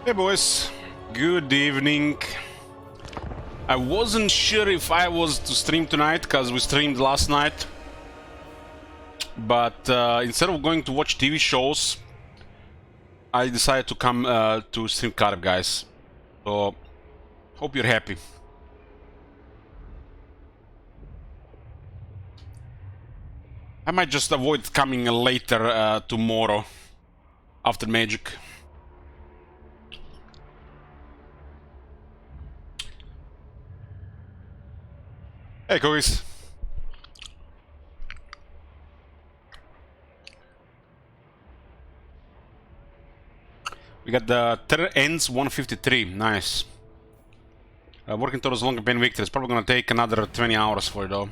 Hey boys, good evening. I wasn't sure if I was to stream tonight because we streamed last night, but instead of going to watch TV shows, I decided to come to stream Carb, guys. So hope you're happy. I might just avoid coming later tomorrow after Magic. Hey guys. We got the turn ends 153. Nice. Working towards long campaign victory. It's probably gonna take another 20 hours for it though.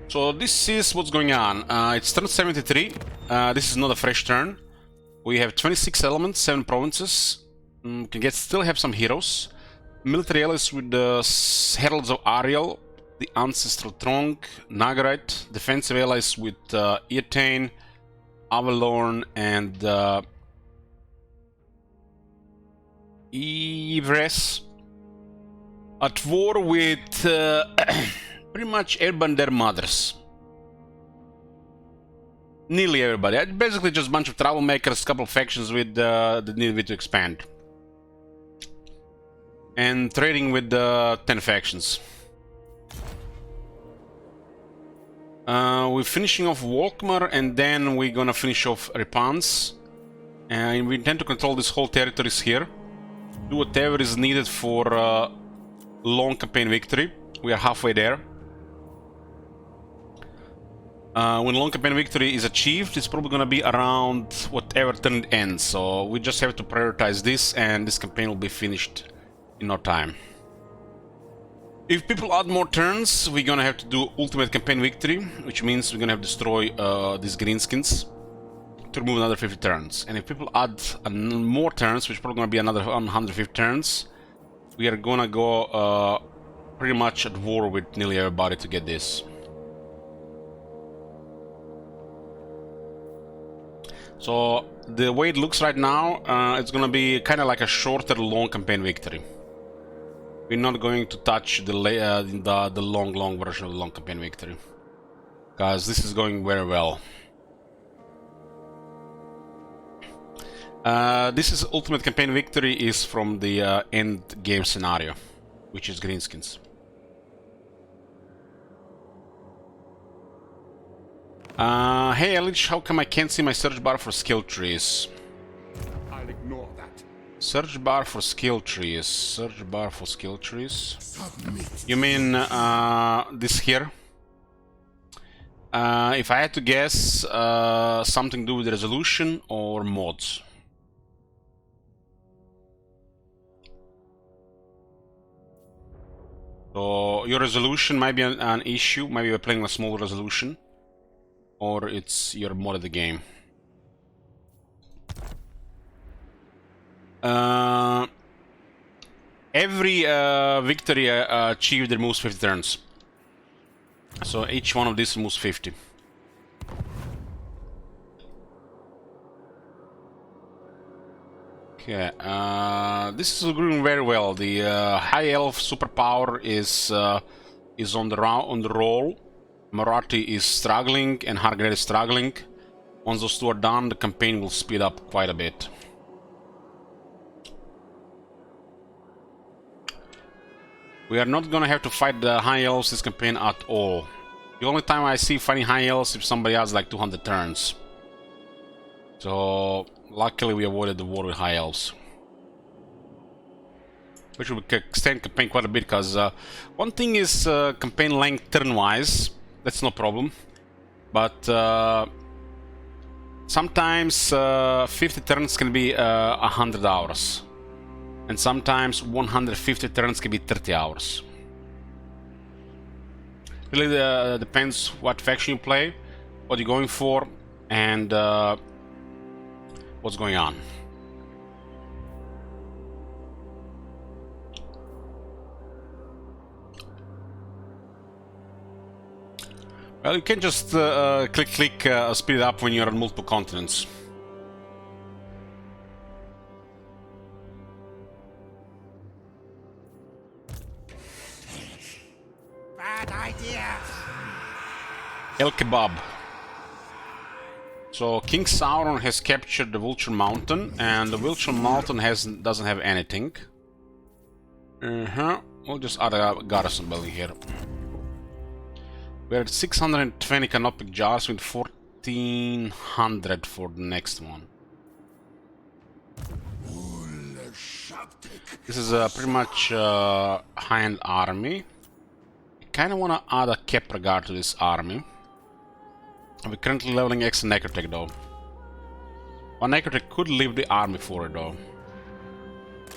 So this is what's going on. It's turn 73. This is not a fresh turn. We have 26 elements, 7 provinces. Still have some heroes. Military allies with the Heralds of Ariel, the Ancestral Throng, Nagarite. Defensive allies with Eatane, Avalorn, and Ivres. At war with pretty much everybody and their mothers. Nearly everybody. Basically just a bunch of troublemakers, couple of factions with that need to expand. And trading with 10 factions. We're finishing off Volkmar and then we're gonna finish off Repans. And we intend to control this whole territories here. Do whatever is needed for long campaign victory. We are halfway there. When long campaign victory is achieved, it's probably gonna be around whatever turn it ends. So we just have to prioritize this and this campaign will be finished in no time. If people add more turns, we're gonna have to do ultimate campaign victory, which means we're gonna have to destroy these greenskins to remove another 50 turns. And if people add more turns, which is probably gonna be another 150 turns, we are gonna go pretty much at war with nearly everybody to get this. So the way it looks right now, it's gonna be kind of like a shorter long campaign victory. We're not going to touch the long version of the long campaign victory, because this is going very well. This is ultimate campaign victory is from the end game scenario, which is greenskins. Hey Elich, how come I can't see my search bar for skill trees? I'll ignore that. Search bar for skill trees. Search bar for skill trees. You mean this here? If I had to guess, something to do with resolution or mods. So your resolution might be an issue. Maybe you're playing a small resolution, or it's your mod of the game. Every victory achieved removes 50 turns. So each one of these removes 50. Okay, this is going very well. The High Elf superpower is on the roll. Marathi is struggling and Hargread is struggling. Once those two are done, the campaign will speed up quite a bit. We are not gonna have to fight the High Elves this campaign at all. The only time I see fighting High Elves if somebody has like 200 turns. So luckily we avoided the war with High Elves, which will extend campaign quite a bit, because one thing is campaign length turn-wise, that's no problem. But sometimes 50 turns can be 100 hours. And sometimes 150 turns can be 30 hours. Really depends what faction you play, what you're going for, and what's going on. Well, you can just click speed it up when you're on multiple continents. El Kebab. So King Sauron has captured the Vulture Mountain, and the Vulture Mountain doesn't have anything. We'll just add a garrison building here. We're at 620 canopic jars with 1400 for the next one. This is pretty much high-end army. I kind of want to add a Kepler Guard to this army. We're currently leveling X and Necrotech though. One Necrotech could leave the army for it though.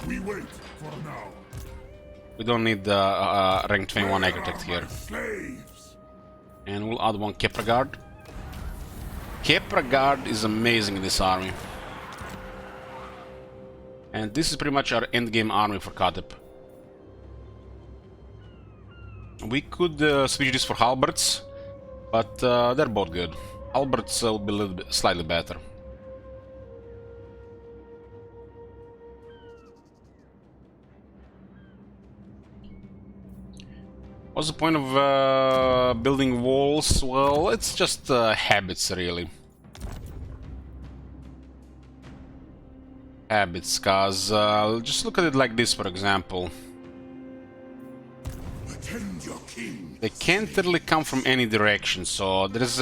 We wait for now. We don't need the rank 21 Necrotech here. Slaves. And we'll add one Kepler Guard. Kepler Guard is amazing in this army. And this is pretty much our endgame army for Katep. We could switch this for halberds, but they're both good. Halberds will be a little bit, slightly better. What's the point of building walls? Well, it's just habits, really. Habits, cause just look at it like this, for example. Attend your king. They can't really come from any direction, so there's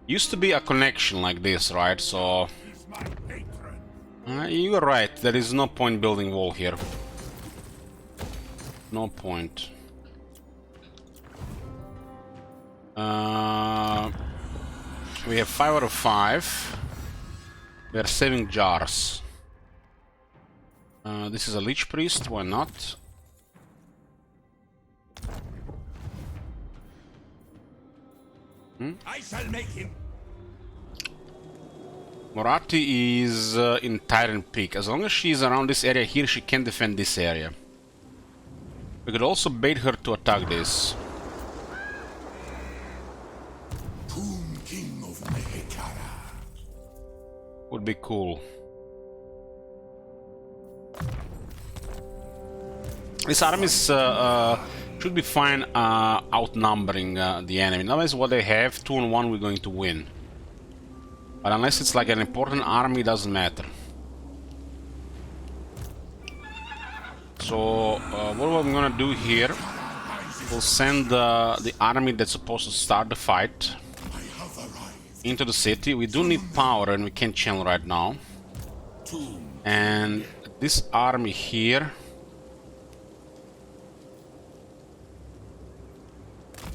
used to be a connection like this, right? So He's my patron. you're right. There is no point building wall here. No point. We have 5 out of 5. We are saving jars. This is a Lich Priest, why not? I shall make him. Moratti is in Tyrant Peak. As long as she is around this area here, she can defend this area. We could also bait her to attack this. Tomb King of Nehek. Would be cool. This army should be fine outnumbering the enemy. Nowadays what they have, 2-on-1 we're going to win. But unless it's like an important army, it doesn't matter. So what I'm gonna do here, we'll send the army that's supposed to start the fight into the city. We do need power and we can't channel right now. And this army here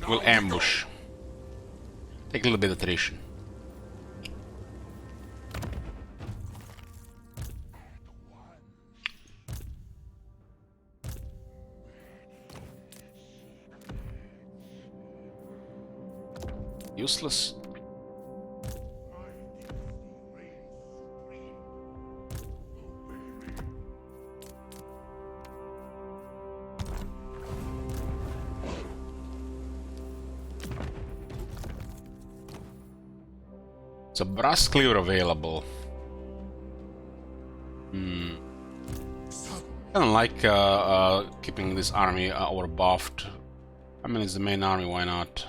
will ambush. Take a little bit of attrition. Useless. It's a brass cleaver available. I don't like keeping this army overbuffed. I mean, it's the main army, why not?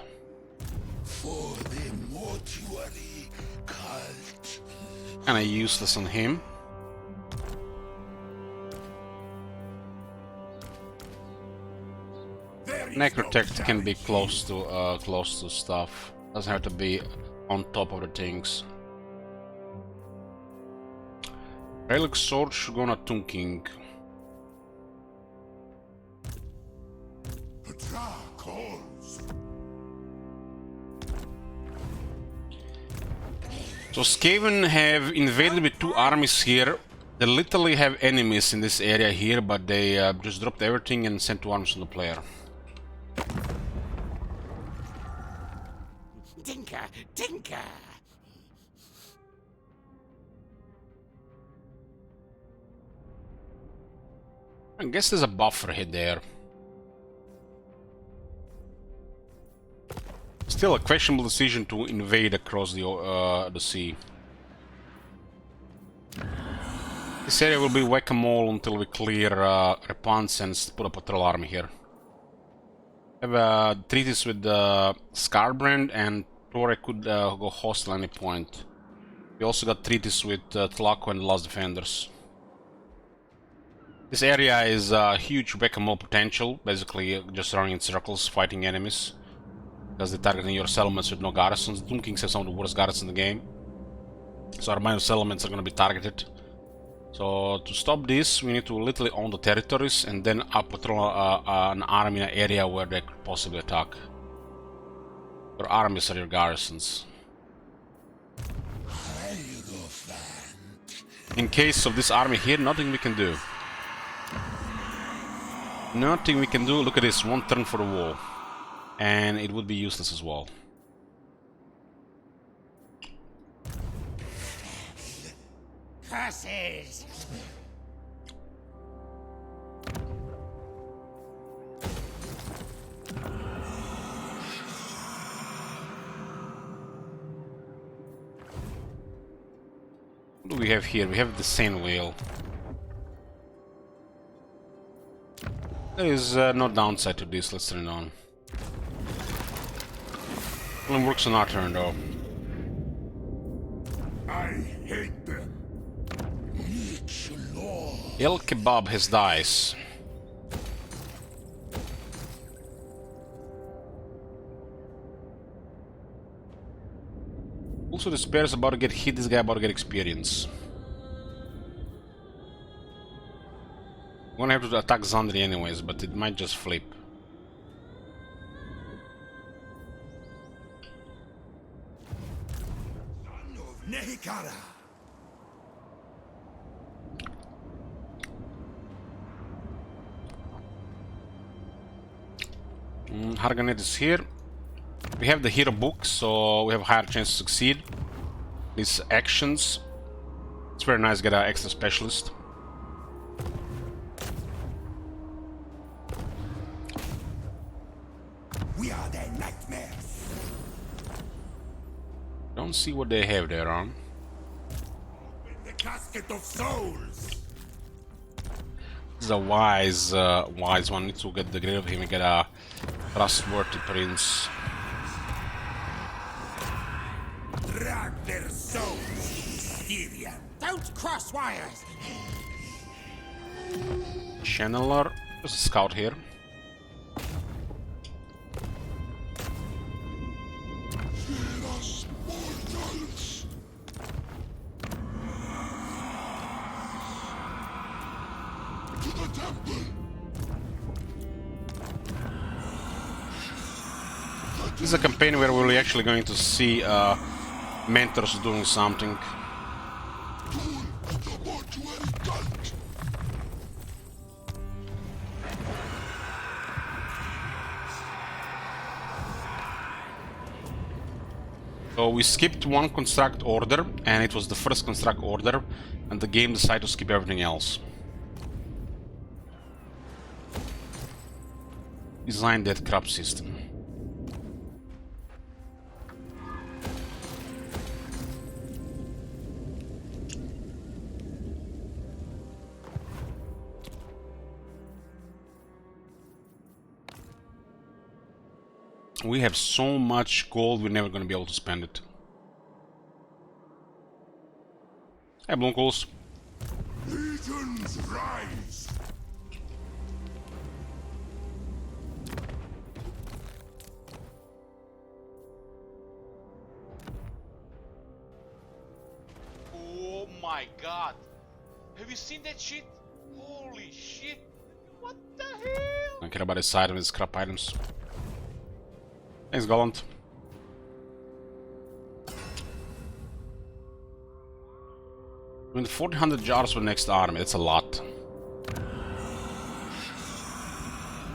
For the mortuary cult. Kinda useless on him. Necrotect can be close to stuff. Doesn't have to be on top of the things. Relic Sword should go on a Tomb King. Petra calls. So Skaven have invaded with 2 armies here. They literally have enemies in this area here, but they just dropped everything and sent 2 armies to the player. Tinker, tinker. I guess there's a buffer hit there. Still a questionable decision to invade across the sea. This area will be whack-a-mole until we clear Repans and put a patrol army here. I have treaties with Scarbrand and Or I could go hostile at any point. We also got treaties with Tlaco and the Last Defenders. This area is huge whack-a-mole potential, basically just running in circles, fighting enemies. Because they're targeting your settlements with no garrisons. Doom Kings have some of the worst garrisons in the game. So our minor settlements are going to be targeted. So to stop this, we need to literally own the territories and then patrol an army in an area where they could possibly attack. Your armies are your garrisons. In case of this army here, nothing we can do. Nothing we can do. Look at this, one turn for the wall. And it would be useless as well. Curses! What do we have here? We have the Sand Whale. There is no downside to this. Let's turn it on. Only works on our turn though. I hate them. Each law. El Kebab has dice. Also, the spare's about to get hit. This guy about to get experience. I'm gonna have to attack Zandri anyways, but it might just flip. Nehek. Harganet is here. We have the hero book, so we have a higher chance to succeed. These actions. It's very nice to get an extra specialist. We are their nightmares. Don't see what they have there on. The casket of souls. This is a wise one. Need to get rid of him and get a trustworthy prince. Drag their souls, Syrian. Don't cross wires. Channeler. There's a scout here. This is a campaign where we're actually going to see mentors doing something. So we skipped one construct order, and it was the first construct order, and the game decided to skip everything else. Design that crop system. We have so much gold, we're never going to be able to spend it. Hey, Blunkles. Legions rise. Oh my god! Have you seen that shit? Holy shit! What the hell? Don't care about his side of his scrap items. Thanks, Golland. I mean, 1400 jars for the next army, that's a lot.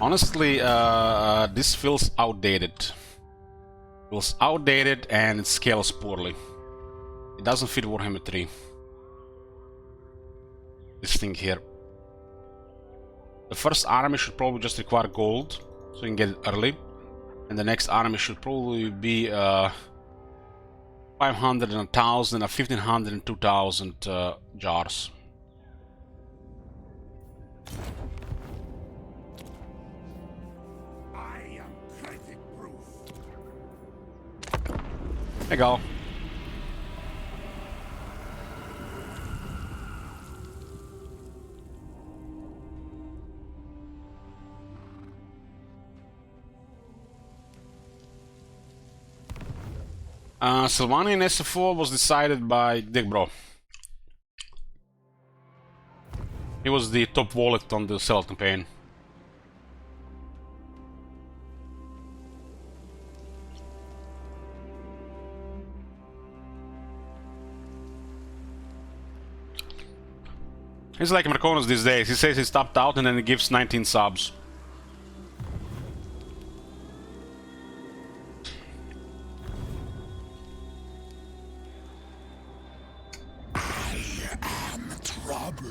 Honestly, this feels outdated. Feels outdated and it scales poorly. It doesn't fit Warhammer 3. This thing here. The first army should probably just require gold, so you can get it early. And the next army should probably be 500 and 1,000, 1,500 and 2,000 jars. I am critic proof. There you go. Sylvanian SFO was decided by Dick Bro. He was the top wallet on the Cell campaign. He's like Marconis these days. He says he's topped out and then he gives 19 subs. Trouble.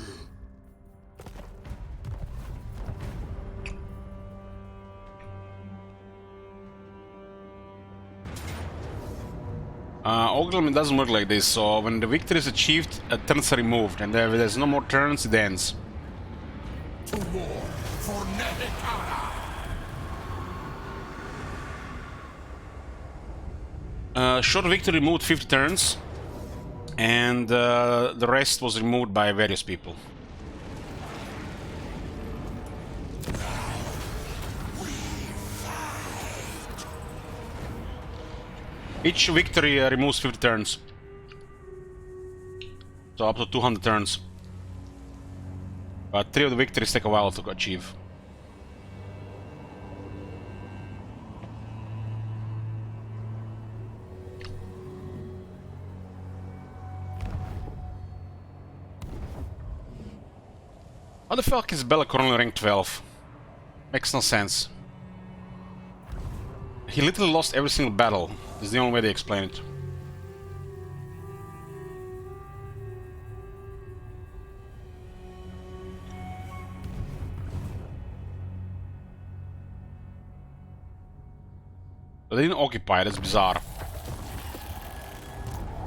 Oglement doesn't work like this, so when the victory is achieved, turns are removed, and if there's no more turns, it ends. To war for Nehek. Short victory removed 50 turns, and the rest was removed by various people. Each victory removes 50 turns. So up to 200 turns. But 3 of the victories take a while to achieve. How the fuck is Bella only rank 12? Makes no sense. He literally lost every single battle. Is the only way they explain it. But they didn't occupy, that's bizarre.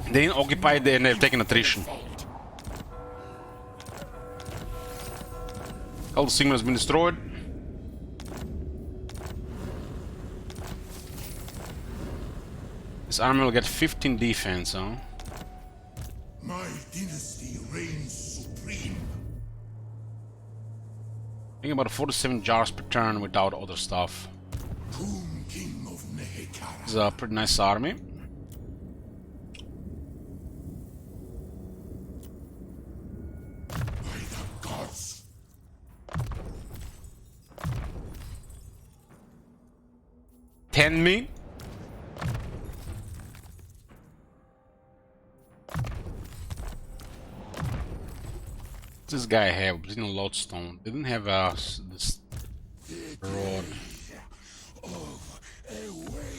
They didn't occupy it and they've taken attrition. All the signal has been destroyed. This army will get 15 defense, huh? My dynasty reigns supreme. I think about 47 jars per turn without other stuff. Tomb King of Nehek. It's a pretty nice army. By the gods. Ten me. This guy have in a lodestone. They didn't have this rod. Of awakening.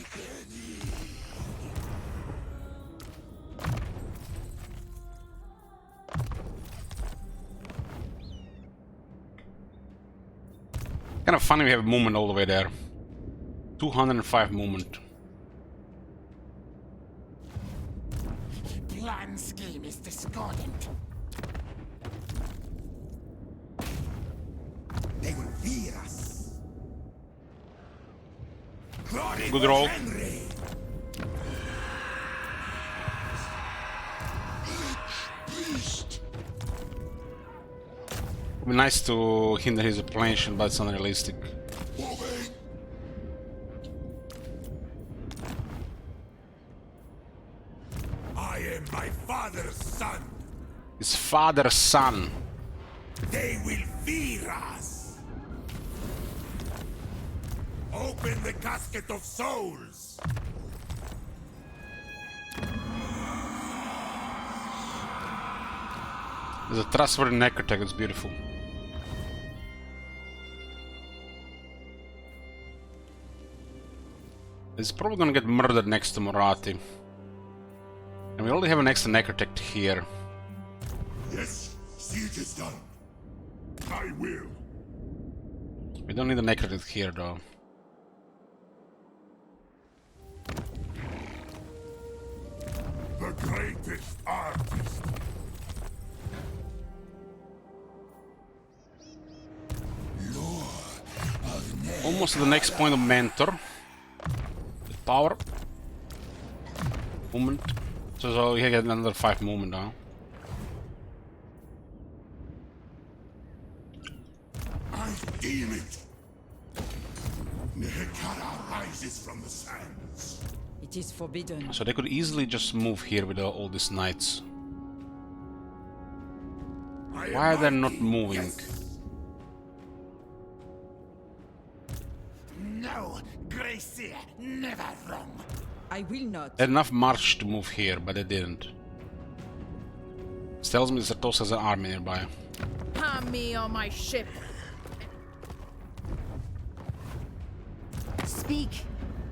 Kind of funny we have movement all the way there. 205 movement. Plan scheme is discordant. They will fear us. Glory Good for roll. Henry. Beast. It'd be nice to hinder his replenishment, but it's unrealistic. Moving. I am my father's son. His father's son. They will fear us. Open the casket of souls. There's a trustworthy necrotech, it's beautiful. He's probably gonna get murdered next to Morati. And we already have an extra necrotech here. Yes, siege is done. I will. We don't need a necrotech here though. The greatest artist. Almost to the next point of mentor. With power. movement. So he get another 5 movement now. I deem it. Nehek rises from the sands. It is forbidden. So they could easily just move here with all these knights. Why are they not moving? Yes. No, Gracie, never wrong. I will not. They had enough march to move here, but they didn't. This tells me Zartos has an army nearby. Palm me on my ship. Speak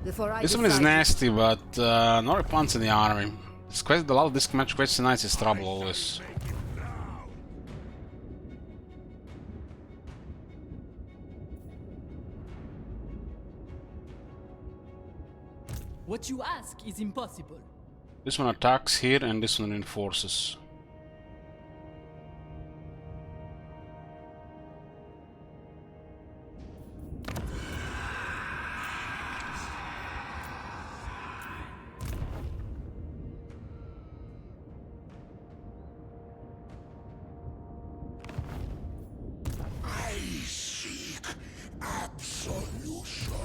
before I This one is decide. nasty, but no response in the army. A lot of this match question knights is trouble always. What you ask is impossible. This one attacks here and this one reinforces. I seek absolution.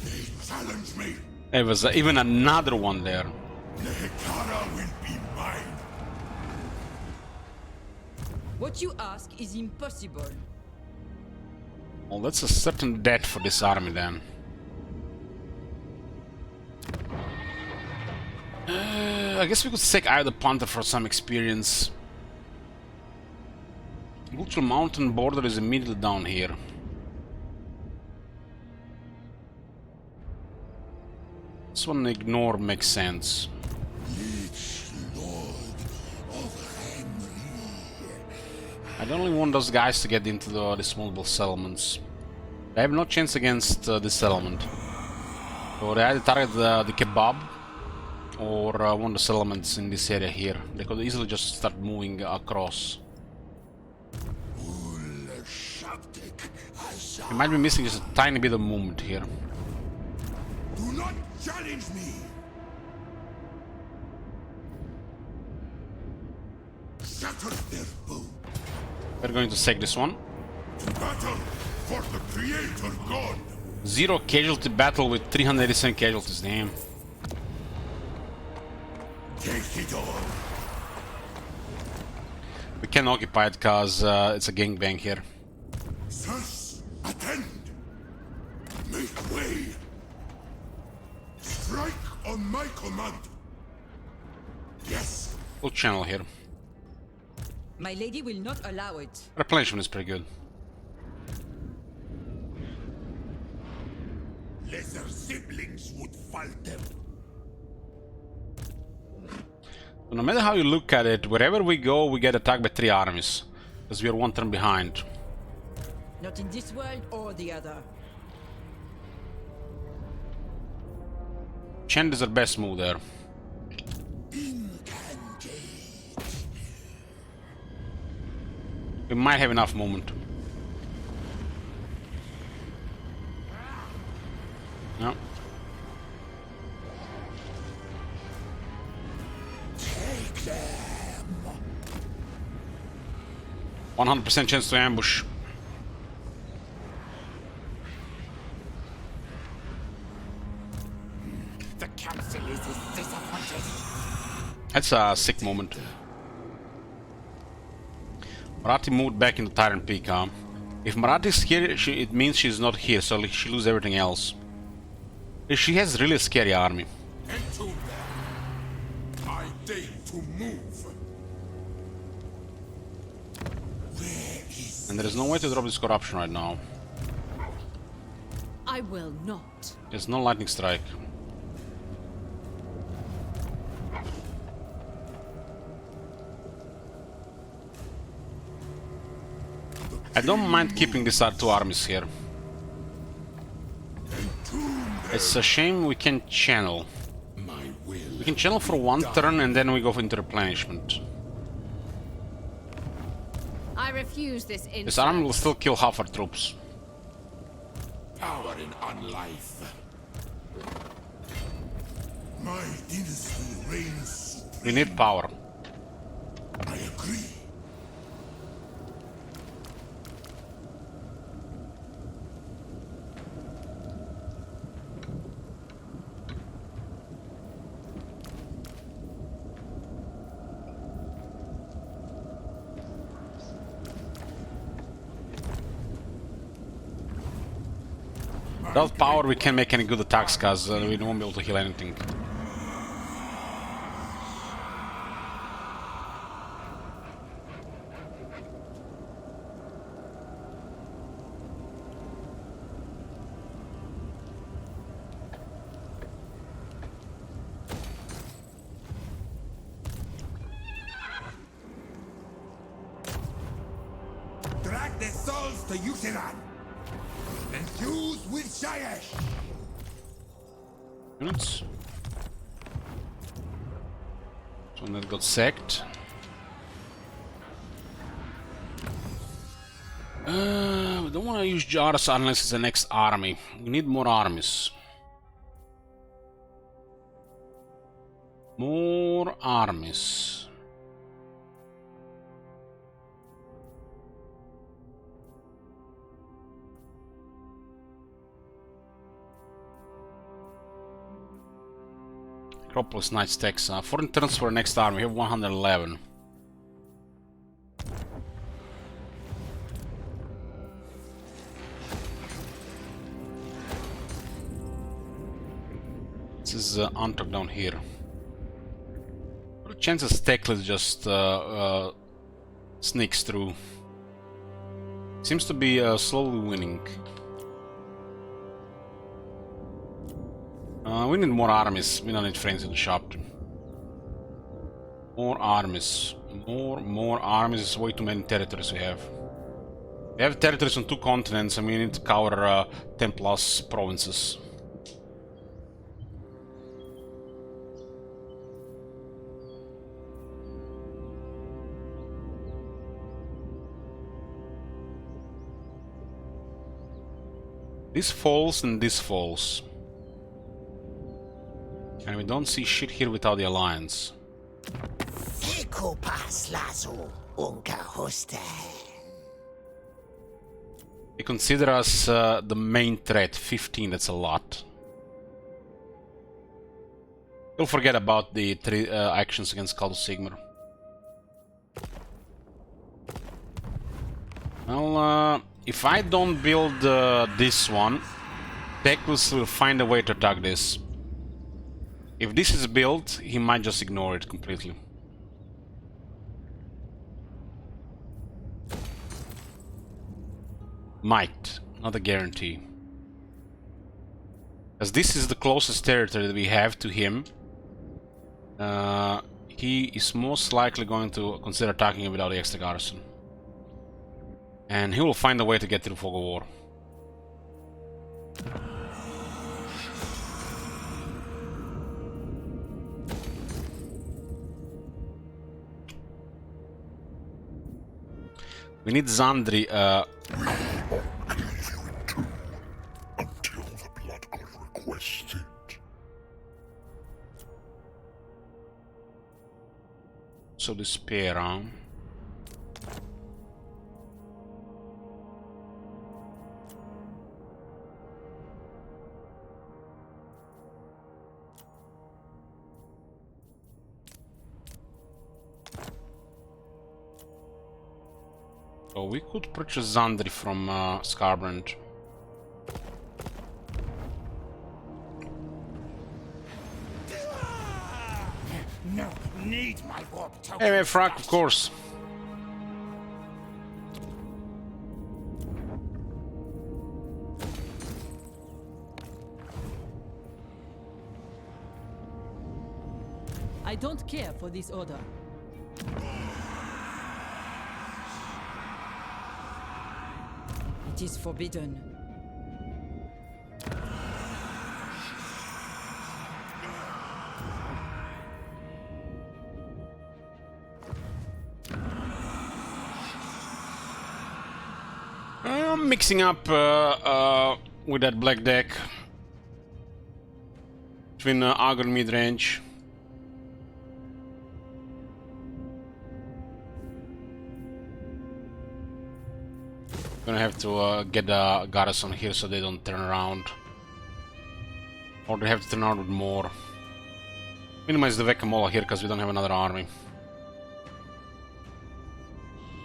They challenge me. There was even another one there. Nehekara will be mine. What you ask is impossible. Well, that's a certain death for this army then. I guess we could take either Panther for some experience. Vulture Mountain border is immediately down here. This one ignore makes sense. I don't really want those guys to get into the small settlements. They have no chance against this settlement. So they either target the kebab or one of the settlements in this area here. They could easily just start moving across. We might be missing just a tiny bit of movement here. Do not challenge me. Shatter their bow. We're going to take this one. To battle for the Creator God. 0 casualty battle with 387 casualties, damn. Take it all. We can occupy it because it's a gangbang here. Sirs, attend. Make way. Strike on my command. Yes. Full channel here. My lady will not allow it. Replenishment is pretty good. Lesser siblings would falter. No matter how you look at it, wherever we go, we get attacked by 3 armies. Because we are 1 turn behind. Not in this world or the other. Chant is our best move there. We might have enough movement. No. Take them. 100% chance to ambush. The council is disappointed. That's a sick moment. Marathi moved back into Tyrant Peak, huh? If Marathi is here, it means she's not here, so she loses everything else. She has really a scary army. Entomb them. I deign to move. Where is And there is no way to drop this corruption right now. I will not. There's no lightning strike. I don't mind keeping these 2 armies here. It's a shame we can channel. my will? We can channel for 1 turn and then we go into replenishment. I refuse this insult. This army will still kill half our troops. Power in unlife. My dynasty reigns We need power. I agree. Without power, we can't make any good attacks, cause we won't be able to heal anything. Drag their souls to Yukiran and fuse with Shayesh. Units. So that got sacked. We don't want to use jars unless it's the next army. We need more armies. More armies. Acropolis Knights Texas. Foreign turns for the next army. We have 111. This is Antok down here. What are the chances Teklis just sneaks through? Seems to be slowly winning. We need more armies. We don't need friends in the shop. More armies. More armies. It's way too many territories we have. We have territories on 2 continents and we need to cover 10 plus provinces. This falls and this falls. And we don't see shit here without the alliance. They consider us the main threat. 15, that's a lot. Don't forget about the 3 actions against Cult of Sigmar. Well, if I don't build this one, Teklis will find a way to attack this. If this is built, he might just ignore it completely. Might, not a guarantee. As this is the closest territory that we have to him, he is most likely going to consider attacking it without the extra garrison. And he will find a way to get to the fog of war. We need Zandri. Until the blood god requests it. So the spear, huh? So we could purchase Zandri from Scarbrand. No, need my warp token. Hey, Frak, of course. I don't care for this order. It is forbidden. I'm mixing up with that black deck. between Augur and mid-range. Gonna have to get a garrison here so they don't turn around. Or they have to turn around with more. Minimize the Vekamola here because we don't have another army.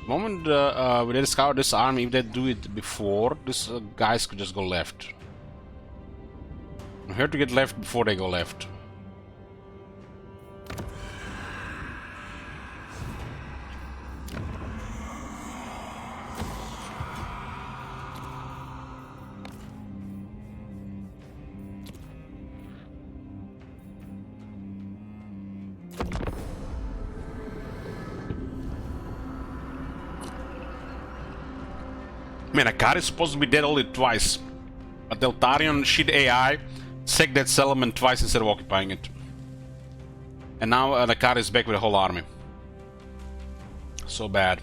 The moment we discover this army, if they do it before, these guys could just go left. I'm here to get left before they go left. Man, Akari is supposed to be dead only twice, but Deltarion shit AI sacked that settlement twice instead of occupying it. And now Akari is back with a whole army. So bad.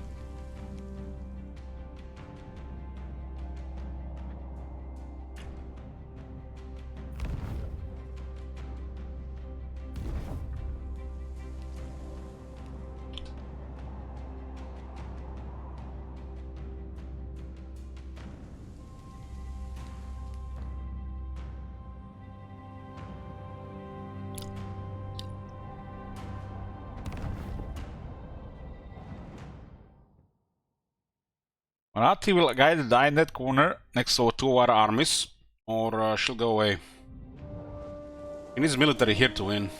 Marathi will either die in that corner next to two of our armies, or she'll go away. He needs military here to win.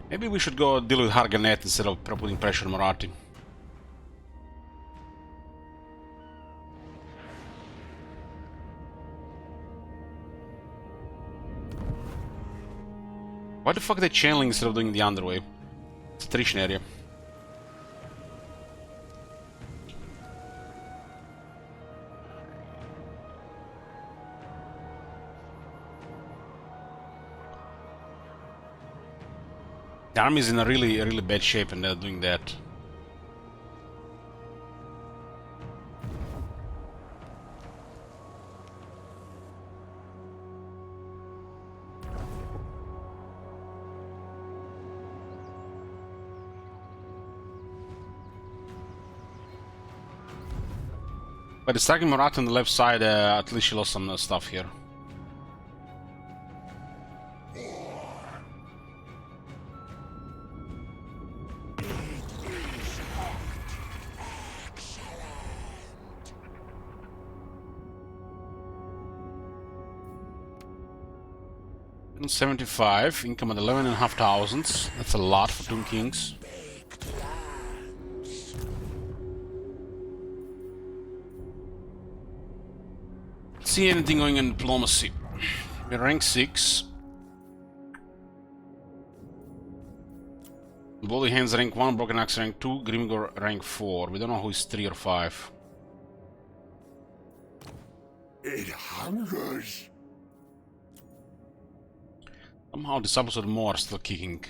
Maybe we should go deal with Harganet instead of putting pressure on Marathi. Why the fuck are they channeling instead of doing the underway? It's a Trishn area. The army is in a really bad shape and they're doing that. But it's attacking Murat on the left side, at least she lost some stuff here. And 75, income at 11,500. That's a lot for Tomb Kings. See anything going in diplomacy? We're rank 6. Bloody Hands rank 1, Broken Axe rank 2, Grimgor rank 4. We don't know who is 3 or 5. It hungers. Somehow the subs with more are still kicking.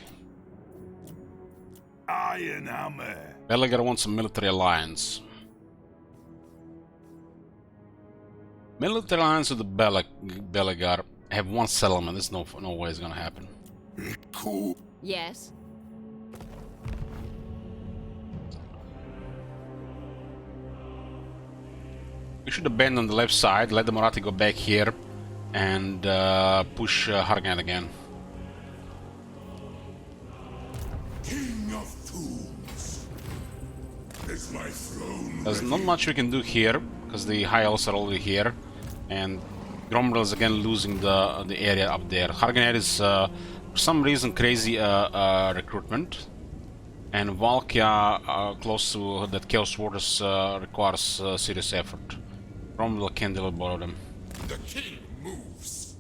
Iron hammer. Belegar wants a military alliance. Military alliance with the Belegar have one settlement. There's no way it's gonna happen. Cool. Yes. We should abandon the left side, let the Marathi go back here, and push Hargan again. King of Tombs. Is my throne. There's not much we can do here because the high elves are already here, and Gromrel is again losing the area up there. Harganet is for some reason crazy recruitment, and Valkia close to that Chaos Warders requires serious effort. Gromrel can't deal with both of them. The king moves.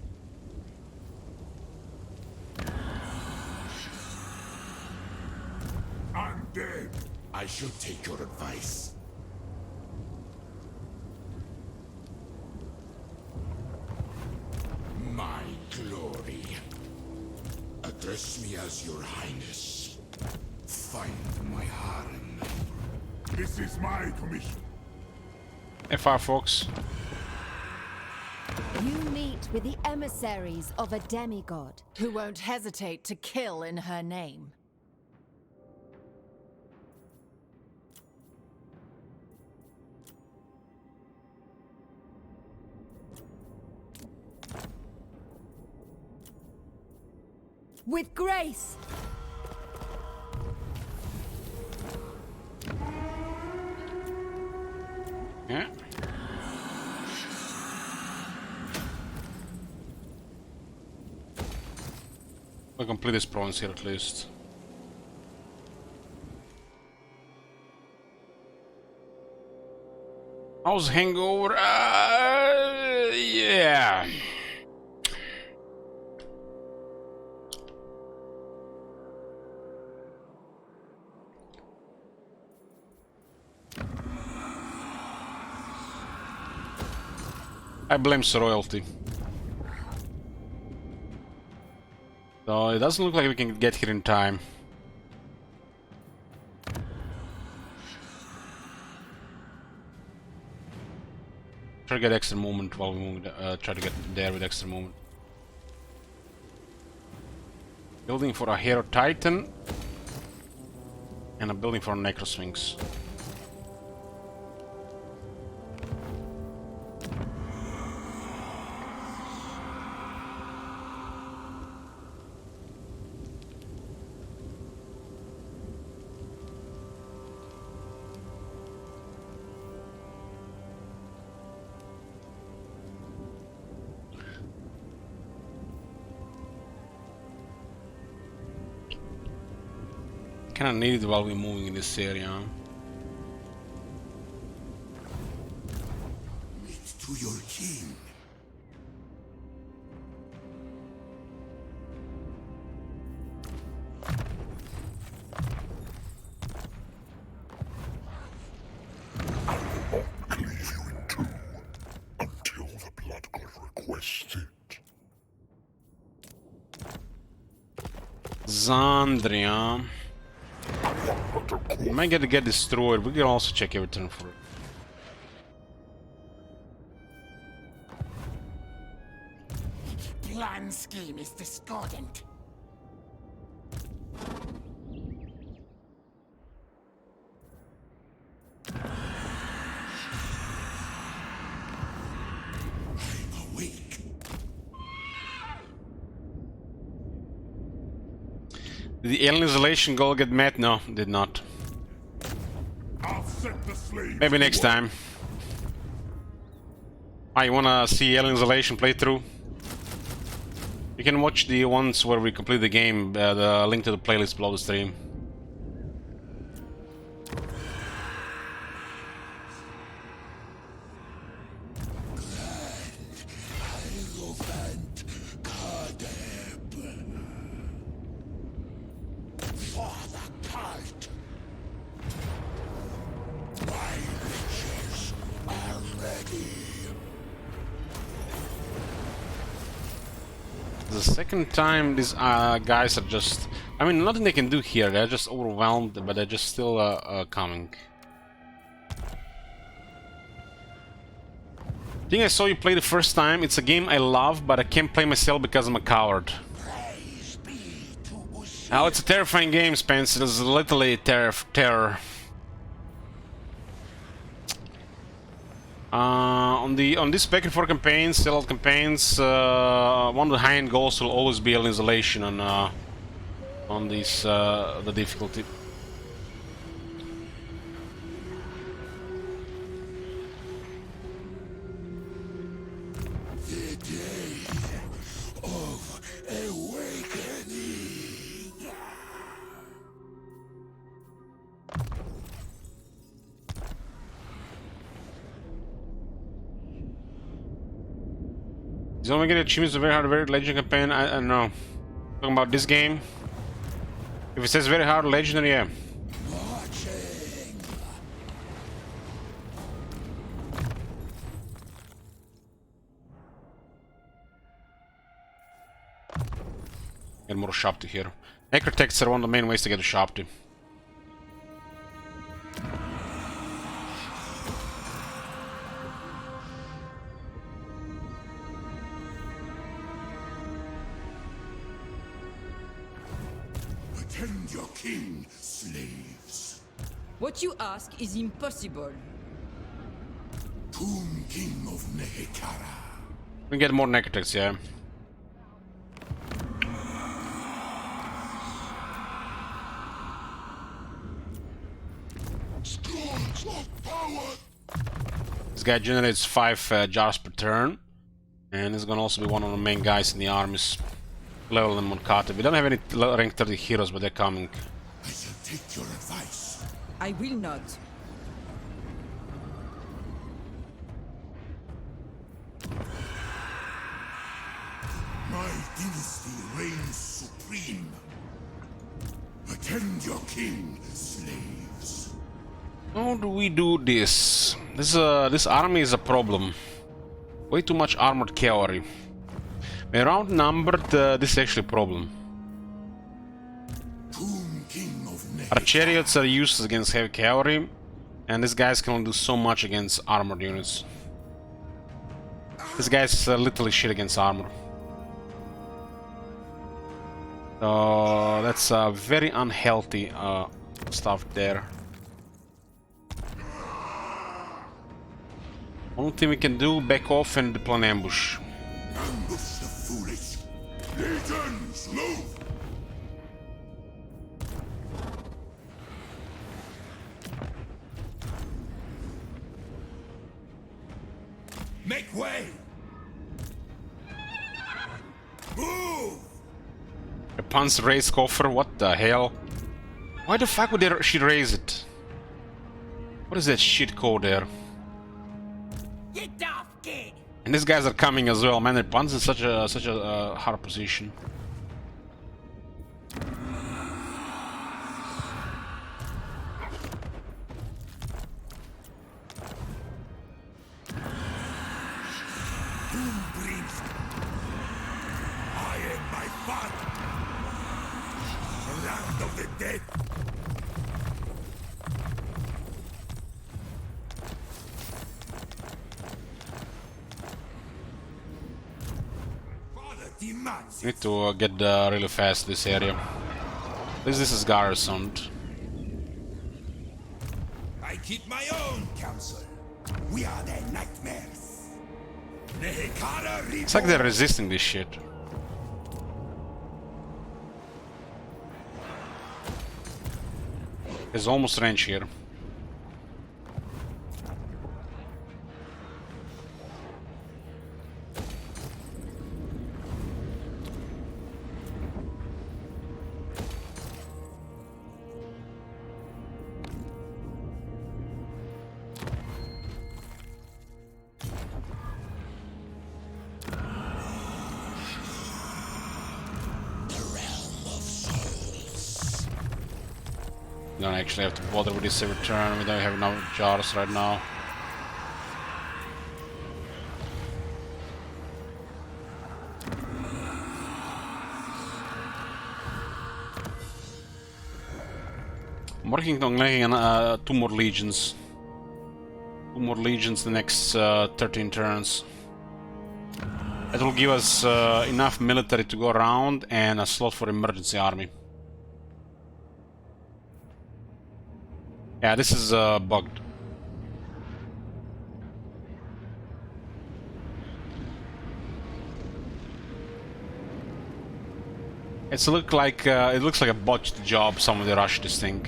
I'm dead. I should take your advice. My glory. Address me as your highness. Find my harem. This is my commission. Firefox. You meet with the emissaries of a demigod. Who won't hesitate to kill in her name. With grace! Yeah. I'll complete this prawns here at least. How's hangover? Yeah. I blame royalty. So it doesn't look like we can get here in time. Try to get extra movement while we move. Try to get there with extra movement. Building for a hero titan and a building for a necrosphinx. Kinda need it while we're moving in this area. Meet to your king. Cleave you in two until the blood god requests it. Zandria. We might get destroyed. We can also check every turn for it. Plan scheme is discordant. I'm awake. Did the alien isolation goal get met? No, did not. I'll set the slave. Maybe next time. Ah, you wanna see alien isolation playthrough? You can watch the ones where we complete the game. The link to the playlist below the stream. The second time these guys are just... I mean, nothing they can do here. They're just overwhelmed, but they're just still coming. I think I saw you play the first time. It's a game I love, but I can't play myself because I'm a coward. Oh, it's a terrifying game, Spence. It's literally terror. On this back and forth campaigns, sellout campaigns, one of the high-end goals will always be alien isolation on this the difficulty. The day of awakening. Is Omega achievements a very hard, very legend campaign? I don't know. Talking about this game. If it says very hard legendary, yeah. Get more shop to here. Necrotexts are one of the main ways to get a shop to. Attend your king, slaves. What you ask is impossible. Tomb King of Nehekara. We get more necrotics, yeah. Scourge of power. This guy generates 5 jars per turn, and he's gonna also be one of the main guys in the armies. Level them on Kata. We don't have any rank 30 heroes, but they're coming. I shall take your advice. I will not. My dynasty reigns supreme. Attend your king, slaves. How do we do this? This army is a problem. Way too much armored cavalry. We're outnumbered, this is actually a problem. Tomb King of Our Nehekara. chariots are useless against heavy cavalry, and these guys can only do so much against armored units. This guy's literally shit against armor. So that's very unhealthy stuff there. Only thing we can do, back off and deploy an ambush. Ambush the foolish. Legions, move! Make way! Move! A Panzer raise coffer, what the hell? Why the fuck would she raise it? What is that shit code there? Get off, kid! And these guys are coming as well, man. Their Panzer is such a hard position. Doom breathes. I am my father. The land of the dead. Father demands Need to get really fast this area. At least this is garrisoned. I keep my own counsel. We are their nightmares. Nehekara It's like they're resisting this shit. There's almost range here. We don't actually have to bother with this every turn. We don't have enough jars right now. I'm working on making 2 more legions. 2 more legions the next 13 turns. That will give us enough military to go around and a slot for emergency army. Yeah, this is bugged. It looks like a botched job. Somebody rushed this thing.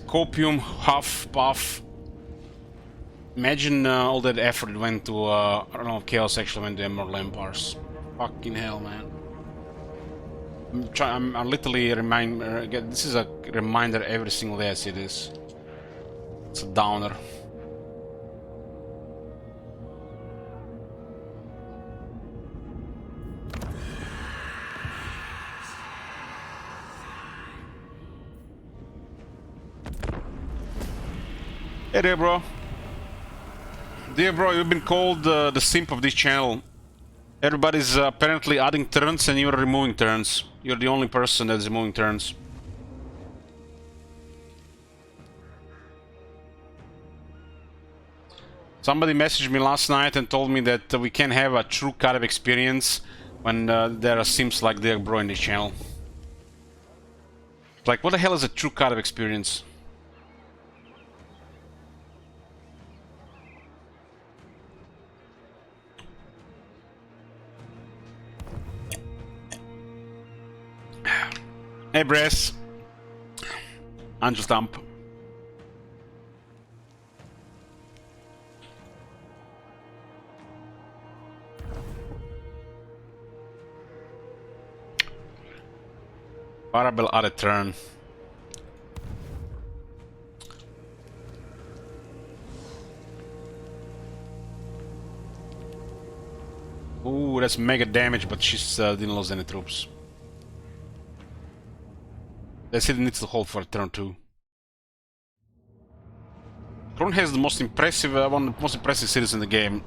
Copium, huff, puff. Imagine all that effort went to I don't know if Chaos actually went to Emerald Empires. Fucking hell, man. I'm literally this is a reminder every single day I see this. It's a downer. Hey there, bro. Dear bro, you've been called the simp of this channel. Everybody's apparently adding turns and you're removing turns. You're the only person that's removing turns. Somebody messaged me last night and told me that we can have a true Carib experience when there seems like they're bro in the channel. Like, what the hell is a true kind of experience? Hey, Bress. Angel Stump. Parabel at a turn. Ooh, that's mega damage, but she's didn't lose any troops. The city needs to hold for a turn too. Kron has the most impressive, one of the most impressive cities in the game.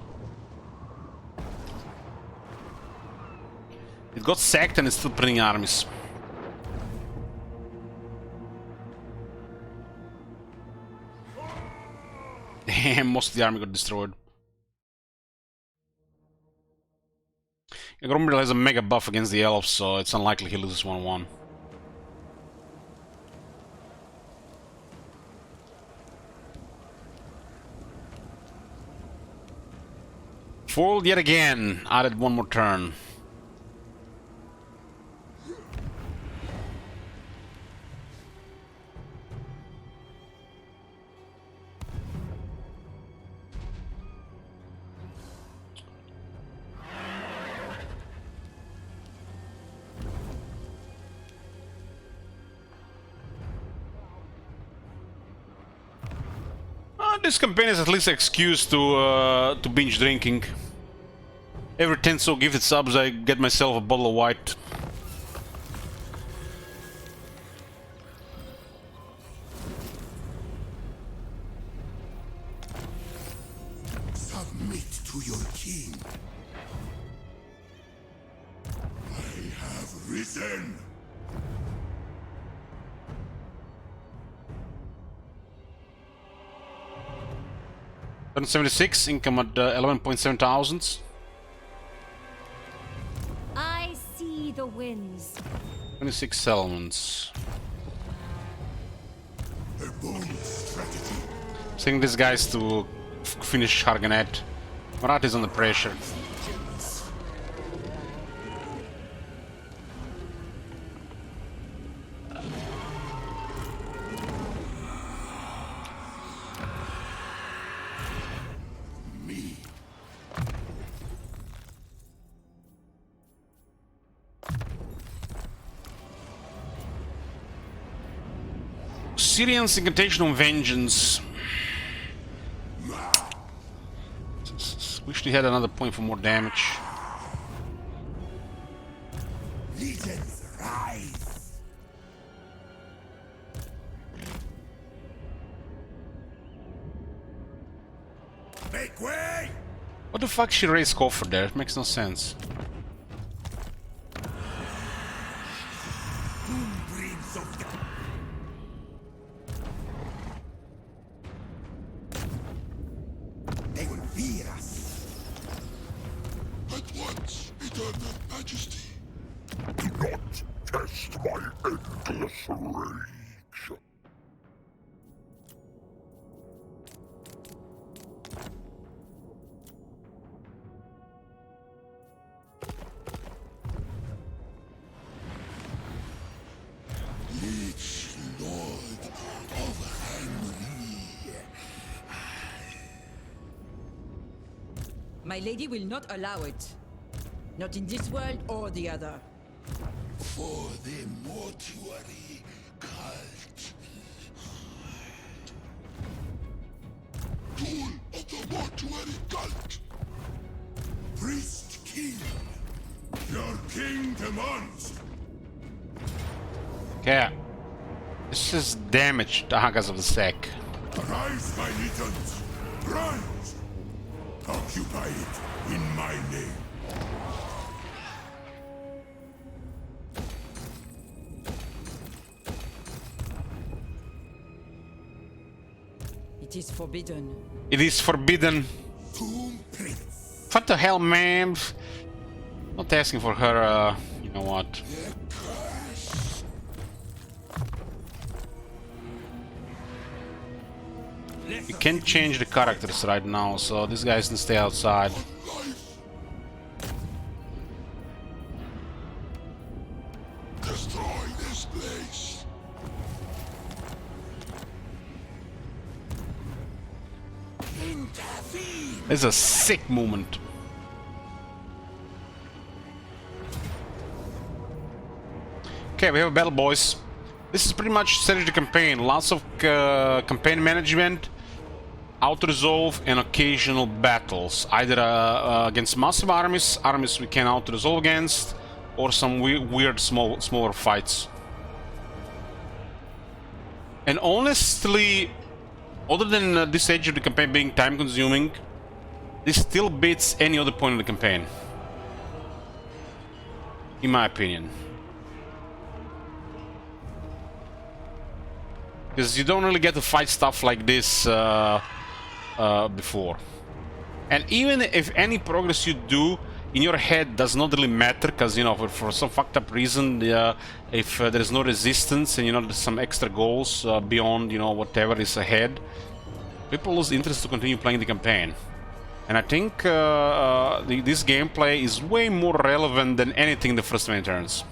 It got sacked and it's still printing armies. Damn, most of the army got destroyed. Grombril has a mega buff against the elves, so it's unlikely he loses 1-1. Foiled yet again, added one more turn. This campaign is at least an excuse to binge drinking. Every 10 so gifted subs I get myself a bottle of white. Submit to your king. I have risen. Turn 76, income at 11.7 thousands. I see the winds. 26 settlements. A bold strategy. Sending these guys to finish Harganet. Marat is under pressure. Syrian's incantation on vengeance. Wish they had another point for more damage. Legions rise. Make way. What the fuck she raised coffer there? It makes no sense. Dreams of they will fear us. At once, eternal majesty. Do not test my endless rage. Liege Lord of Henry. My lady will not allow it. Not in this world or the other. For the mortuary cult. Tool of the mortuary cult. Priest King. Your king demands. Okay. This is damage to Hagas of the Sack. Arise, my legions. Rise. Occupy it in my name. It is forbidden. It is forbidden. Tomb Prince. What the hell, man? Not asking for her, you know what. You can't change the characters right now, so these guys can stay outside. Destroy this place. This is a sick movement. Okay, we have a battle, boys. This is pretty much strategy campaign. Lots of campaign management, auto-resolve, and occasional battles. Either against massive armies we can auto-resolve against, or some weird smaller fights. And honestly, other than this stage of the campaign being time-consuming, this still beats any other point in the campaign, in my opinion. Because you don't really get to fight stuff like this before. And even if any progress you do in your head does not really matter, because, you know, for some fucked up reason, if there's no resistance and, you know, there's some extra goals beyond, you know, whatever is ahead, people lose interest to continue playing the campaign. And I think this gameplay is way more relevant than anything in the first many turns.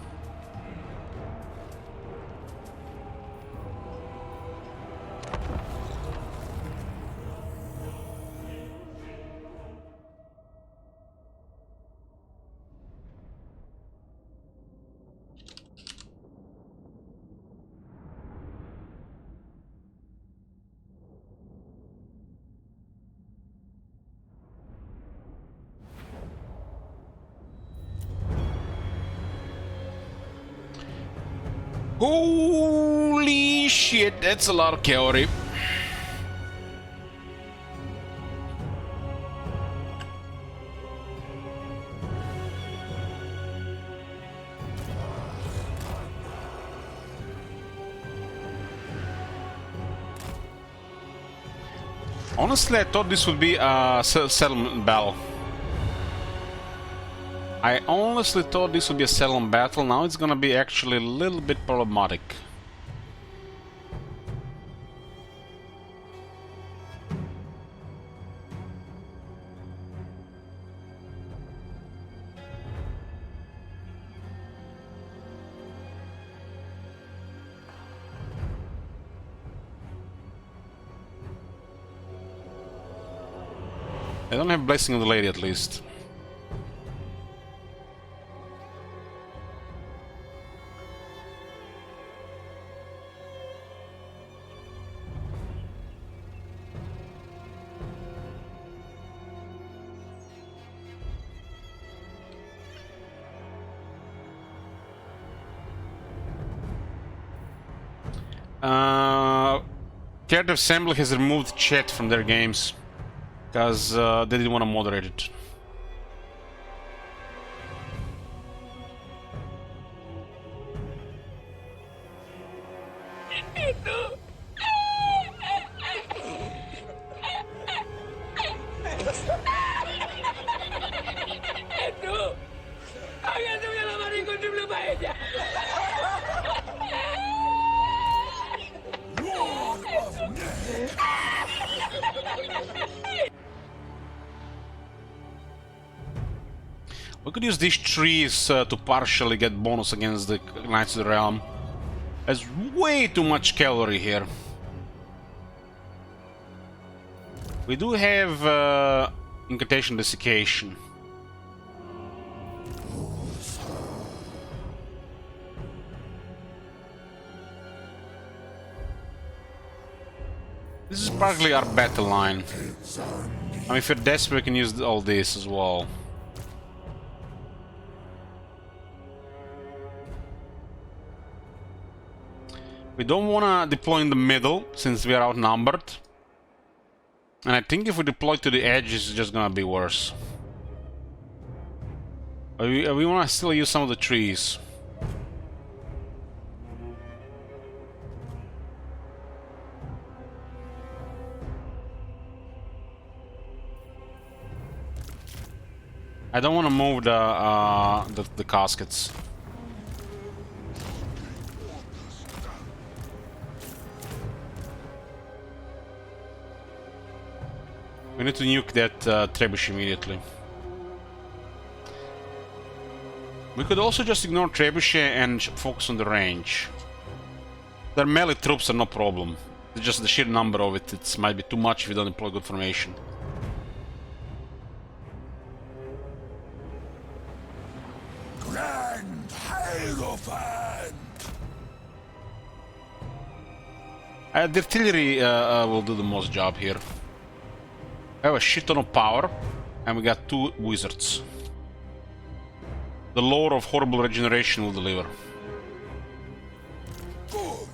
Holy shit, that's a lot of cavalry. Honestly, I thought this would be a settlement battle. I honestly thought this would be a settlement battle. Now it's gonna be actually a little bit problematic. I don't have Blessing of the Lady, at least. Creative Assembly has removed chat from their games because they didn't want to moderate it. We could use these trees to partially get bonus against the Knights of the Realm. There's way too much cavalry here. We do have Incantation Desiccation. This is partly our battle line. I mean, if you're desperate, we can use all this as well. We don't want to deploy in the middle, since we are outnumbered. And I think if we deploy to the edge, it's just gonna be worse. We want to still use some of the trees. I don't want to move the caskets. We need to nuke that trebuchet immediately. We could also just ignore trebuchet and focus on the range. Their melee troops are no problem. It's just the sheer number of it. It might be too much if we don't deploy good formation. Grand Hierophant! The artillery will do the most job here. I have a shit ton of power, and we got 2 wizards. The lore of horrible regeneration will deliver. Good!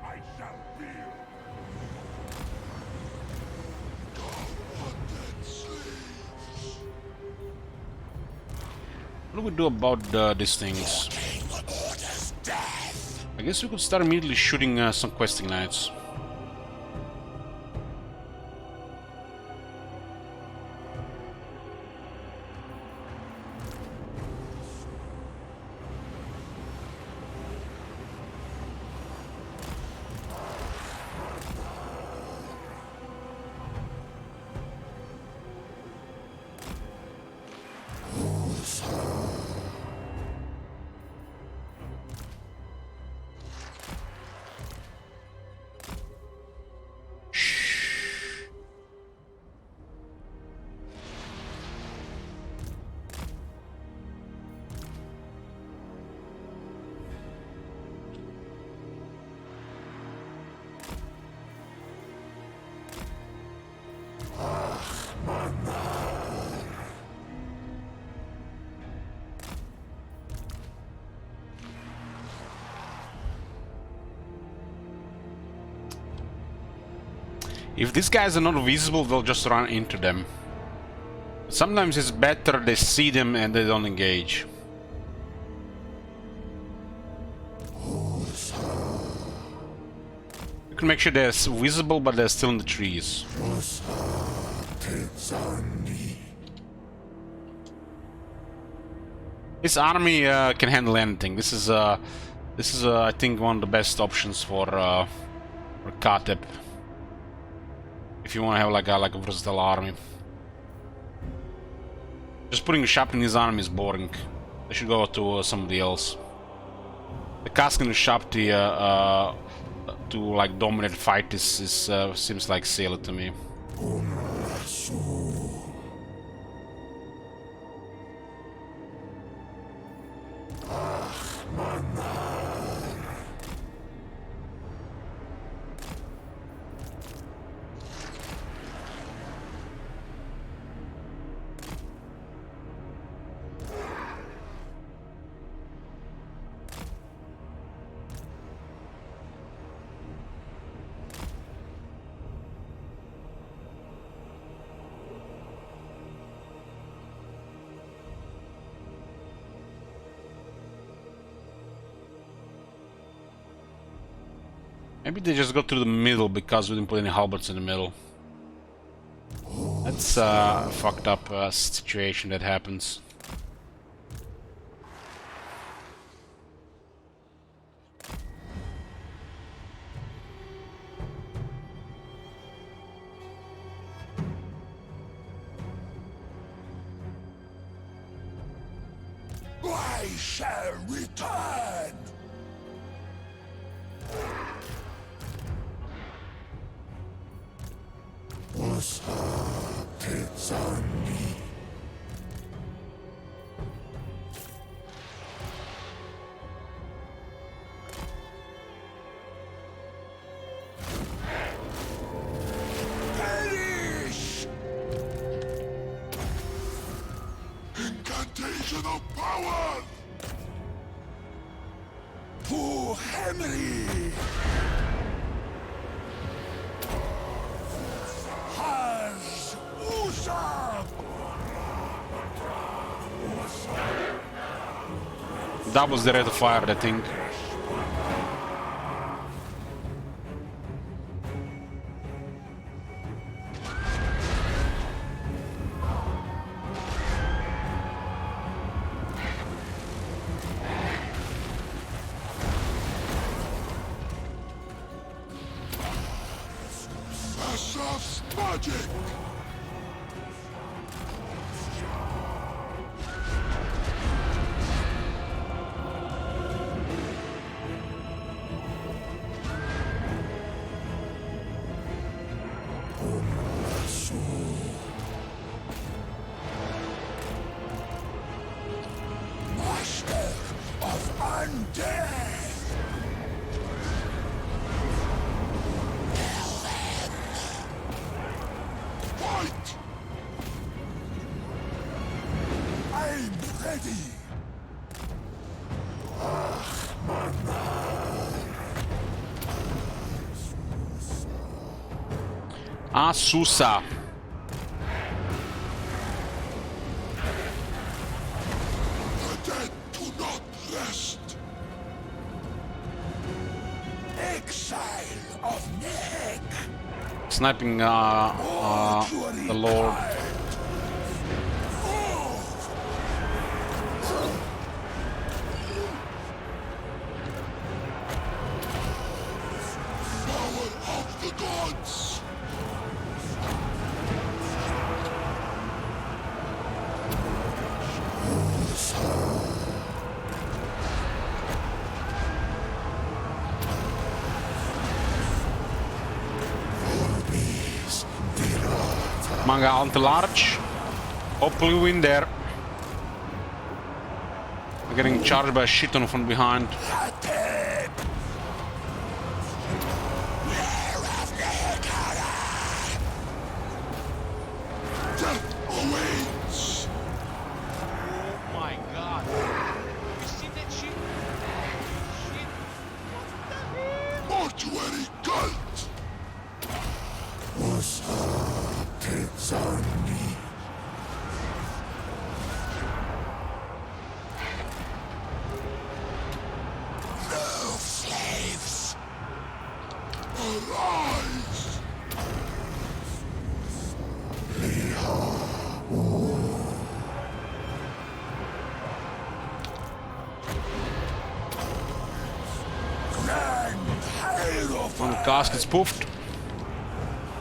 I shall feel. What do we do about these things? I guess we could start immediately shooting some questing knights. If these guys are not visible, they'll just run into them. Sometimes it's better they see them and they don't engage. You can make sure they're visible, but they're still in the trees. This army can handle anything. This is I think one of the best options for Katep. If you want to have like a versatile army. Just putting a shop in his army is boring. They should go to somebody else. The casting the shop to like dominate fight is seems like silly to me. Maybe they just go through the middle because we didn't put any halberds in the middle. That's a fucked up situation that happens. I shall return! Perish! Incantation of power! To Henry! Has Usa! That was the rate of fire, I think. Chaos magic! Master of undeath! Fight! I'm ready! Asusa. The dead do not rest! Exile of Nehek! Sniping the Lord. Power of the gods! Manga anti-large. Hopefully win there. I'm getting charged by a shit ton from behind. Death awaits! Oh my god. Have you seen that shit? Shit. What the hell? Mortuary cult! Takes on me. No slaves! Arise! Grand Hierophant! One cast is poofed.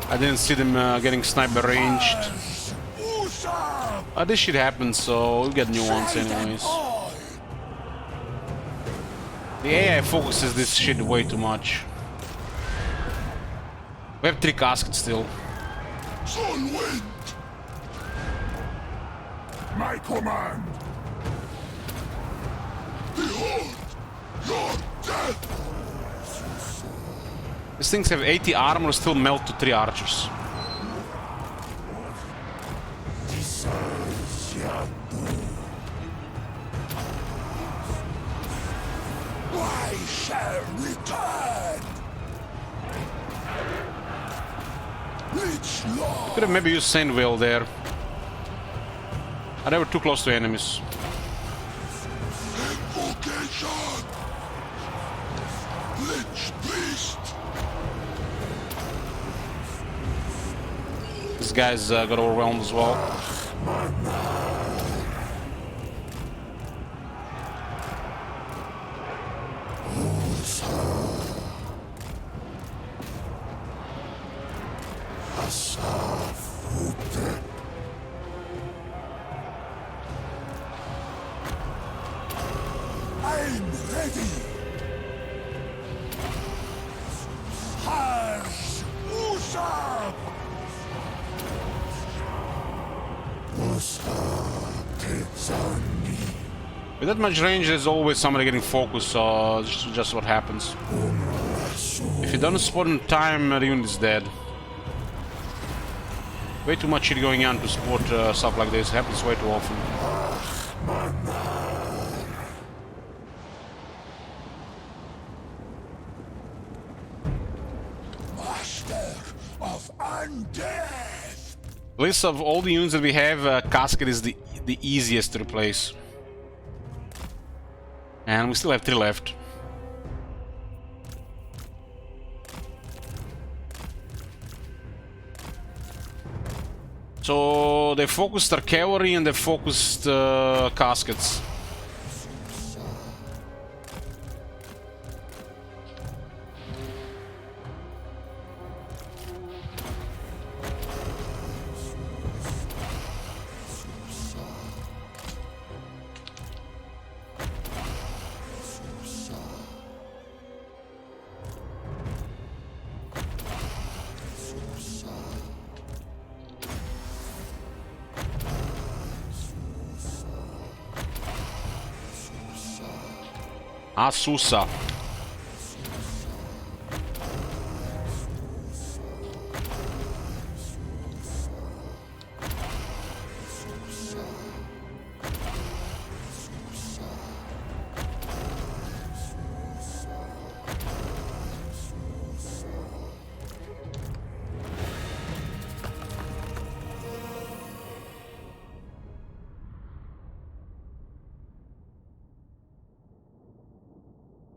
I didn't see them getting sniped by ranged. Usurp! This shit happens, so we'll get new ones anyways. All! The AI focuses this shit way too much. We have 3 caskets still. Sun wind! My command! Behold your death! These things have 80 armor, still melt to 3 archers. I shall return! Lich Lord! Could have maybe used Saint Will there. They were too close to enemies. Invocation! Lich Priest! These guys got overwhelmed as well. I'm ready! Harsh Usurp! Takes on me. With that much range, there's always somebody getting focused, so it's just what happens. If you don't spot in time, the unit is dead. Way too much shit going on to support stuff like this. It happens way too often. Master of undeath! List of all the units that we have, Casket is the easiest to replace. And we still have 3 left. So they focused their cavalry and they focused caskets. Asusa.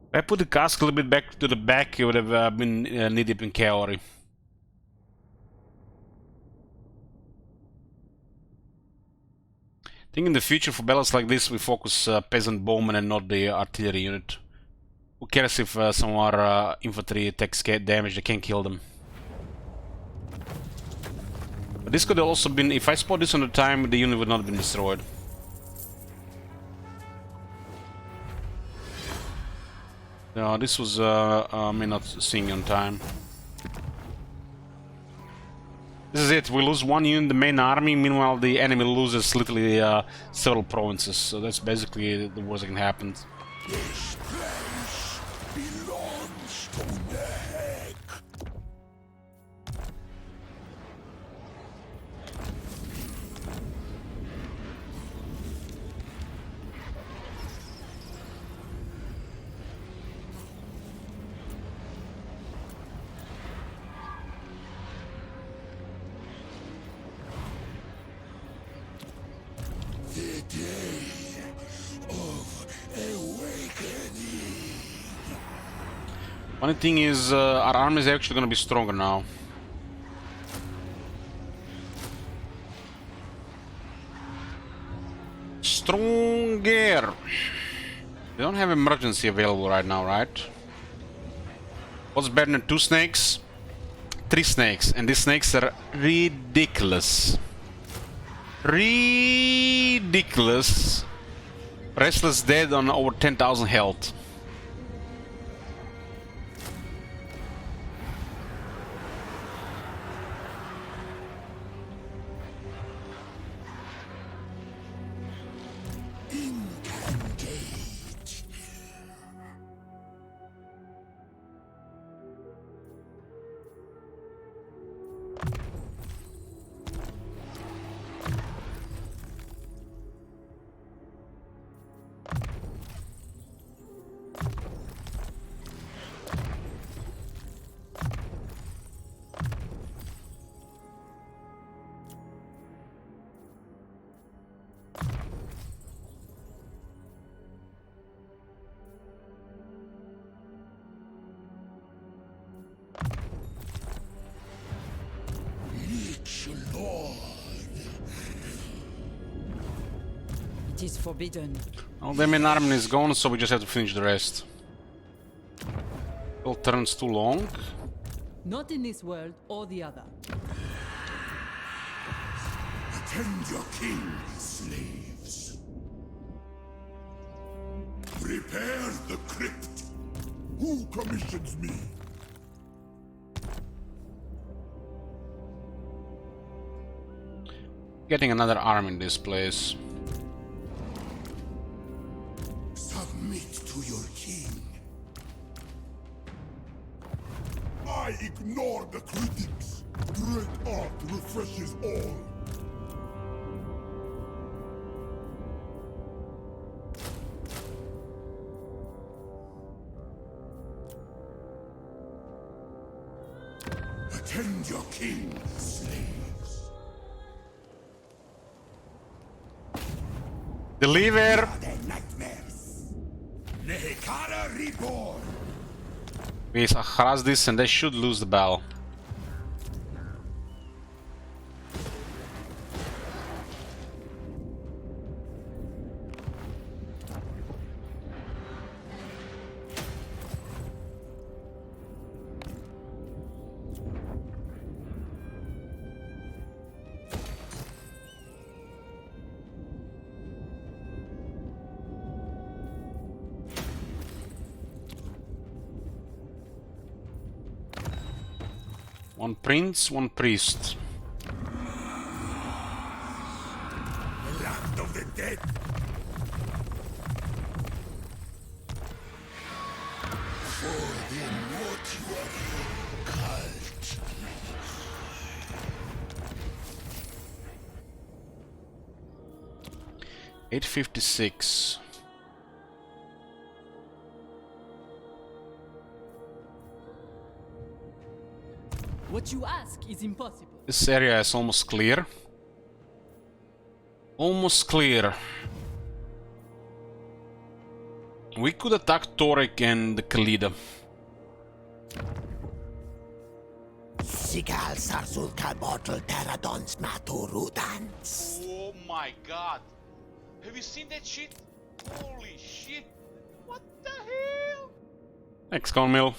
If I put the cask a little bit back to the back, it would have been knee-deep in cavalry. I think in the future for battles like this we focus peasant bowmen and not the artillery unit. Who cares if some of our infantry takes damage, they can't kill them. But this could have also been, if I spot this on the time, the unit would not have been destroyed. No, this was me not seeing on time. This is it, we lose one unit, the main army, meanwhile the enemy loses literally several provinces, so that's basically the worst that can happen. This place belongs to Nehek. The day of awakening. Funny thing is, our army is actually gonna be stronger now. Stronger! They don't have emergency available right now, right? What's better than 2 snakes? 3 snakes, and these snakes are ridiculous. Ridiculous. Restless dead on over 10,000 health. Incantate. Lich Lord. It is forbidden. Well, the main army is gone, so we just have to finish the rest. Well, turns too long. Not in this world or the other. Attend your king, slaves. Prepare the crypt. Who commissions me? Getting another arm in this place. Submit to your king. I ignore the critics. Great art refreshes all. Attend your king, slaves. Deliver! Their nightmares. Nehekara reborn. We harass this and they should lose the battle. One prince, one priest. Land of the dead. $856. What you ask is impossible. This area is almost clear. Almost clear. We could attack Torek and the Khalida. Sigal Sarzulka bottle Teradons Maturudans. Oh my god. Have you seen that shit? Holy shit. What the hell? Thanks, Cornmill.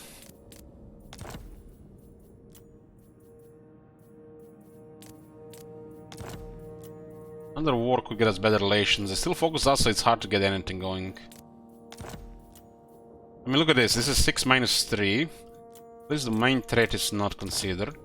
Under war could get us better relations. They still focus us, so it's hard to get anything going. I mean, look at this. This is 6 minus 3. At least the main threat is not considered.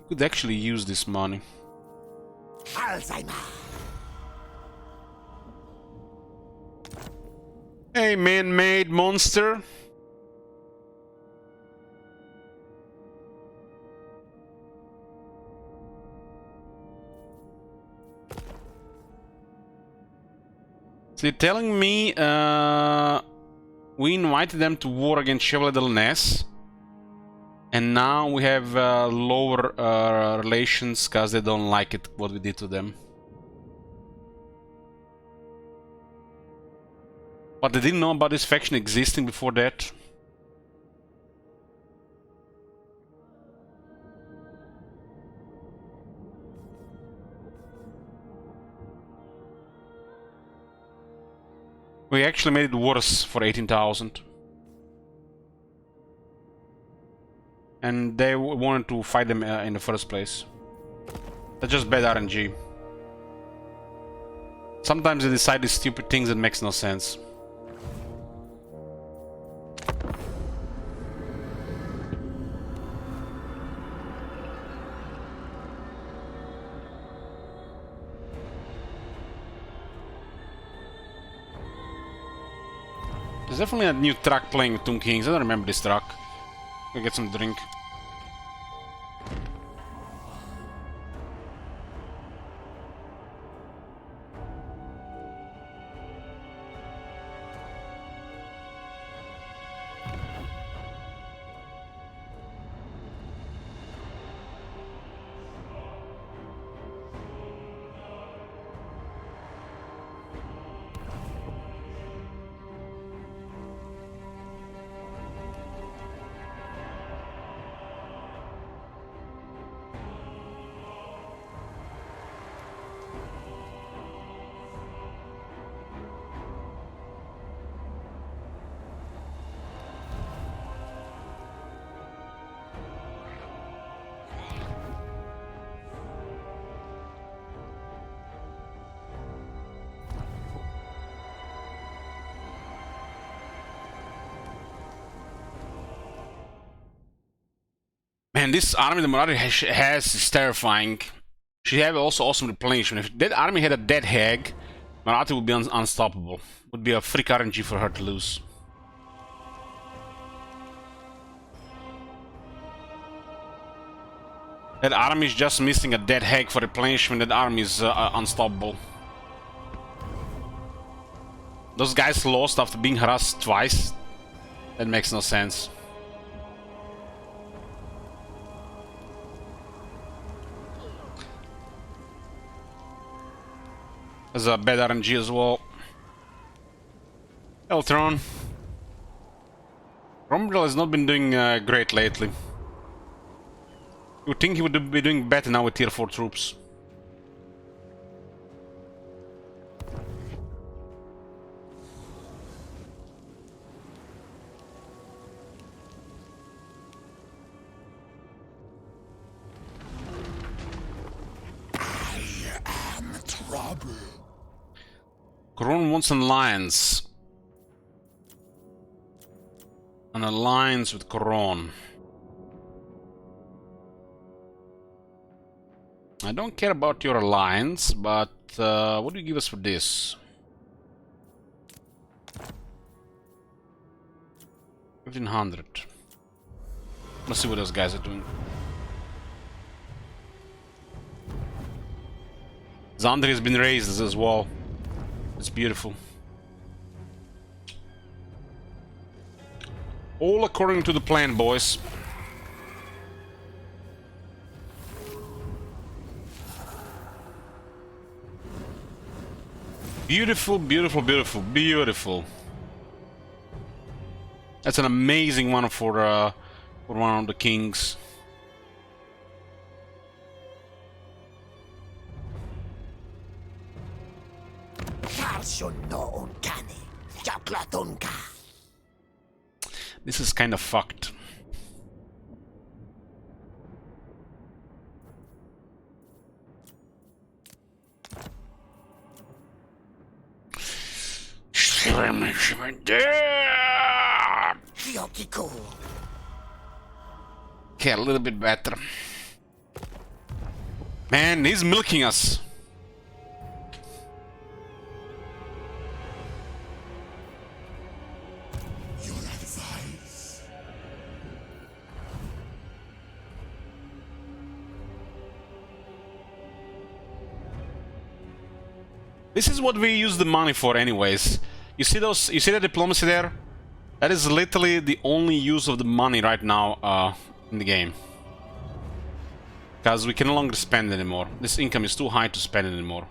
Could actually use this money. Alzheimer. Hey, man-made monster. So you're telling me we invited them to war against Chevalier del Ness, and now we have lower relations because they don't like it, what we did to them. But they didn't know about this faction existing before that. We actually made it worse for 18,000. And they wanted to fight them in the first place. That's just bad RNG. Sometimes they decide these stupid things that makes no sense. There's definitely a new track playing with Tomb Kings. I don't remember this track. Go get some drink. Man, this army the Marathi has is terrifying. She have also awesome replenishment. If that army had a dead hag, Marathi would be unstoppable. Would be a freak RNG for her to lose. That army is just missing a dead hag for replenishment. That army is unstoppable. Those guys lost after being harassed twice. That makes no sense. There's a bad RNG as well. Eltron. Rombrel has not been doing great lately. You would think he would be doing better now with tier 4 troops. I am trouble. Kron wants an alliance. An alliance with Kron. I don't care about your alliance, but what do you give us for this? 1500. Let's see what those guys are doing. Xandri has been raised as well. It's beautiful. All according to the plan, boys. Beautiful, beautiful, beautiful, beautiful. That's an amazing one for one of the kings. This is kind of fucked. Okay, a little bit better. Man, he's milking us. Your advice. This is what we use the money for anyways. You see those, you see the diplomacy there? That is literally the only use of the money right now in the game. Because we can no longer spend anymore. This income is too high to spend anymore.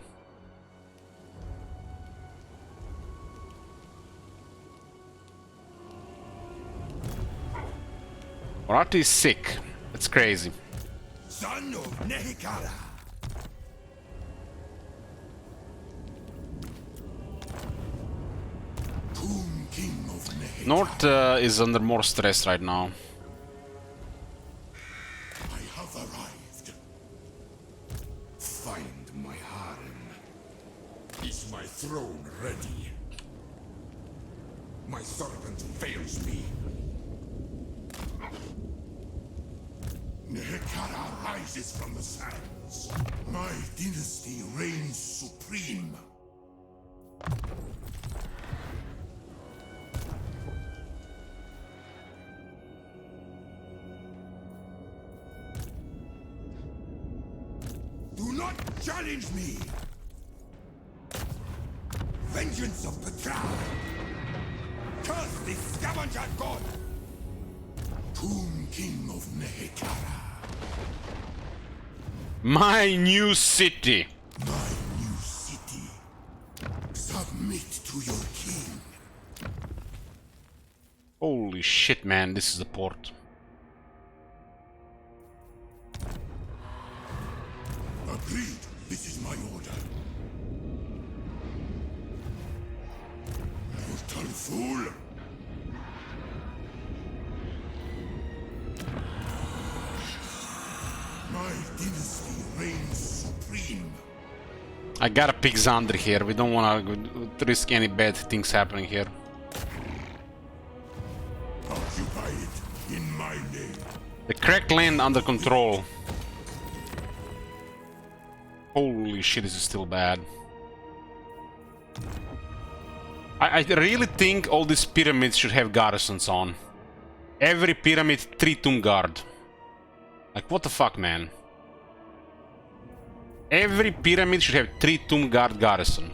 Morati is sick. That's crazy. Son of Nehek. King of Nehek. North is under more stress right now. I have arrived. Find my harem. Is my throne ready? My servant fails me. Nehekara rises from the sands. My dynasty reigns supreme. Do not challenge me! Vengeance of Petra! Curse this scavenger god! Tomb King of Nehekara. My new city. My new city. Submit to your king. Holy shit, man, this is the port. Agreed. This is my order. Mortal fool! My dynasty reigns supreme. I gotta pick Xandri here. We don't wanna risk any bad things happening here. Occupy it in my name. The cracked land under control. Holy shit, this is still bad. I really think all these pyramids should have garrisons on. Every pyramid, 3 tomb guard. Like, what the fuck, man? Every pyramid should have 3 tomb guard garrison.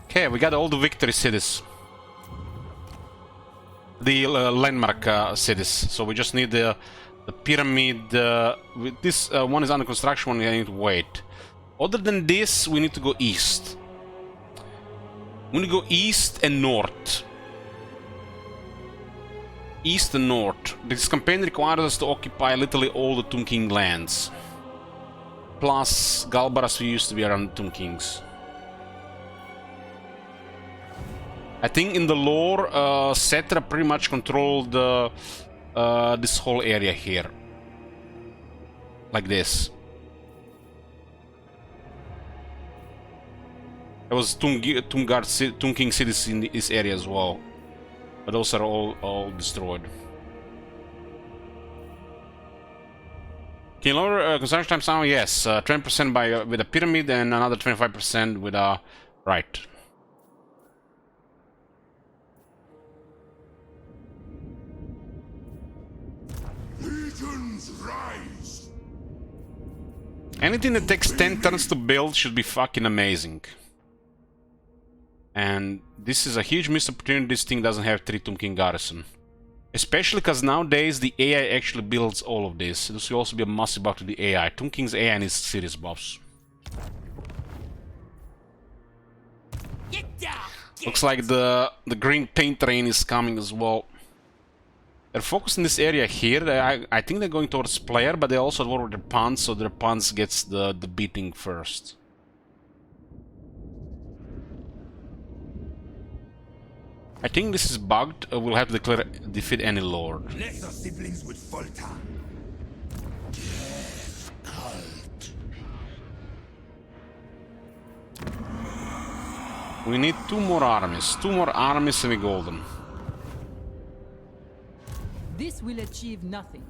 Okay, we got all the victory cities. The landmark cities. So we just need the pyramid. This one is under construction, one I need to wait. Other than this, we need to go east. We need to go east and north. East and north. This campaign requires us to occupy literally all the Tomb King lands. Plus Galbaras, we used to be around Tomb Kings. I think in the lore, Cetra pretty much controlled this whole area here. Like this. There was Tomb King cities in this area as well. But those are all destroyed. Can you lower construction time sound? Yes, 20% by with a pyramid and another 25% with a right. Legions rise. Anything that takes 10 turns to build should be fucking amazing. And this is a huge missed opportunity. This thing doesn't have 3 Tomb King garrison. Especially because nowadays the AI actually builds all of this. This will also be a massive buff to the AI. Tomb King's AI needs serious buffs. Looks like the green paint train is coming as well. They're focused in this area here. I think they're going towards player, but they also toward their pawns, so their pawns gets the beating first. I think this is bugged. We'll have to declare defeat any lord. Lesser siblings would falter. Death cult. We need 2 more armies. 2 more armies and we're golden. This will achieve nothing.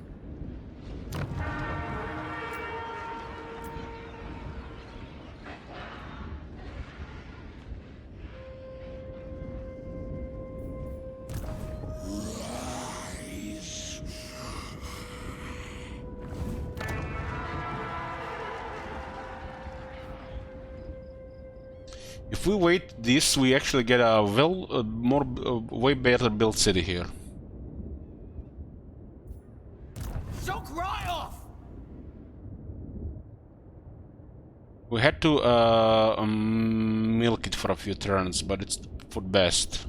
If we wait this, we actually get a way better built city here. Choke right off! We had to milk it for a few turns, but it's for best.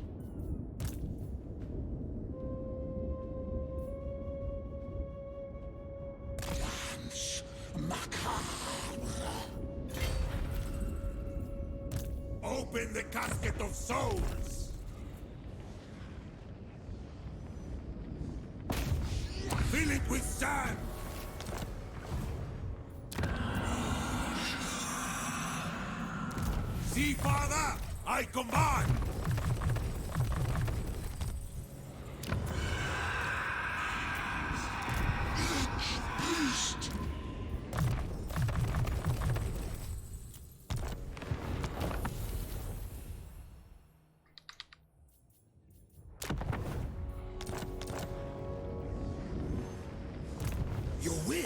Open the casket of souls. Fill it with sand. See, Father, I command. You will.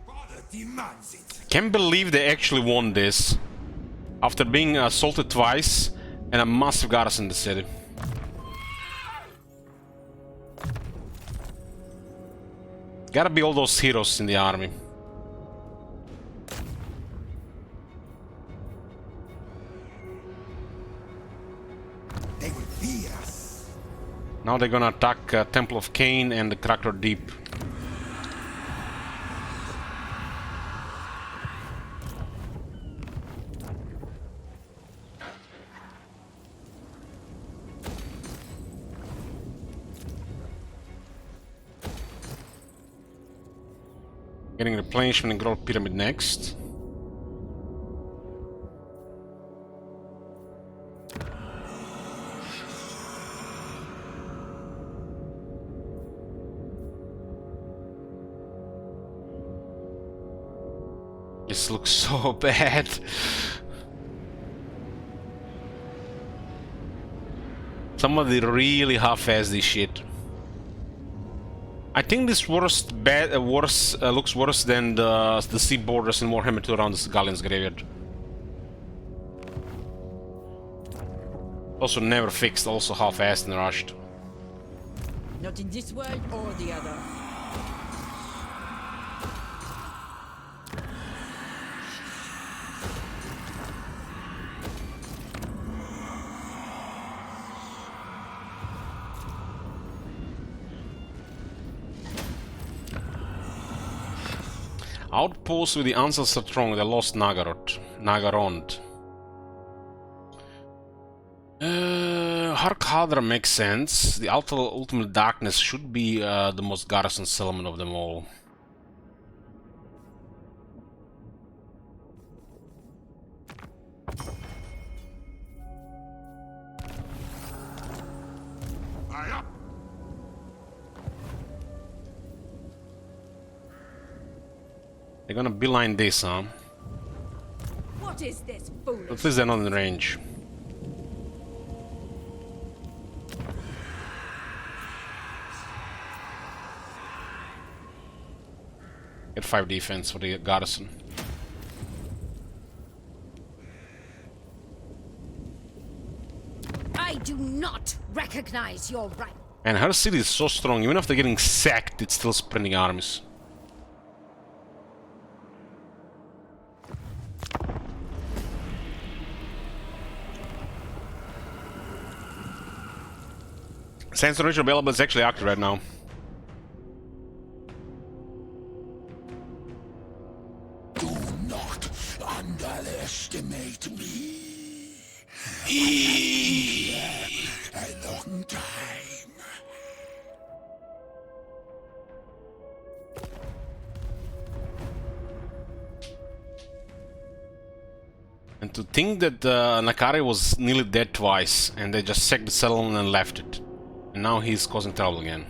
Father demands it. Can't believe they actually won this after being assaulted twice and a massive garrison in the city. Gotta be all those heroes in the army. They will fear us. Now they're gonna attack Temple of Cain and the Cracker Deep. Getting replenishment and growth pyramid next. This looks so bad. Somebody really half-assed this shit. I think this looks worse than the sea borders in Warhammer 2 around the Galleon's Graveyard. Also never fixed, also half-assed and rushed. Not in this world or the other. Outposts with the ancestors strong, they lost Nagarond. Hark Haldra makes sense. The ultimate darkness should be the most garrison settlement of them all. They're gonna beeline this, huh? What is this foolish? At least they're not in range. Get 5 defense for the garrison. I do not recognize your right. And her city is so strong, even after getting sacked, it's still sprinting armies. Sans Range available is actually active right now. Do not underestimate me. A long time. And to think that Nakari was nearly dead twice, and they just sacked the settlement and left it. And now he's causing trouble again.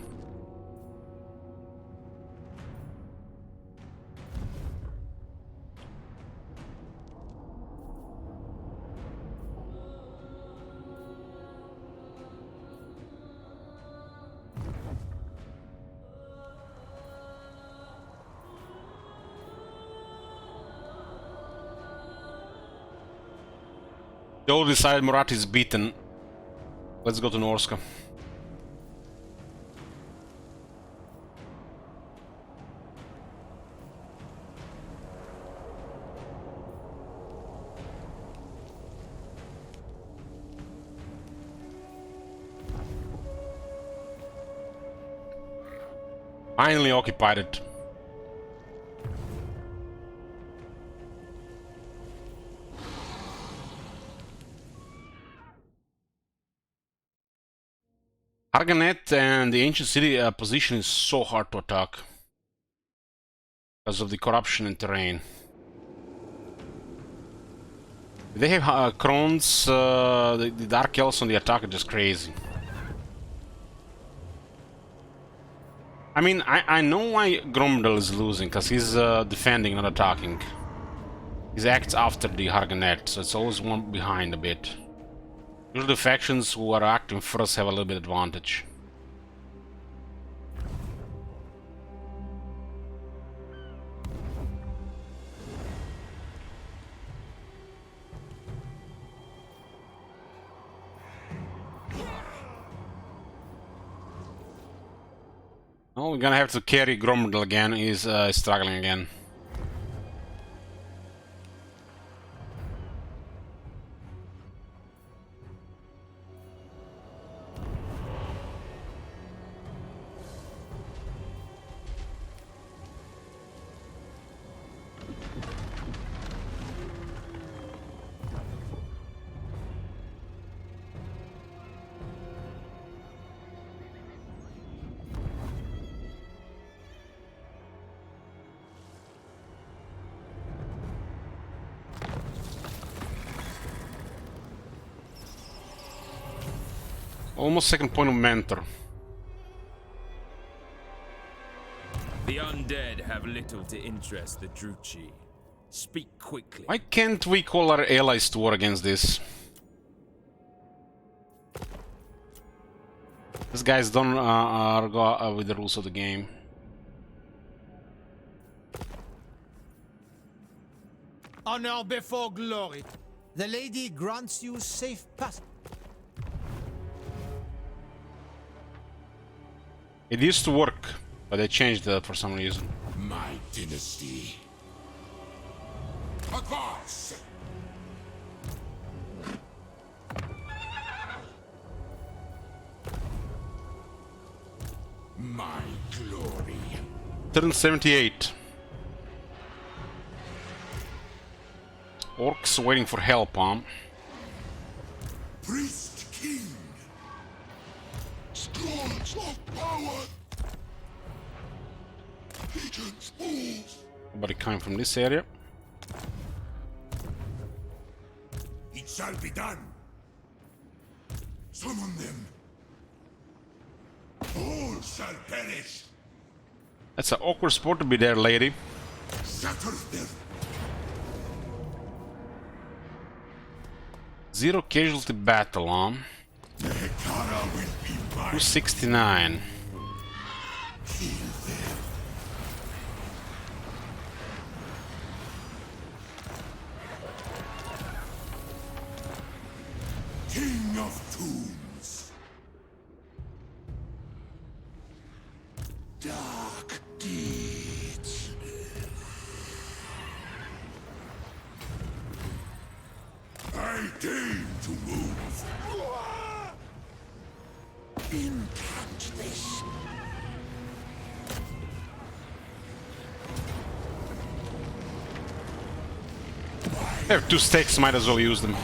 They all decided Murat is beaten. Let's go to Norska. Finally occupied it. Arganet and the ancient city position is so hard to attack because of the corruption in terrain. They have Crones, the Dark Elves on the attack are just crazy. I mean, I know why Gromdal is losing, because he's defending, not attacking. He acts after the Harganet, so it's always one behind a bit. Usually the factions who are acting first have a little bit advantage. Oh, we're gonna have to carry Gromdal again. He's struggling again. Almost second point of mentor. The undead have little to interest the Druchi. Speak quickly. Why can't we call our allies to war against this? These guys don't go with the rules of the game. Honor before glory. The lady grants you safe passage. It used to work, but they changed that for some reason. My dynasty. Advance! My glory. Turn 78. Orcs waiting for help, huh? Priest King. Swords of power! Legions move! Nobody coming from this area. It shall be done! Summon them! All shall perish! That's an awkward spot to be there, lady. Shatter them! 0 casualty battle, huh? Nehekara will be mine! 269. Kill them! King of Tombs! Dark deeds! I deign to move! Incant this! I have 2 stakes, might as well use them.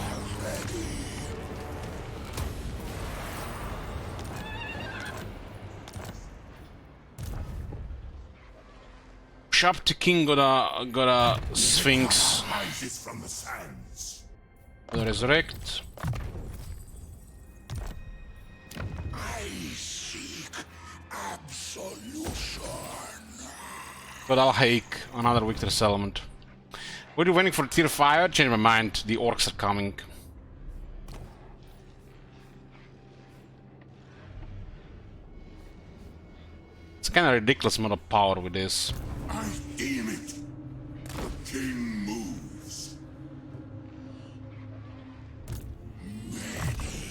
Up to king got a sphinx. Rises from the sands! The resurrect. I seek absolution! But I'll hake another Victor's element. Were you waiting for tier 5? Change my mind. The orcs are coming. It's kind of ridiculous amount of power with this. I deem it! The king moves!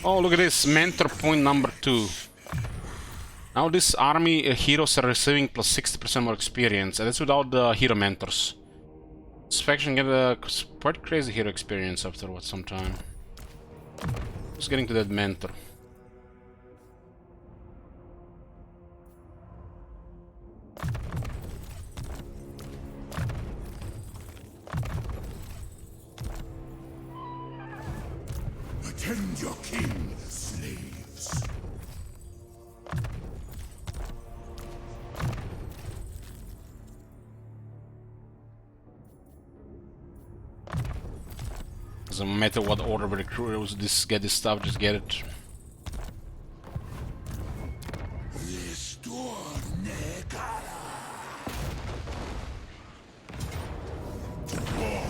Oh, look at this. Mentor point number 2. Now this army heroes are receiving plus 60% more experience. And that's without the hero mentors. This faction get a quite crazy hero experience after what some time. Just getting to that mentor. Attend your king, slaves! Doesn't matter what order we recruit, get this stuff, just get it. Restore Nehekara! To war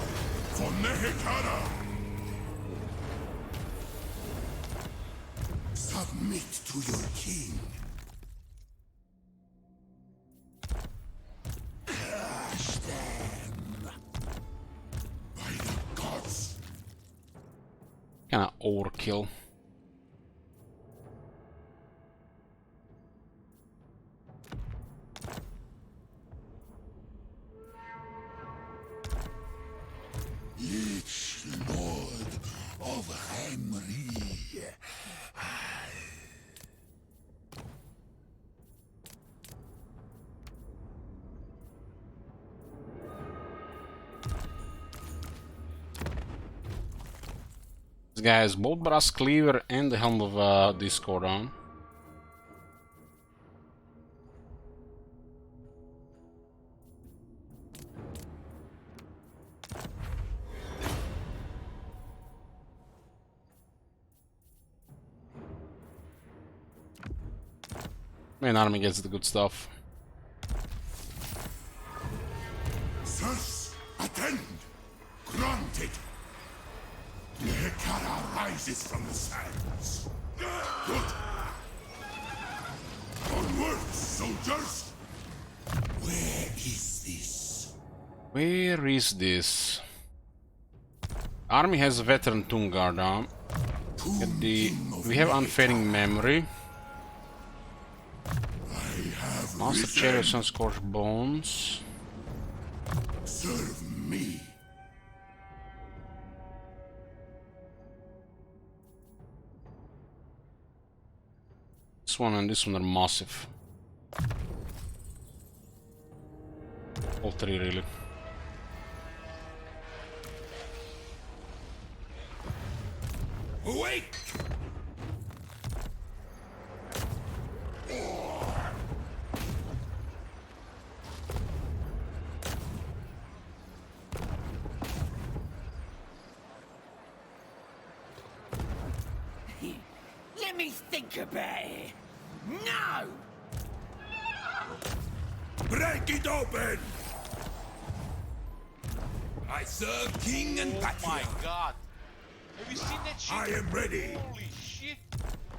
for Nehekara! Submit to your king. Crush them. By the gods. Kinda overkill. Lich Lord of Hemri. This guy has both brass cleaver and the helm of Discord on. Main army gets the good stuff. Sirs, attend! Granted! Nehekara rises from the sands. Good! Onwards, soldiers! Where is this? Where is this? Army has a veteran Tomb Guard on. Get the... We have unfading memory. Master Chariots and Scorched Bones. Serve me. This one and this one are massive. All three, really. Awake! me think about it. No! Break it open! I serve king and Oh my patriarch. god. Have you seen that shit? I am ready. Holy shit.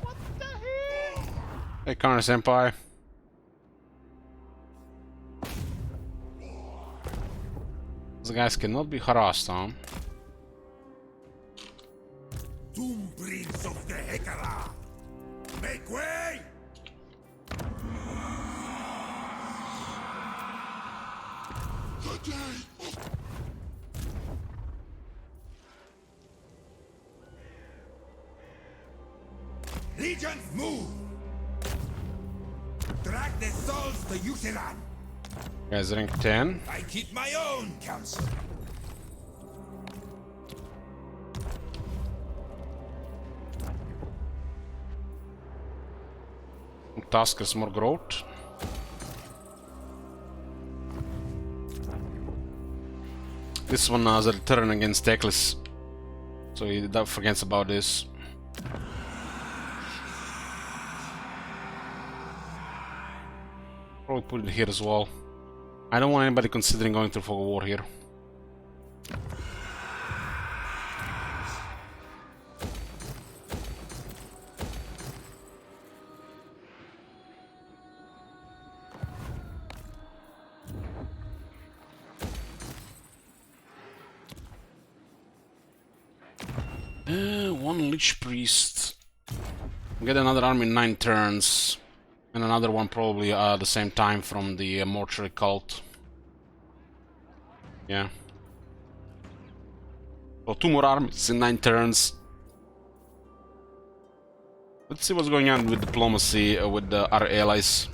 What the hell? Hey, Connor Senpai. These guys cannot be harassed, huh? Tomb Prince of the Hekara! Make way! The day of Legions, move! Drag their souls to Yusilan. Guys, rank 10. I keep my own counsel. Taskers more growth. This one has a return against Exiles, so he forgets about this. Probably put it here as well. I don't want anybody considering going to fog of war here. One Lich Priest. Get another army in 9 turns. And another one probably at the same time from the mortuary cult. Yeah. So 2 more armies in 9 turns. Let's see what's going on with diplomacy with our allies.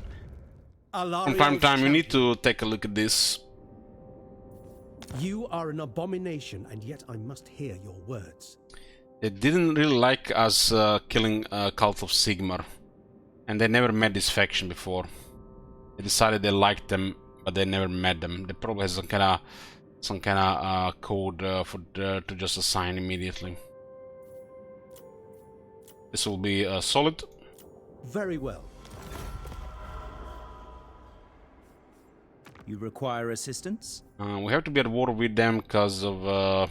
From time to time you need to take a look at this. You are an abomination, and yet I must hear your words. They didn't really like us killing Cult of Sigmar. And they never met this faction before. They decided they liked them, but they never met them. They probably have some kind of code to just assign immediately. This will be solid. Very well. You require assistance? We have to be at war with them because of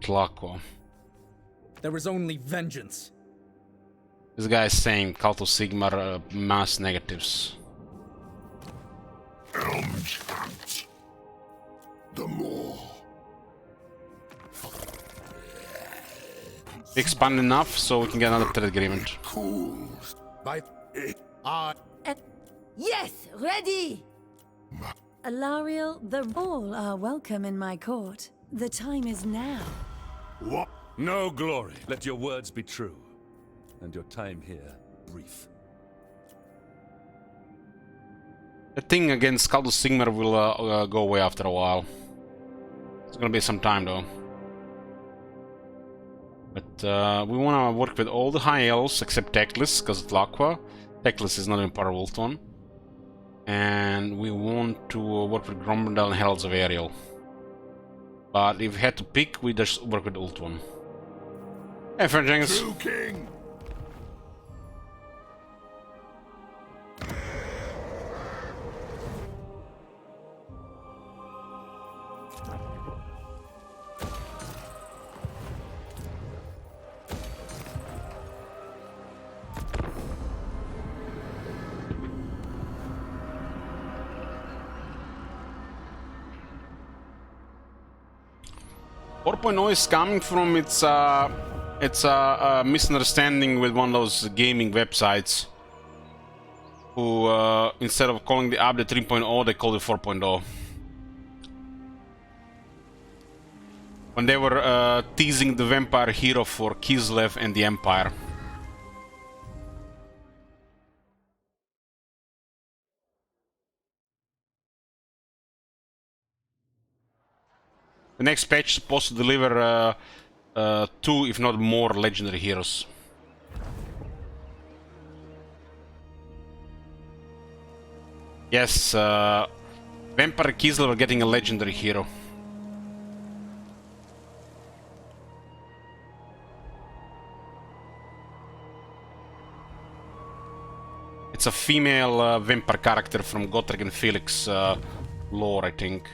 Tlaqua. There is only vengeance. This guy is saying Cult of Sigmar mass negatives. Elmchat. The more. Expand enough so we can get another trade agreement. Cool. By Yes, ready! Alariel, all are welcome in my court. The time is now. what? No glory. Let your words be true. And your time here brief. The thing against Cult of Sigmar will go away after a while. It's gonna be some time though. But we wanna work with all the high elves except Teclis, because of Tlaqua. Teclis is not even part of Ultron. And we want to work with Grombendal and Heralds of Ariel. But if we had to pick, we just work with Ultron. Hey, friend Jenkins. True king. Is coming from it's a misunderstanding with one of those gaming websites who instead of calling the update 3.0 they called it 4.0. When they were teasing the vampire hero for Kislev and the Empire. The next patch is supposed to deliver 2, if not more, legendary heroes. Yes, Vampire Kislev are getting a legendary hero. it's a female vampire character from Gotrek and Felix lore, I think.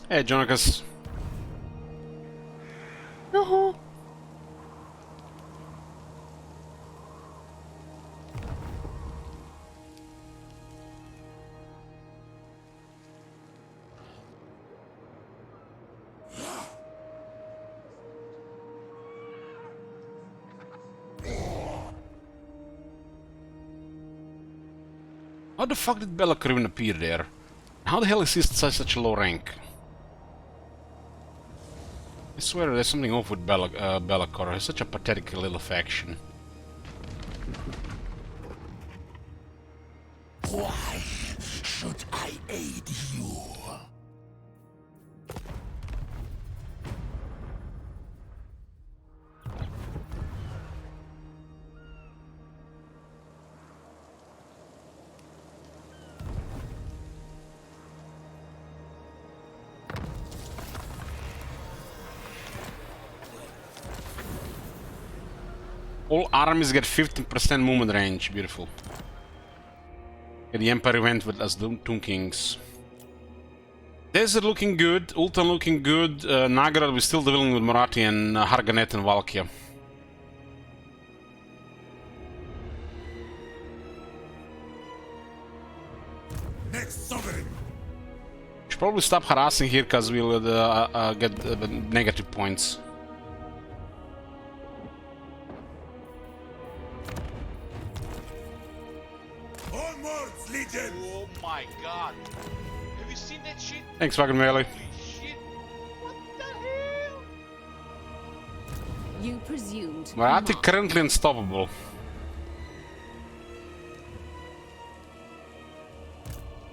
Hey, Jonicus. Yoo-hoo. How the fuck did Belacor even appear there? How the hell is he such a low rank? I swear there's something off with Belacor. He's such a pathetic little faction. Why should I aid you? All armies get 15% movement range. Beautiful. Okay, the Empire went with us Tomb Kings. Desert looking good. Ultan looking good. Nagrad we're still dealing with Marathi and Harganet and Valkia. Next sovereign. Should probably stop harassing here because we'll get negative points. Onwards, Legion! Oh my god. Have you seen that shit? Thanks, fucking melee. Shit. What the hell? You presumed. Marathi currently unstoppable.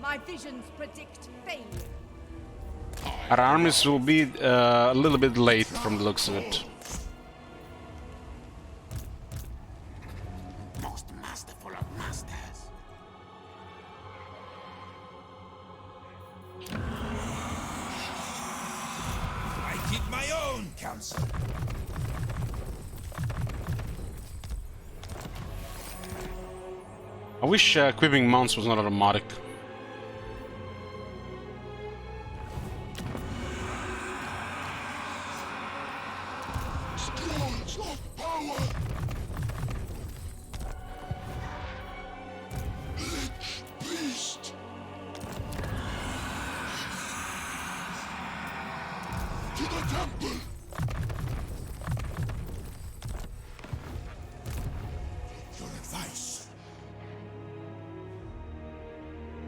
My visions predict failure. Our armies will be a little bit late from the looks of it. Most masterful of masters. I keep my own counsel. I wish equipping mounts was not automatic.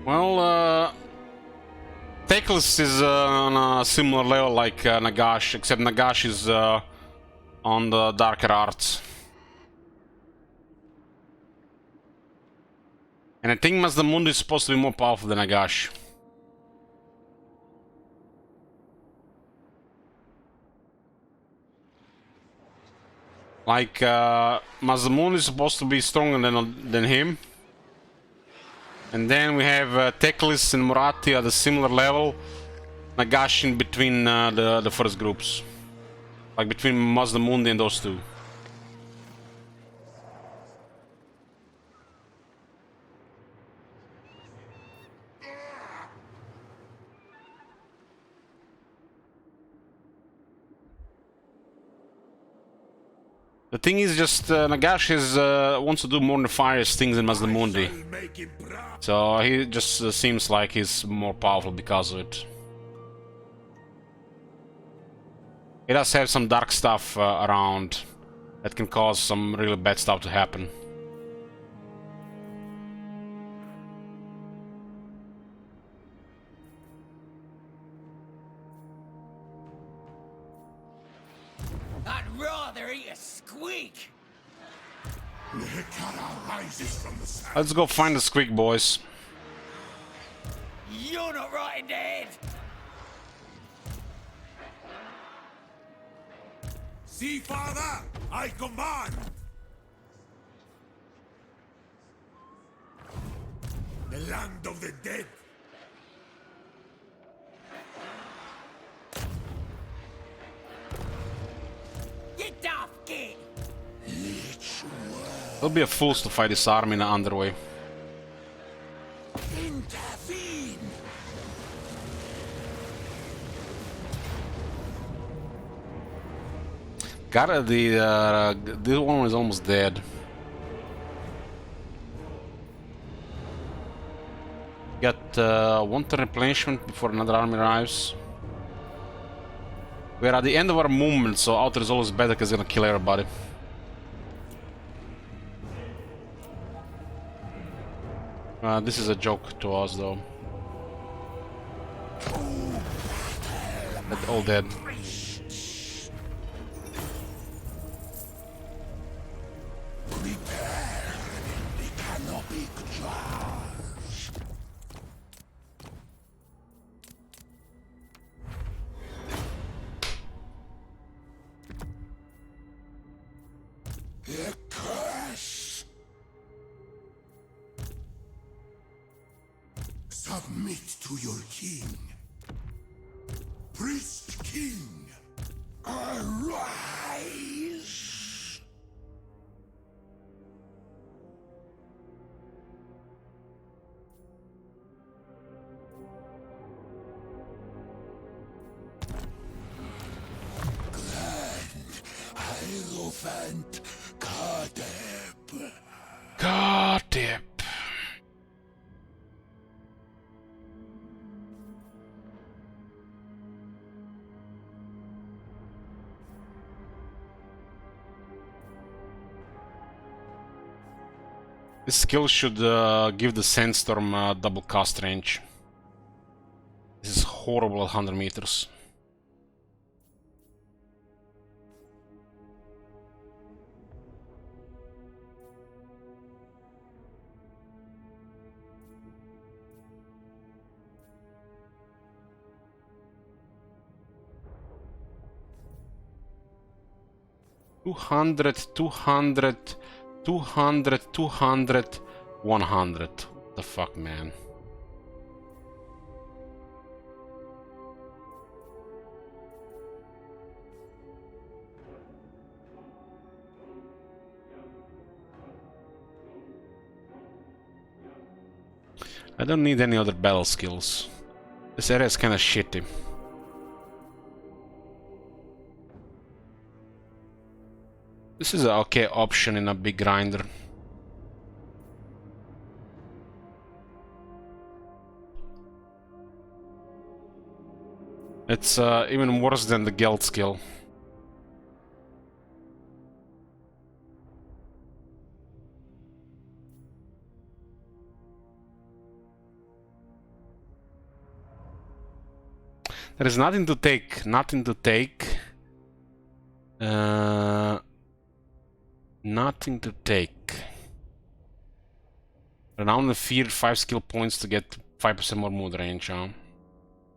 Well, Teclis is on a similar level like Nagash, except Nagash is on the darker arts. And I think Mazdamundi is supposed to be more powerful than Nagash. Like, Mazdamundi is supposed to be stronger than him. And then we have Teclis and Murati at a similar level. Nagash in between the first groups. Like between Mazdamundi and those two. The thing is just Nagash wants to do more nefarious things than Mazdamundi. So he just seems like he's more powerful because of it. He does have some dark stuff around that can cause some really bad stuff to happen. I'd rather eat a squeak. Nehek rises from the sand. Let's go find the squeak, boys. You're not right in the head! See, Father, I command! The land of the dead. Get off, kid! It'll be a fools to fight this army in the underway. Intervene! Got this one is almost dead. Got one turn replenishment before another army arrives. We're at the end of our movement, so outer is always better because it's gonna kill everybody. This is a joke to us, though. They're all dead. Submit to your king. Priest king, arise! Grand Hierophant Kadeb. Kadeb. This skill should give the Sandstorm double cast range. This is horrible at 100 meters. Two hundred, 200, 100. What the fuck, man? I don't need any other battle skills. This area is kinda shitty. This is an okay option in a big grinder. It's even worse than the Geld skill. There is nothing to take, nothing to take. Nothing to take. Renown and Fear, 5 skill points to get 5% more mood range, huh?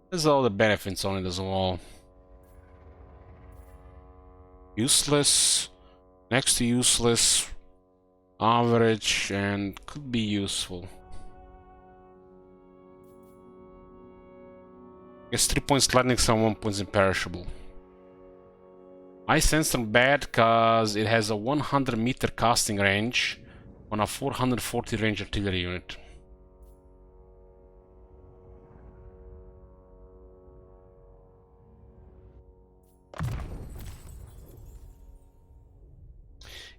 There's all the benefits on it as well. Useless, next to useless, average, and could be useful. Gets 3 points lightning, some 1 points imperishable. I sense them bad because it has a 100-meter casting range on a 440 range artillery unit.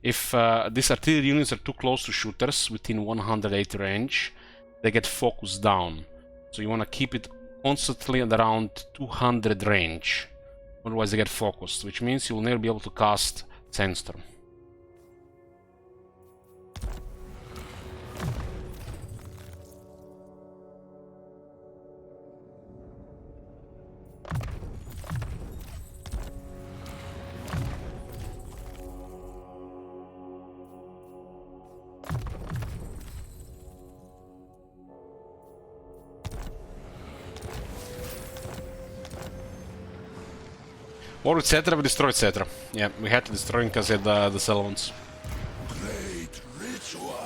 If these artillery units are too close to shooters within 180 range, they get focused down. So you want to keep it constantly at around 200 range. Otherwise they get focused, which means you will never be able to cast Sandstorm. War with Cetra, we destroyed Cetra. Yeah, we had to destroy him because he had the Cellons. Great ritual.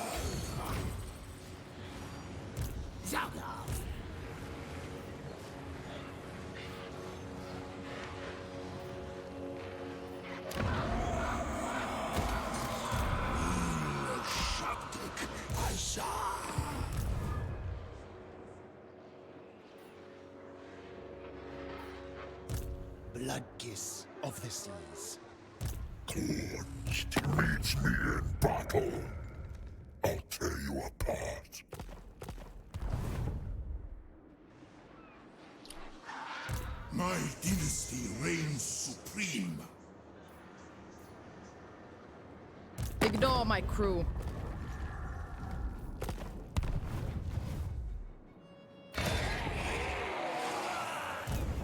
Blood kiss of the seas. Cleansed meets me in battle. I'll tear you apart. My dynasty reigns supreme. Ignore my crew.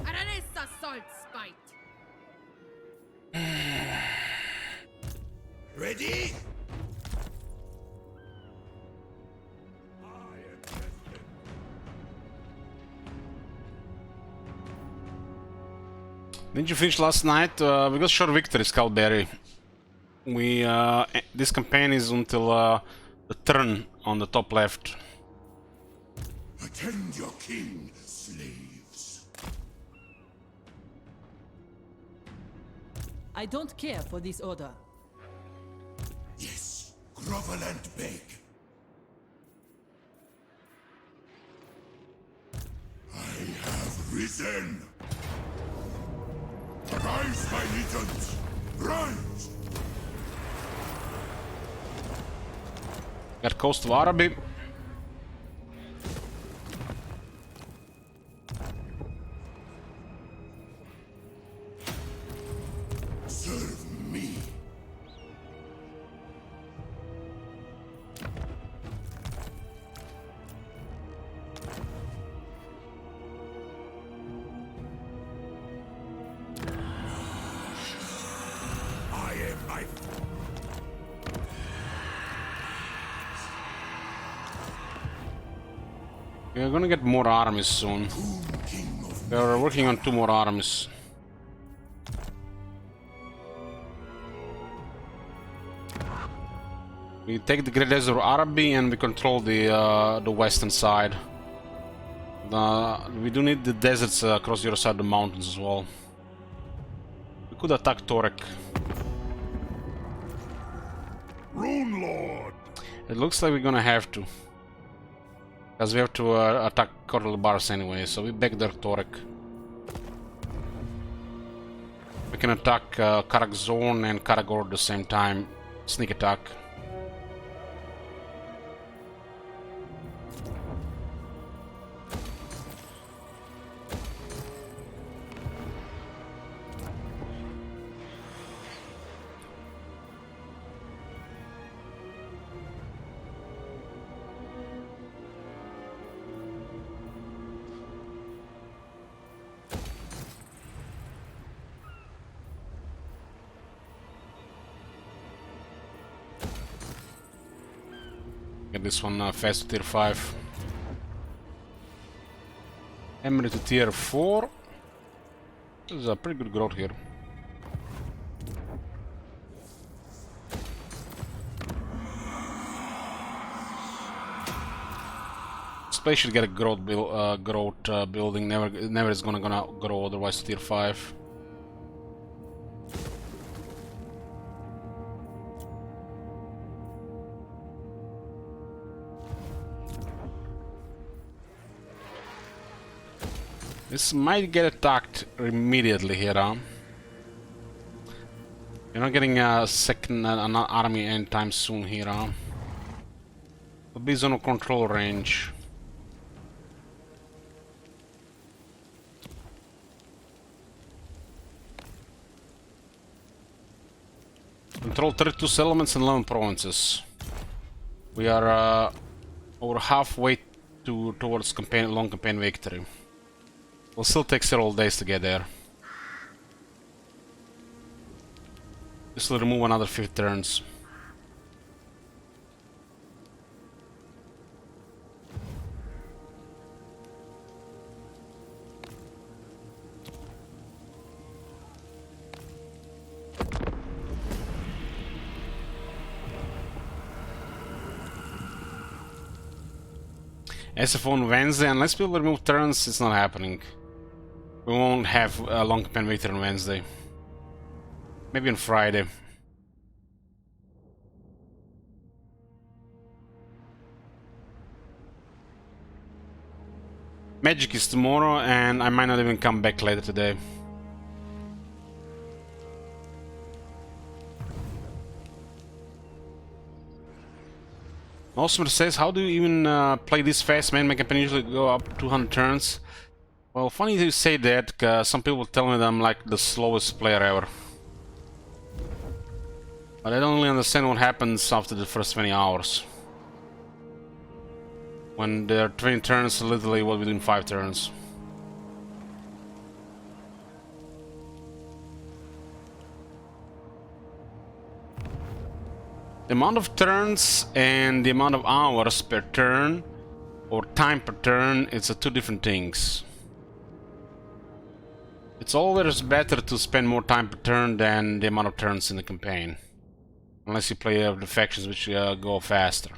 Aranessa salt spite. Ready? Didn't you finish last night? We got short victory, Skullberry. We this campaign is until the turn on the top left. Attend your king, slaves. I don't care for this order. Yes, grovel and beg. I have risen. Rise, my legions! Rise! Got Coast of Araby. Serve me. I am my... We're gonna get more armies soon. We're working on 2 more armies. We take the Great Desert of Araby and we control the western side. We do need the deserts across the other side of the mountains as well. We could attack Torek. Rune Lord! It looks like we're gonna have to. Because we have to attack Coral Bars anyway, so we back there Torek. We can attack Karakzorn and Karagor at the same time. Sneak attack. Get this one fast to tier 5. Emery to tier 4. This is a pretty good growth here. This place should get a growth building. Never is gonna grow otherwise to tier 5. This might get attacked immediately here, huh? You're not getting a second an army anytime soon here, huh? It'll be zone of control range. Control 32 settlements and 11 provinces. We are over halfway towards long campaign victory. Will still take several days to get there. This will remove another 50 turns. SF on Wednesday, unless people remove turns, it's not happening. We won't have a long campaign victory on Wednesday. Maybe on Friday. Magic is tomorrow, and I might not even come back later today. Osmer says, how do you even play this fast, man? My campaign usually go up 200 turns. Well, funny you say that, cause some people tell me that I'm like the slowest player ever. But I don't really understand what happens after the first 20 hours. When there are 20 turns, literally what we do in 5 turns. The amount of turns and the amount of hours per turn, or time per turn, it's two different things. It's always better to spend more time per turn than the amount of turns in the campaign. Unless you play the factions which go faster.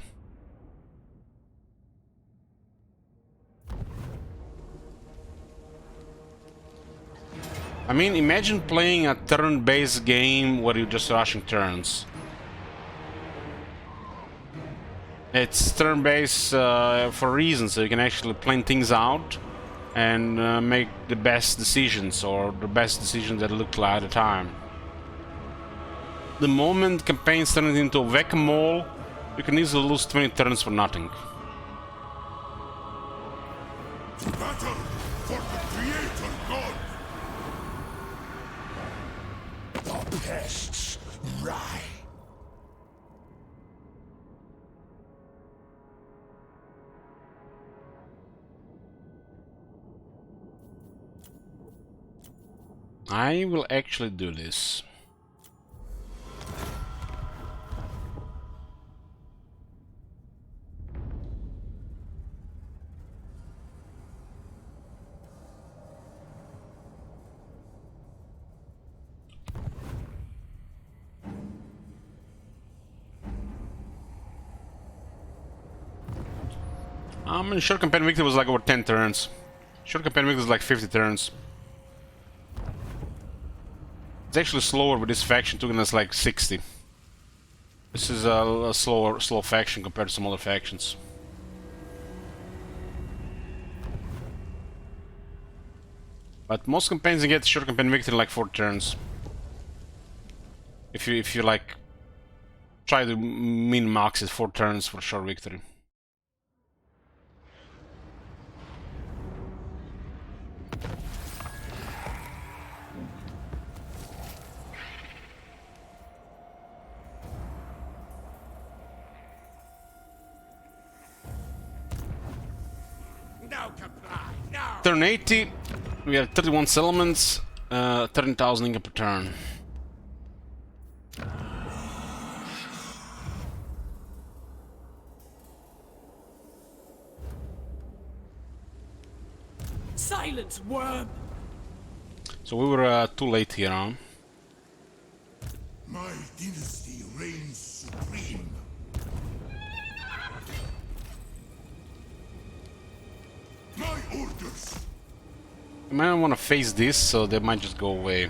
I mean, imagine playing a turn-based game where you're just rushing turns. It's turn-based for a reason, so you can actually plan things out and make the best decisions, or the best decisions that look like at the time. The moment campaigns turn into a whack-a-mole, you can easily lose 20 turns for nothing. Battle for the Creator God! The pests rise. I will actually do this. Short campaign victory was like over 10 turns. Short campaign victory was like 50 turns. It's actually slower with this faction, taking us like 60. This is a slow faction compared to some other factions. But most campaigns you get short campaign victory in like 4 turns. If you like try to min-max it 4 turns for short victory. Turn 80, we have 31 settlements, 13,000 income per turn. Silence, worm! So we were too late here, huh? My dynasty reigns supreme. My orders! I might want to face this, so they might just go away.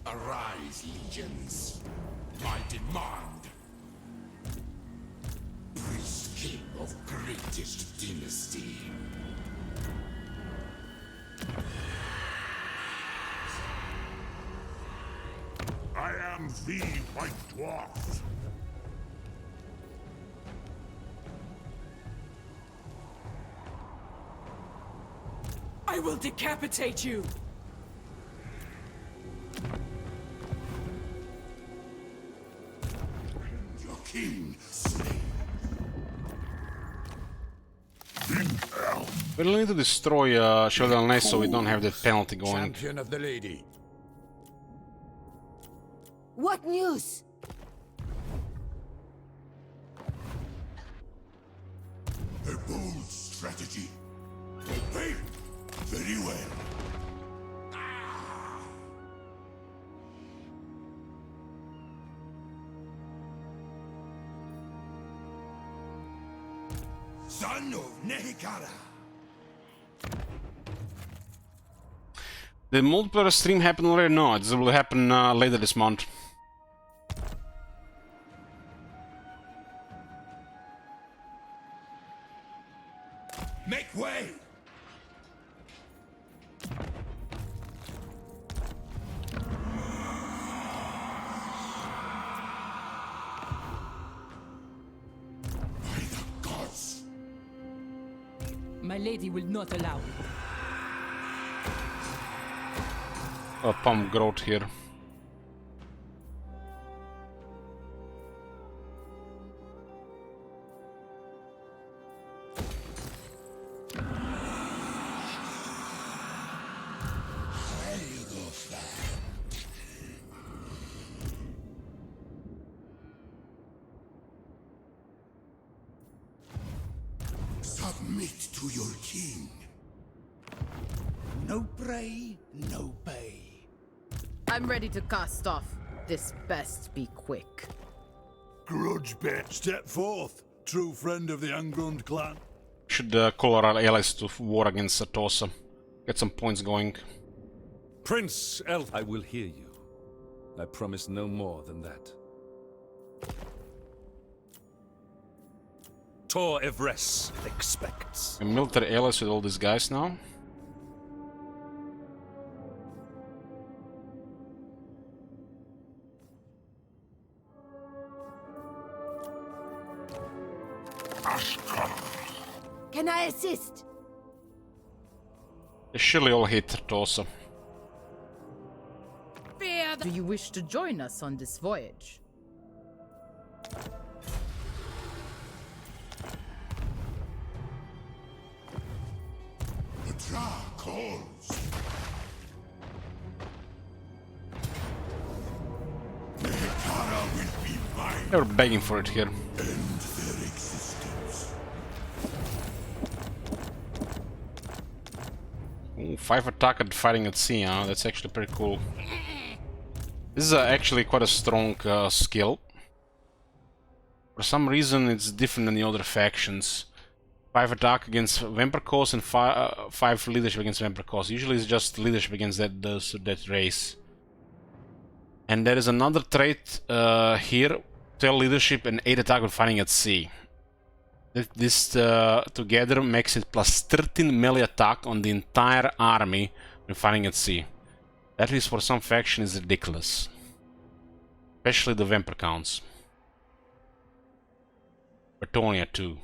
Arise, legions. My demand. Priest king of greatest dynasty. I am the White Dwarf. I will decapitate you! Your king slain. We'll need to destroy Sheldon Nest so we don't have that penalty going. Champion of the lady. What news? A bold strategy. Hey, very well. son of Nehek. Did multiplayer stream happen already? No, it will happen later this month. Make way! By the gods! My lady will not allow it. Pump growth here. Submit to your king. No pray, no pay. I'm ready to cast off. This best be quick. Grudge bet. Step forth, true friend of the Ungrund clan. Should call our allies to war against Satosa. Get some points going. Prince Elf, I will hear you. I promise no more than that. Tor Evres expects. A military allies with all these guys now. Can I assist? They surely all hit Satosa. Do you wish to join us on this voyage? The Tra calls. Nehekara will be mine. They were begging for it here. End their existence. Ooh, 5 attack at fighting at sea, huh? That's actually pretty cool. This is actually quite a strong skill. For some reason it's different than the other factions. 5 attack against Vampire Cause and 5 leadership against Vampire Cause. Usually it's just leadership against that race. And there is another trait here, 12 leadership and 8 attack when fighting at sea. This together makes it plus 13 melee attack on the entire army when fighting at sea. At least for some faction is ridiculous. Especially the Vampire counts. Bretonia too.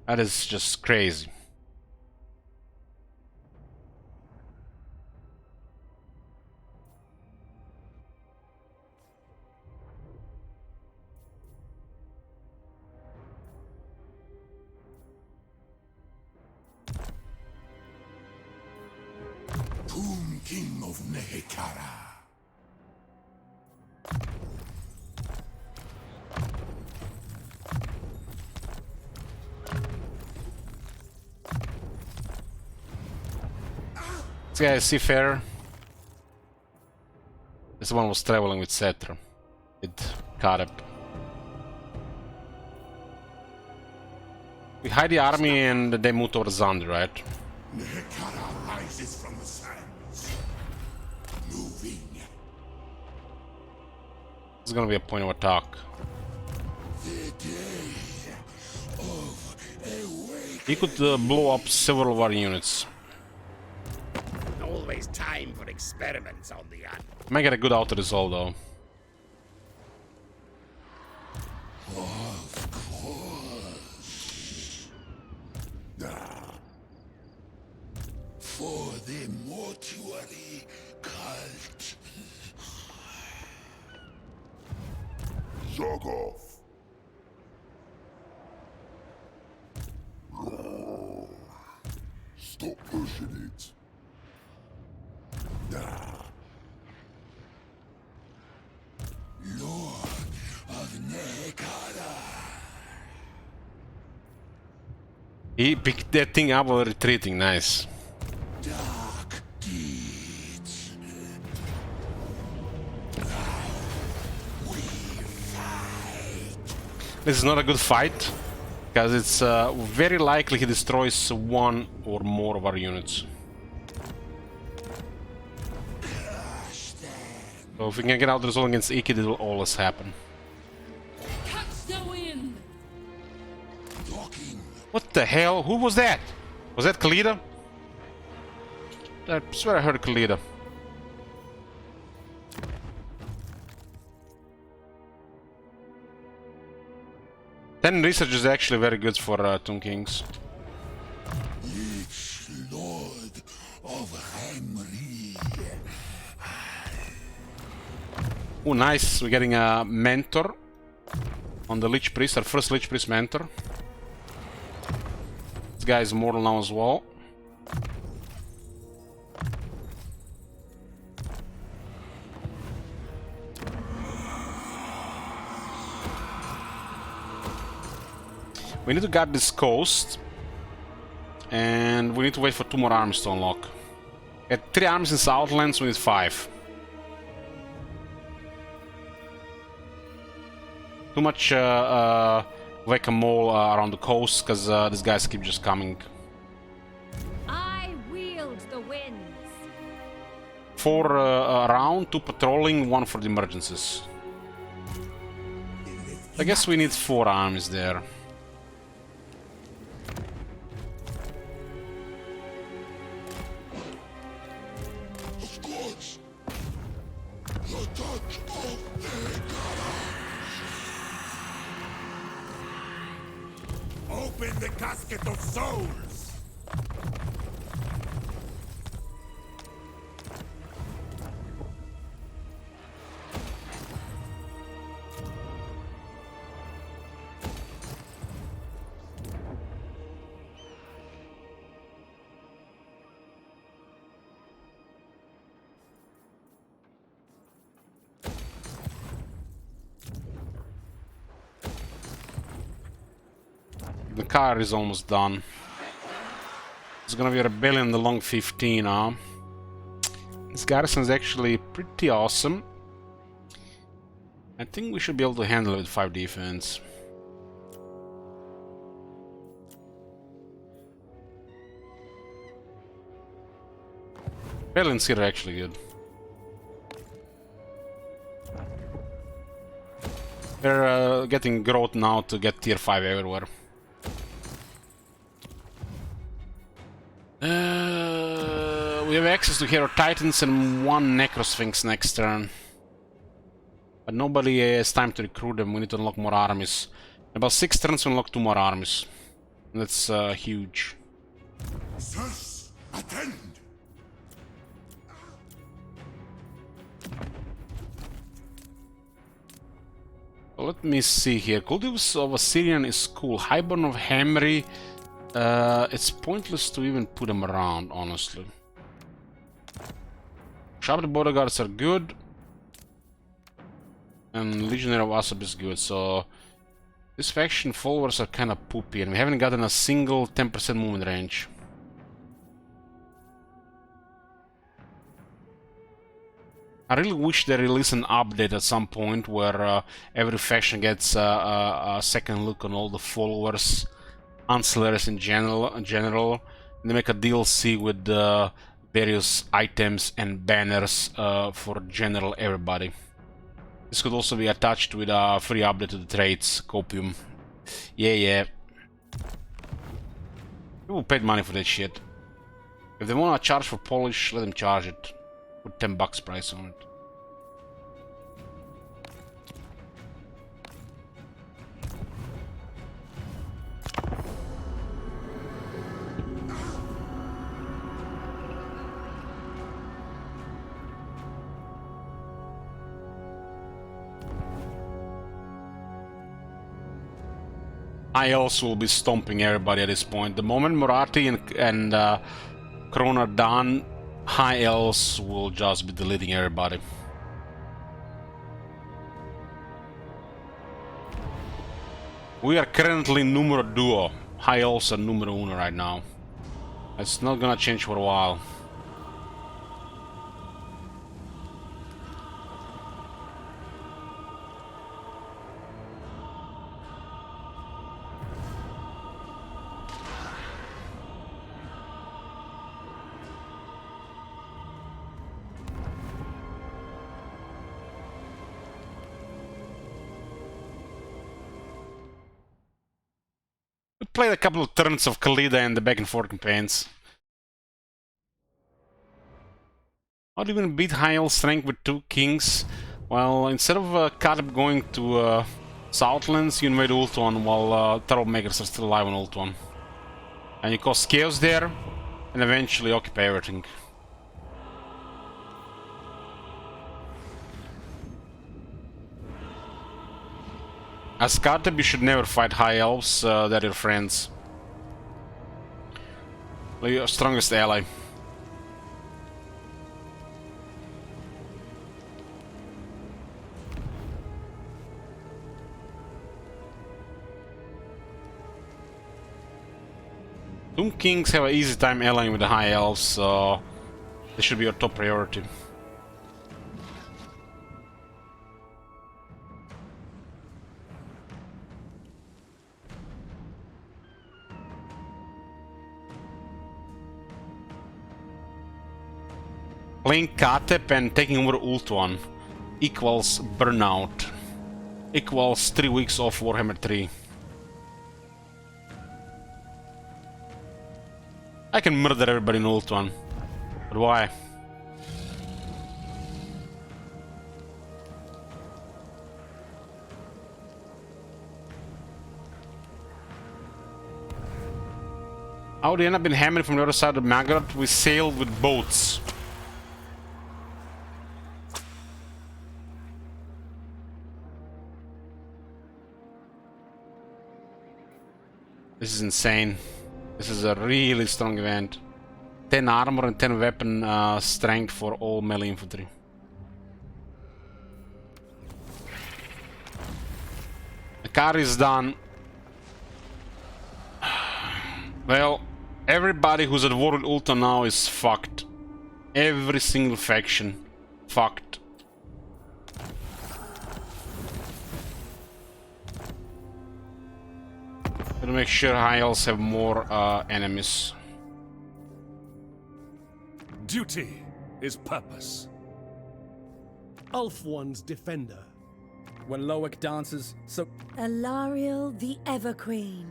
That is just crazy. Tomb King of Nehekara. This guy is seafarer. This one was traveling with Cetra. With Kareb. We hide the army and they move towards Zand, right? Nehekara rises from the sands. Moving. This is gonna be a point of attack. The day of awakening. He could blow up several of our units. Always time for experiments on the un. Might get a good auto resolve though. Of course. For the mortuary cult. Zogov. Stop pushing it. Lord of Nehekara. He picked that thing up while retreating, nice. Dark deeds. We fight. This is not a good fight, because it's very likely he destroys one or more of our units. So if we can get out the result against Ikid, it will always happen. Catch the wind. What the hell? Who was that? Was that Khalida? I swear I heard Khalida. Then research is actually very good for Tomb Kings. Lich Lord of Hemri. Oh, nice. We're getting a mentor on the Lich Priest, our first Lich Priest mentor. This guy is mortal now as well. We need to guard this coast, and we need to wait for 2 more armies to unlock. At 3 armies in Southlands, we need 5. Too much whack-a-mole around the coast, because these guys keep just coming. I wield the winds. 4 around, 2 patrolling, 1 for the emergencies. I guess we need 4 armies there. Open the casket of souls! The car is almost done. It's gonna be a rebellion in the long 15 now. This garrison is actually pretty awesome. I think we should be able to handle it with 5 defense. Rebellions here are actually good. They're getting growth now to get tier 5 everywhere. We have access to Hero Titans and 1 Necrosphinx next turn. But nobody has time to recruit them, we need to unlock more armies. In about 6 turns we unlock 2 more armies. That's huge. Sirs, attend! Let me see here. Cultives of Assyrian is cool. Highborn of Hemri. It's pointless to even put them around, honestly. Sharp bodyguards are good. And Legionary of Asab is good, so... This faction followers are kind of poopy, and we haven't gotten a single 10% movement range. I really wish they release an update at some point where every faction gets a second look on all the followers, ancillaries in general, and they make a DLC with various items and banners for general everybody. This could also be attached with a free update to the trades, Copium. Yeah. People paid money for that shit. If they want to charge for polish, let them charge it. Put $10 price on it. I also will be stomping everybody at this point. The moment Murati and Krona are done, High Elves will just be deleting everybody. We are currently numero duo. High Elves are numero uno right now. It's not gonna change for a while. played a couple of turns of Khalida and the back and forth campaigns. How do you even beat high elf strength with 2 kings? Well, instead of Kateb going to Southlands, you invade Ultuan while Troublemakers are still alive on Ultuan. And you cause chaos there, and eventually occupy everything. As Kateb, you should never fight high elves, they're your friends. They're your strongest ally. Tomb Kings have an easy time allying with the high elves, so they should be your top priority. Playing Kateb and taking over Ultuan equals burnout. Equals 3 weeks off Warhammer 3. I can murder everybody in Ultuan, but why? How would they end up in Hammond from the other side of Maggot? We sailed with boats. This is insane. This is a really strong event. 10 armor and 10 weapon strength for all melee infantry. The car is done. Well, everybody who's at war with Ulta now is fucked. Every single faction. Fucked. To make sure high elves have more enemies. Duty is purpose. Ulf-One's defender. When Loic dances, so... Alariel the Everqueen.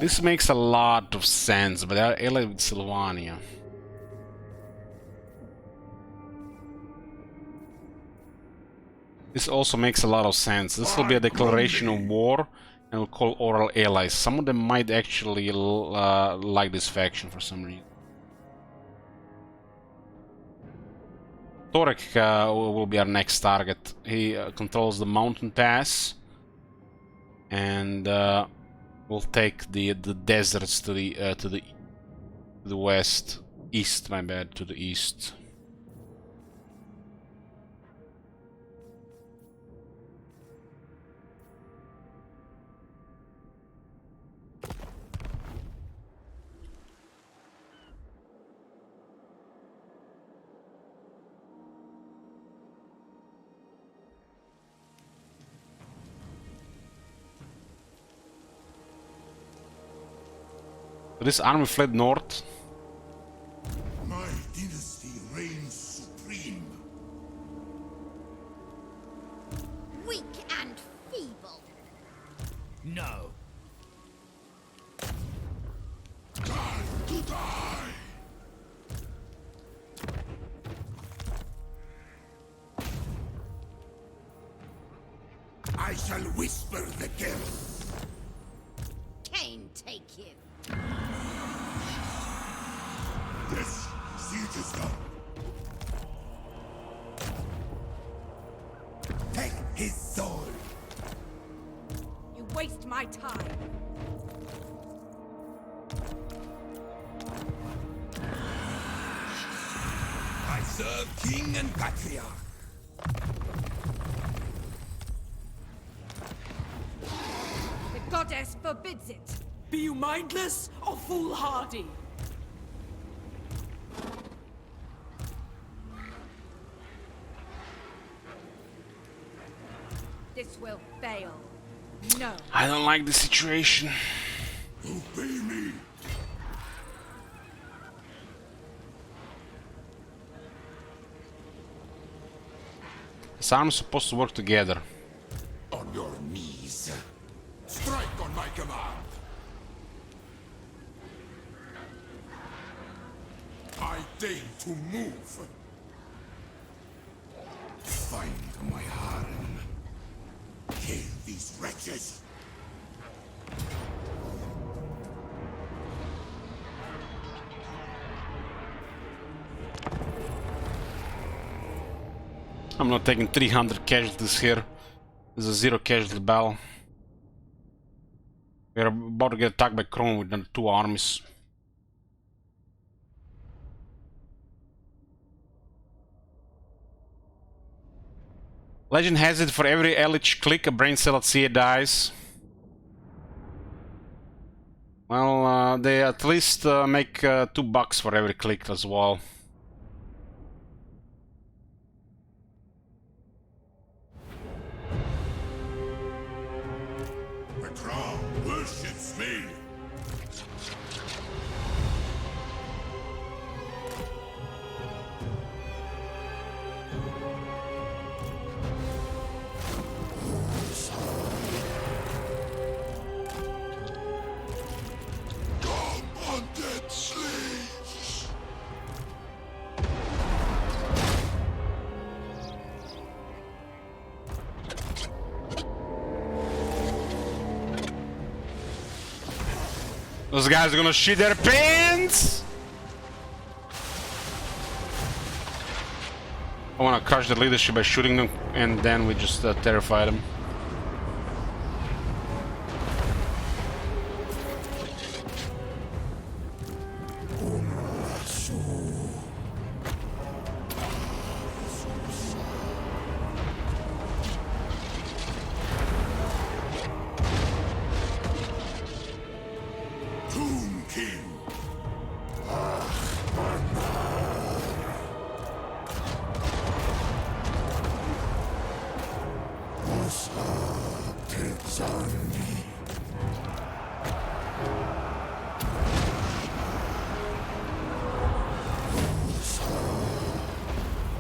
This makes a lot of sense, but they are allied with Sylvania. This also makes a lot of sense. This will be a declaration of war, and we'll call oral allies. Some of them might actually like this faction for some reason. Torek will be our next target. He controls the mountain pass, and we'll take the deserts to the west, east. My bad, to the east. This army fled north. My dynasty reigns supreme. Weak and feeble. No. Time to die. I shall whisper the kill. Cain take you. This siege is done. Take his soul. You waste my time. I serve king and patriarch. The goddess forbids it. Be you mindless or foolhardy? This will fail. No. I don't like the situation. Obey me! This arm's supposed to work together. On your knees. Strike on my command! I deign to move! Find my harem. Kill these wretches! I'm not taking 300 casualties here. There's a 0 casualty battle. We're about to get attacked by Chrome with the 2 armies. Legend has it for every Elich click, a brain cell at CA dies. Well, they at least make $2 for every click as well. The crown worships me! Come, undead slaves! Those guys are gonna shit their pants! I wanna crush the leadership by shooting them, and then we just terrify them. Tomb King!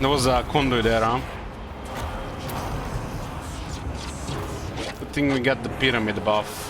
There was a conduit there, huh? Good thing we got the pyramid buff.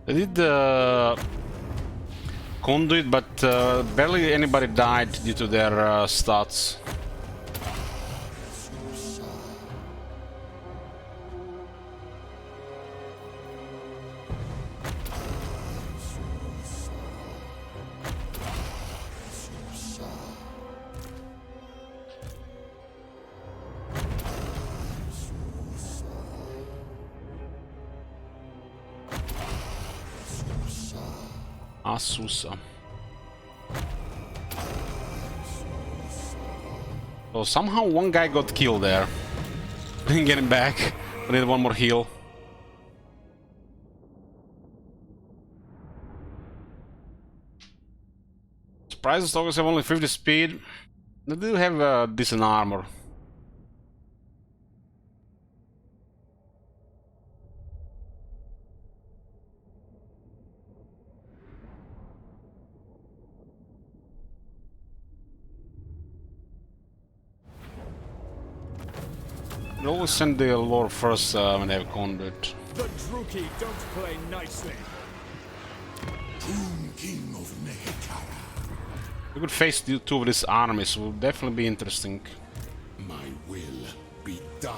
They did conduit, but barely anybody died due to their stats. Asusa. So somehow one guy got killed there. Didn't get him back. We need one more heal. Surprised stalkers have only 50 speed. They do have decent armor. We always send the lord first when they have conduit. The Druki don't play nicely. Tomb King of Nehek. We could face the two of these armies, will definitely be interesting. My will be done.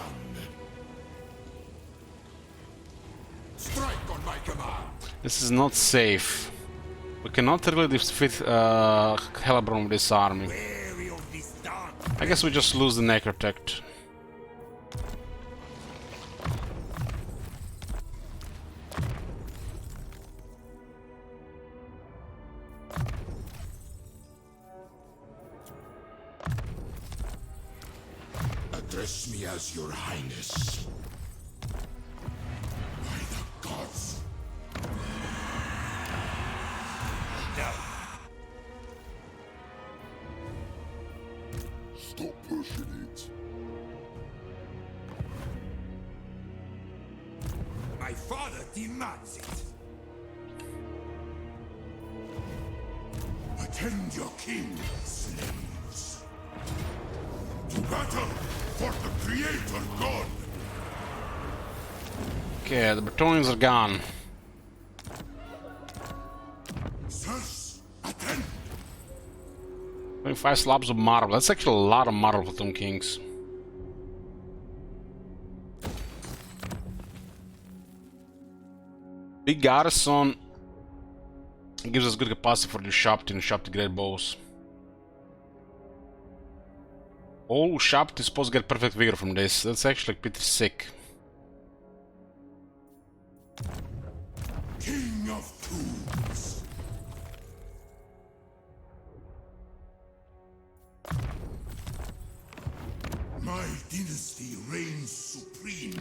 Strike on my command. This is not safe. We cannot really defeat Hellebrand with this army. I guess we just lose the Necrotect. Address me as your highness. By the gods. No. Stop pushing it. My father demands it. Attend your king, slaves. To battle for the Creator God. Okay, the Bretonians are gone. Sirs, attend. 25 slabs of marble. That's actually a lot of marble for Tomb Kings. Big garrison gives us good capacity for the Ushabti and Ushabti great bows. All Ushabti is supposed to get perfect vigor from this. That's actually pretty sick. King of Tombs. My dynasty reigns supreme.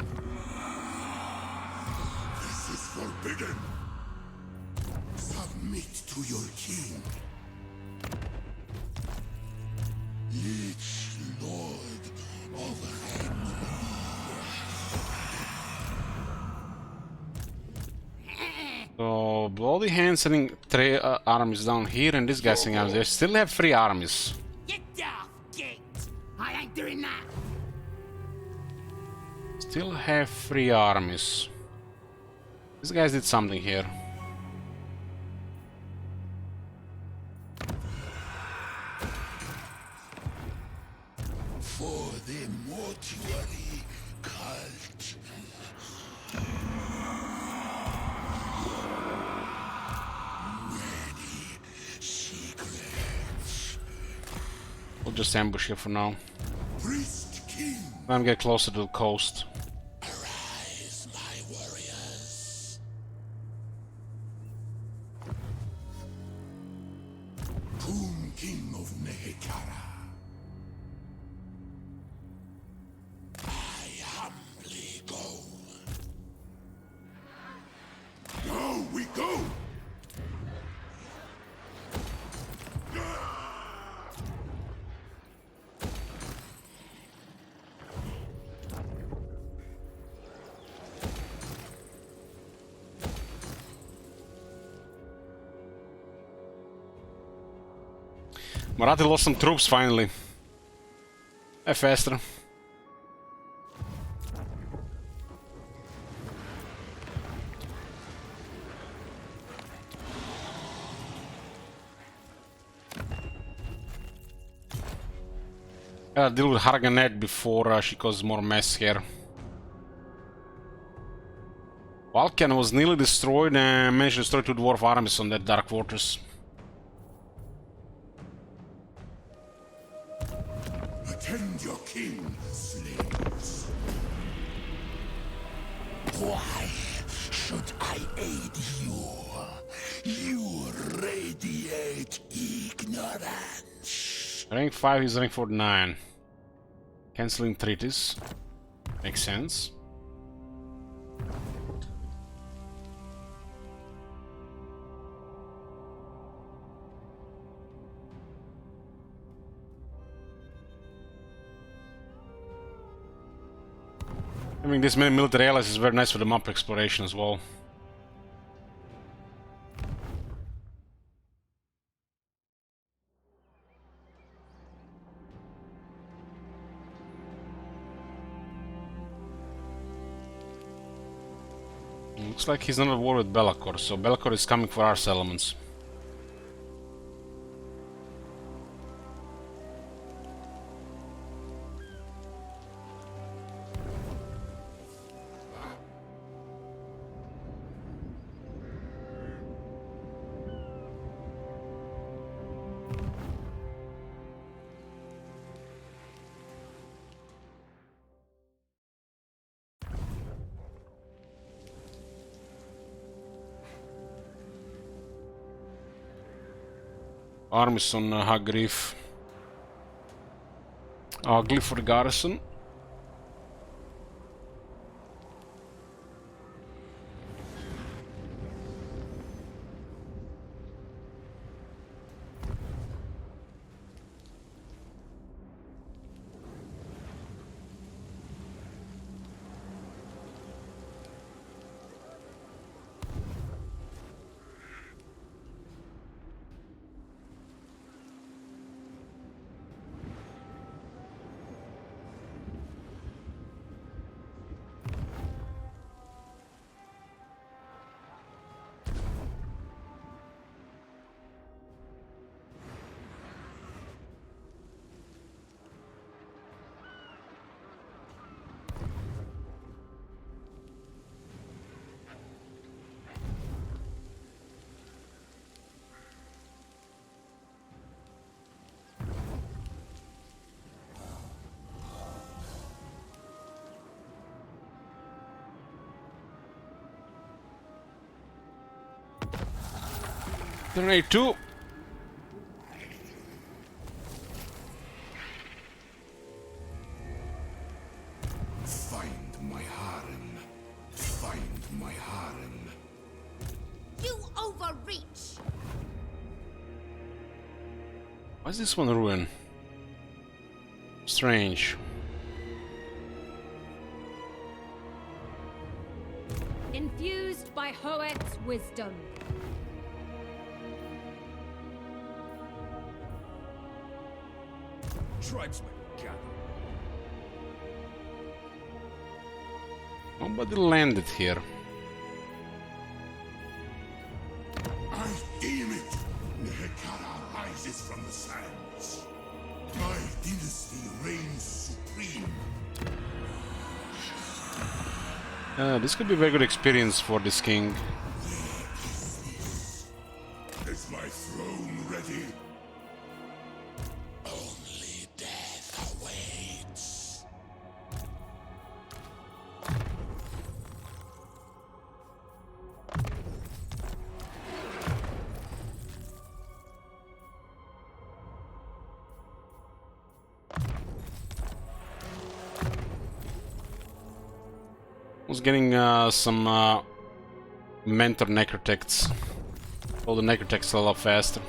This is forbidden. Submit to your king. Each lord of So, Bloody Hand sending 3 armies down here, and this guy sending armies there. Still have 3 armies. Get off, gate! I ain't doing that! Still have 3 armies. These guys did something here. for the mortuary cult. Many secrets. We'll just ambush here for now. Priest King. Let me get closer to the coast. Arise, my warriors. Tomb King of Nehekara. I humbly go. Now we go. Marathi lost some troops finally. Faster. Gotta deal with Harganet before she causes more mess here. Valken was nearly destroyed and managed to destroy 2 dwarf armies on that Dark Fortress. Attend your king, slaves. Why should I aid you? You radiate ignorance. Rank 5 is rank 49. Canceling treaties. Makes sense. Having this many military allies is very nice for the map exploration as well. Looks like he's not at war with Belacor, so Belacor is coming for our settlements. Armies on Hagrif. Ugly for the garrison. Turn A2. Find my harem. Find my harem. You overreach! Why is this one ruined? Strange. Infused by Hoet's wisdom. Tribesmen, gather. Nobody landed here. I deem it. Nehek rises from the sands. My dynasty reigns supreme. This could be a very good experience for this king. Is my throne ready? Only death awaits. Was getting some mentor necrotects. All the necrotects a lot faster.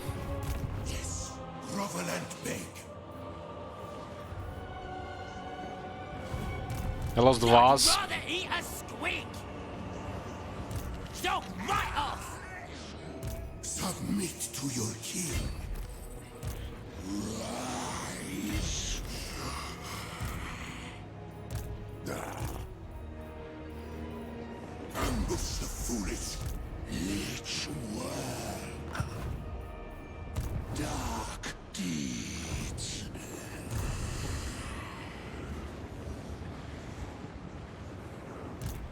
Yes, grovel and beg. I lost the vase. Rather eat a squig! Stop right off! Submit to your king. Rise. Ambush the foolish. Lich work. Dark deeds.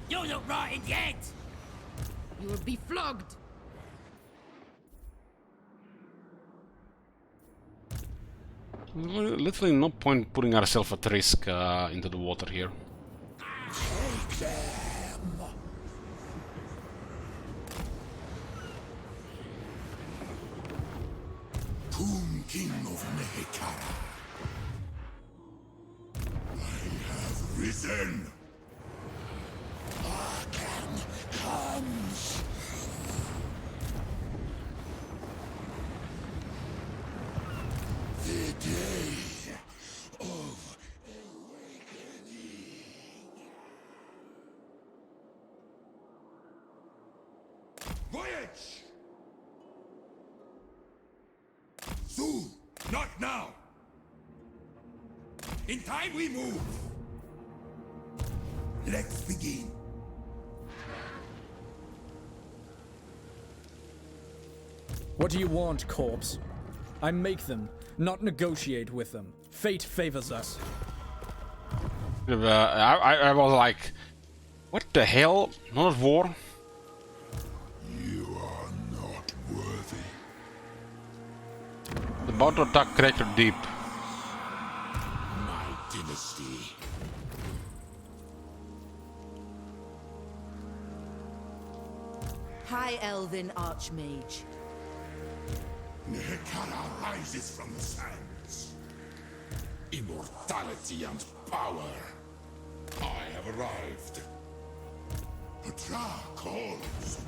You're not rotted yet! You will be flogged. Literally no point putting ourselves at risk into the water here. Take them. Tomb King of Nehekara. I have risen. Arkham comes. The day of awakening. Voyage! Soon, not now. In time we move. Let's begin. What do you want, corpse? I make them, not negotiate with them. Fate favors us. I was like, what the hell? Not at war? You are not worthy. About to attack Crater Deep. My dynasty. High Elven Archmage. Nehek rises from the sands. Immortality and power. I have arrived. Petra calls.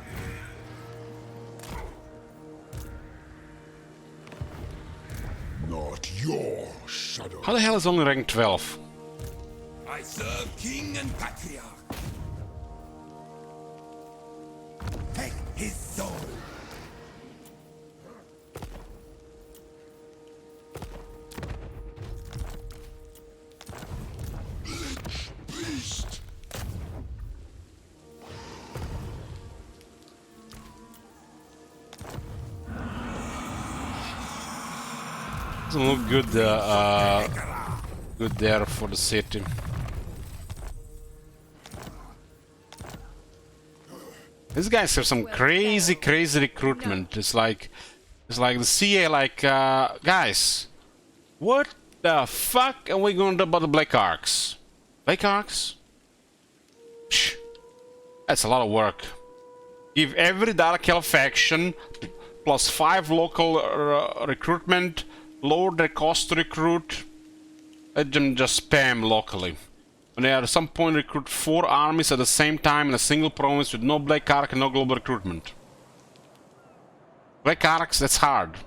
Not your shadow. How the hell is only rank 12? I serve King and Patriarch. Take his soul. Beast. Doesn't look good. Good there for the city. These guys have some crazy recruitment. It's like the CA. Like, guys, what the fuck are we going to do about the Black Arcs? Black Arcs? Psh, that's a lot of work. Give every Dark Elf faction plus 5 local recruitment, lower their cost to recruit. Let them just spam locally. When they at some point recruit 4 armies at the same time in a single province with no Black Arc and no global recruitment. Black Arcs, that's hard.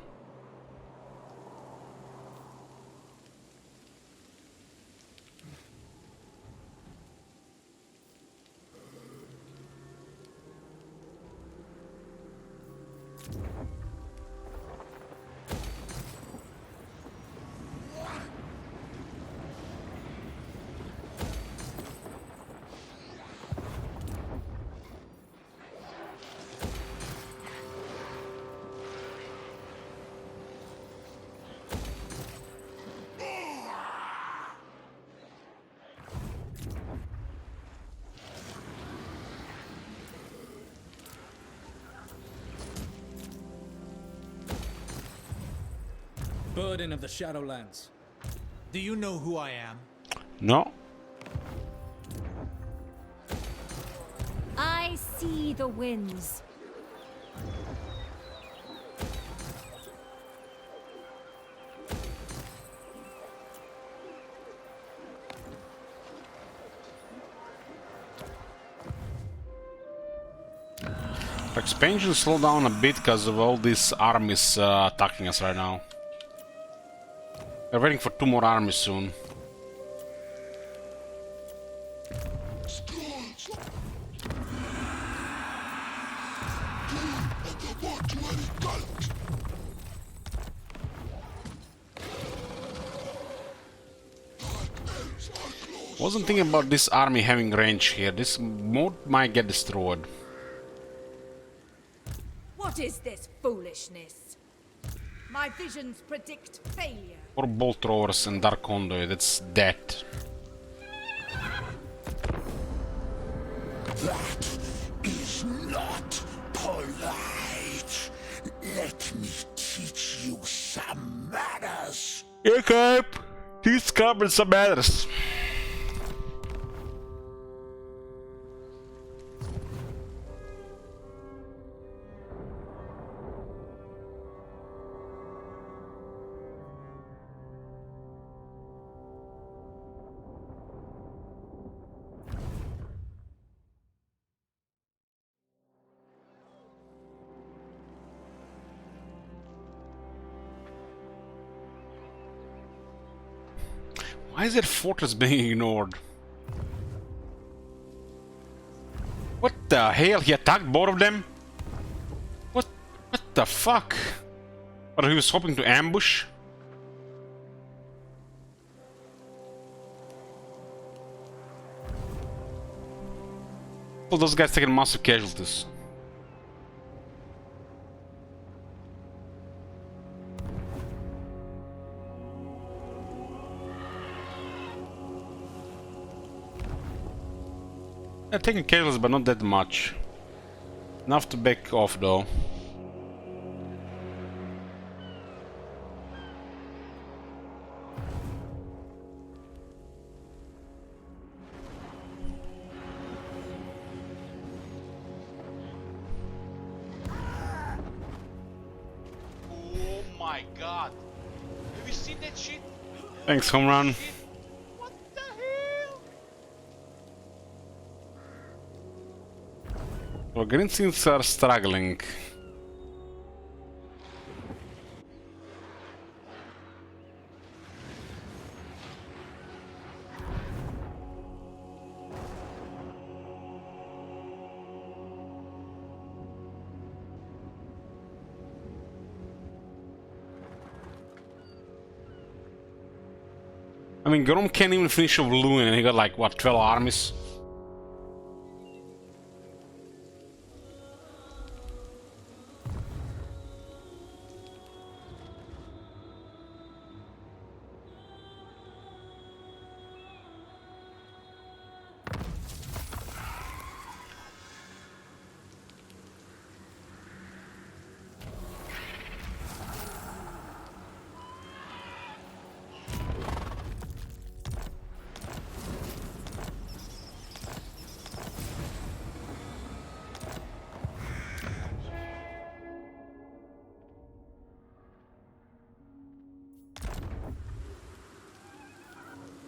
Burden of the Shadowlands. Do you know who I am? No. I see the winds. Expansion slowed down a bit because of all these armies attacking us right now. We're waiting for 2 more armies soon. Wasn't thinking about this army having range here. This mode might get destroyed. What is this foolishness? My visions predict failure. Or bolt throwers and dark conduit, that's dead. That is not polite. Let me teach you some manners. Yeah, Cap. Teach Cap some manners. Why is that fortress being ignored? What the hell? He attacked both of them? What the fuck? Or he was hoping to ambush? Well, those guys taking massive casualties. taking casualties, but not that much. Enough to back off, though. Oh my god. Have you seen that shit? Thanks, home run. What the hell? Well, green teams are struggling. I mean, Grom can't even finish off Lewin, and he got like, what, 12 armies?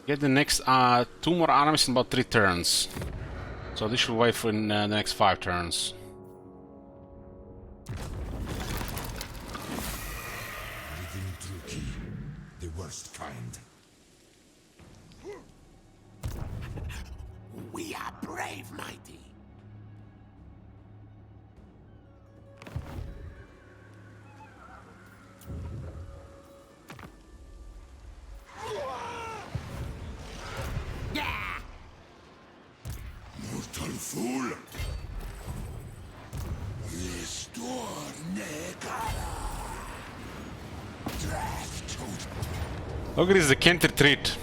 Get the next 2 more armies in about 3 turns. So this should wait for the next 5 turns. Living Druki, the worst kind. We are brave, mighty. Mortal fool! Restore Nehek. Draft toad. Look at this, they can't retreat.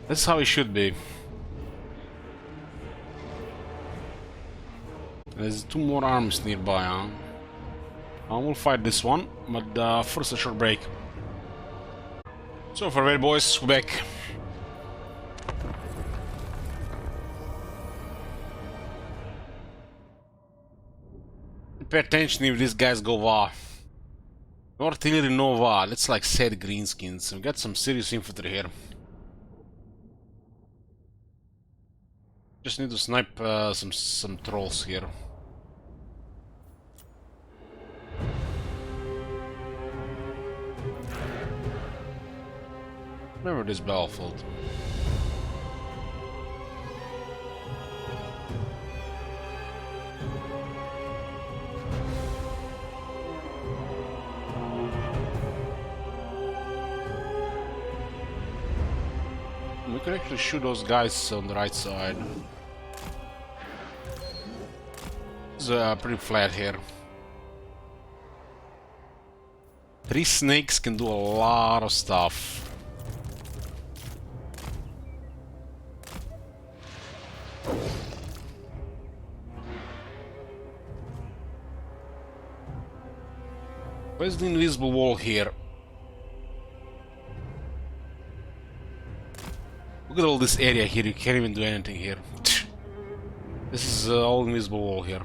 That's how it should be. There's 2 more armies nearby, huh? I will fight this one, but first a short break. So farewell boys, we're back. Pay attention if these guys go VA. Artillery no VA, that's like sad greenskins. We got some serious infantry here. Just need to snipe some trolls here. Remember this battlefield. We could actually shoot those guys on the right side. It's pretty flat here. 3 snakes can do a lot of stuff. Where's the invisible wall here? Look at all this area here, you can't even do anything here. This is all invisible wall here.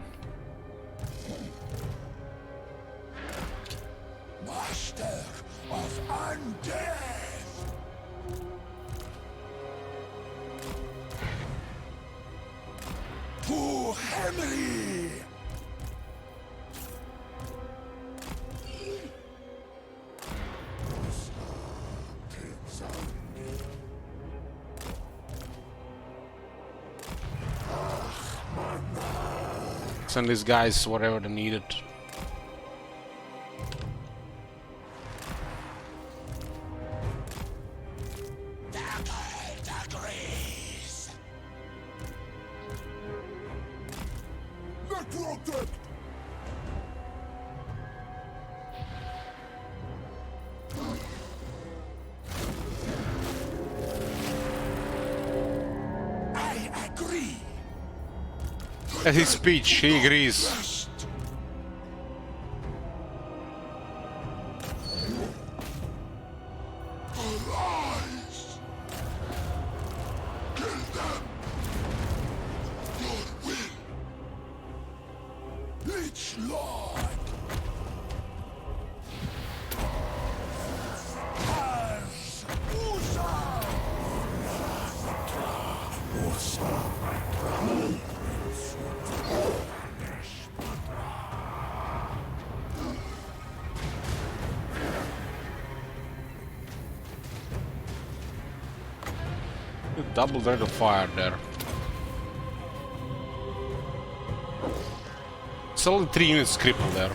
Master of Undeath! To Henry! Send these guys whatever they needed. I agree. At his speech, he agrees. Arise! Kill them! Your will! Lich Lord! Has Usa! Double rate of fire there. It's only 3 units crippled there.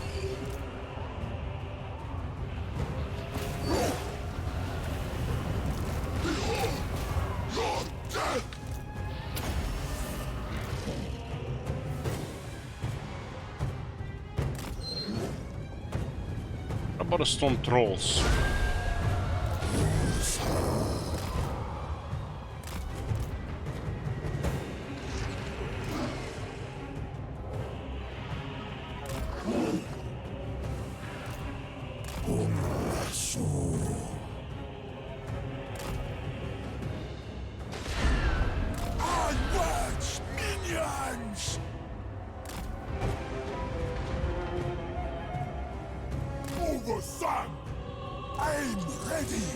What about the stone trolls? Onwards, minions! Over sun! I'm ready!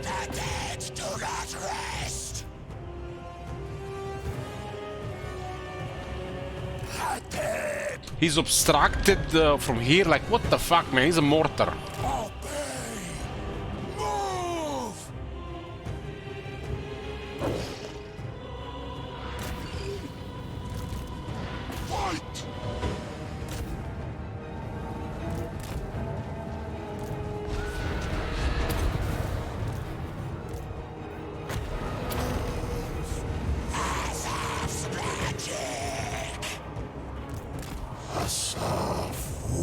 The dead do not rest! He's obstructed from here, like what the fuck, man? He's a mortar. Move! Fight! Asaf's magic! Asafute!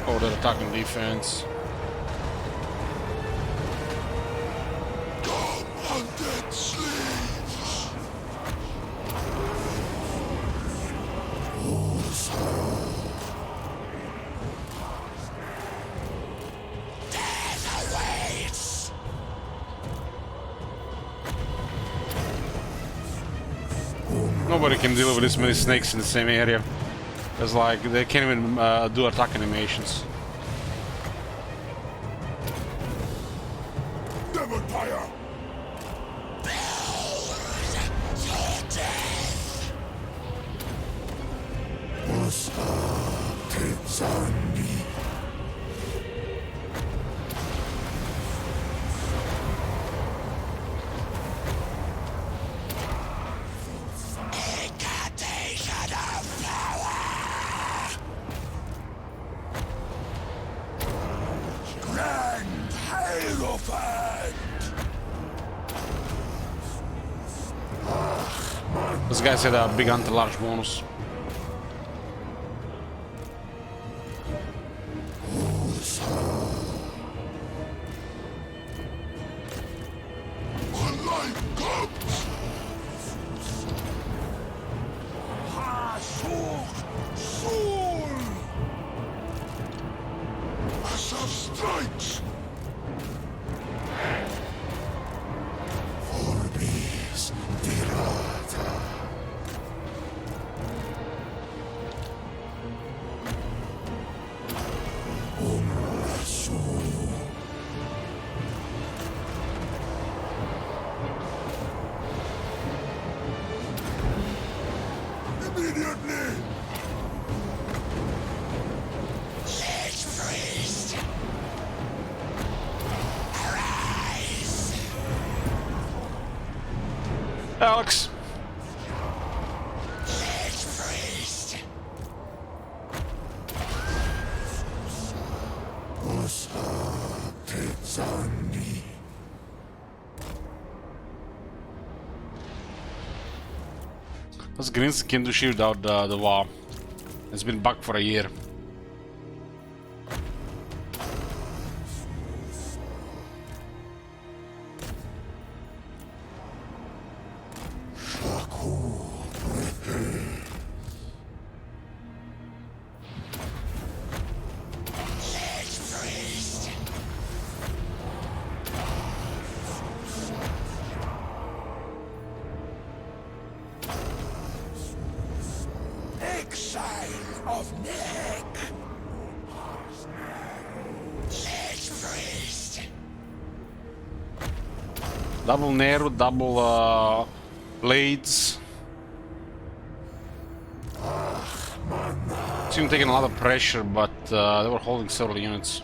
Oh, they're attacking defense. Undead slaves! Death awaits! Nobody can deal with this many snakes in the same area. It's like they can't even do attack animations. Never tire! Incantation of power! Grand Hierophant! This guy said a big anti-large bonus. When life comes! Hasuk Soul! Asaf strikes! Orbis tirata. Immediately! Lich priest! Arise! Alex! Lich priest! Tezani. Those greens can do shit without the wall. It's been bugged for a year. Double Nero, double blades. Seem taking a lot of pressure, but they were holding several units.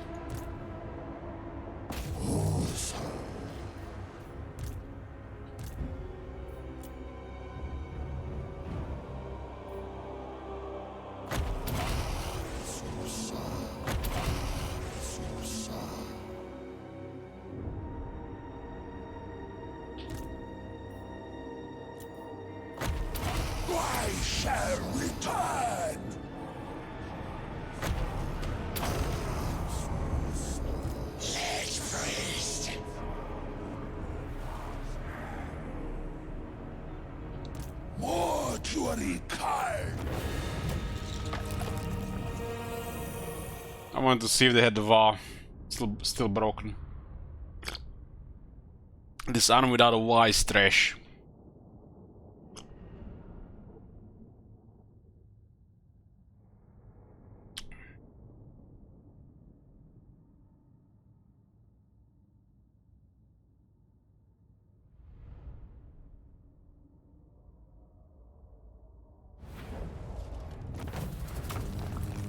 I shall return. Let's priest. Mortuary card. I wanted to see if they had the VAR. Still broken. This arm without a Y is trash.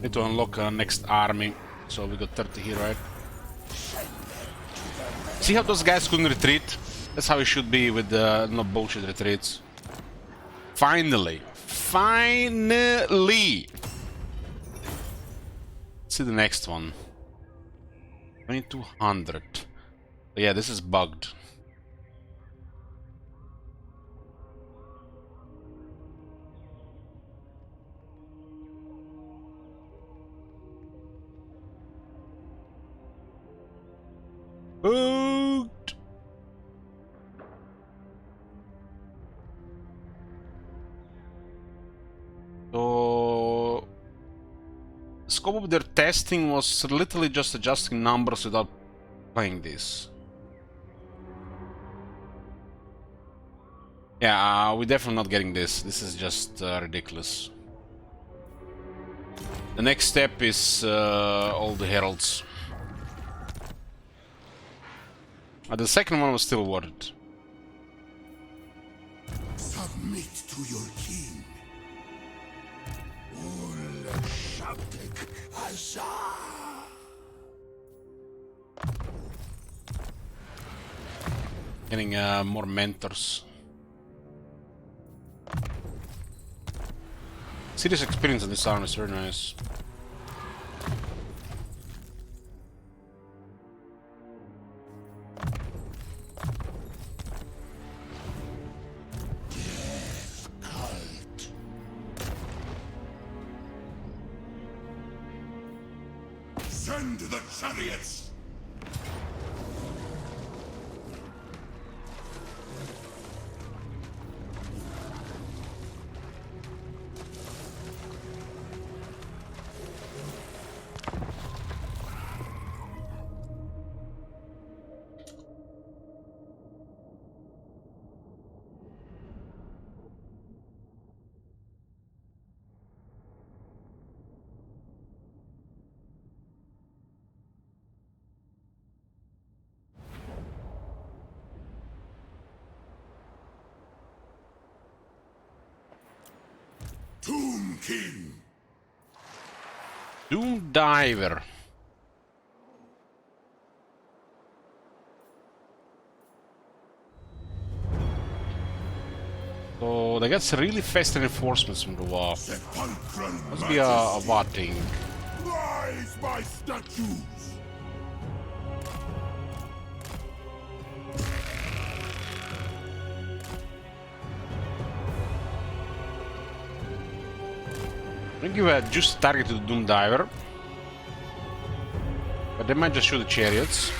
Need to unlock next army. So we got 30 here, right? See how those guys couldn't retreat? That's how it should be with the no bullshit retreats. Finally! Finally! Let's see the next one. 2200. Yeah, this is bugged. Bugged! So the scope of their testing was literally just adjusting numbers without playing this. Yeah, we're definitely not getting this. This is just ridiculous. The next step is all the heralds. The second one was still worth it. Submit to your king. Ul Shabtek Azar. Getting more mentors. Serious experience on this arm is very nice. Send the chariots! Tomb King! Doom Diver. So they got really fast reinforcements from the wall. Must be a VAR thing. Rise, my statues! I'm gonna give a just target to the Doom Diver. But they might just shoot the chariots.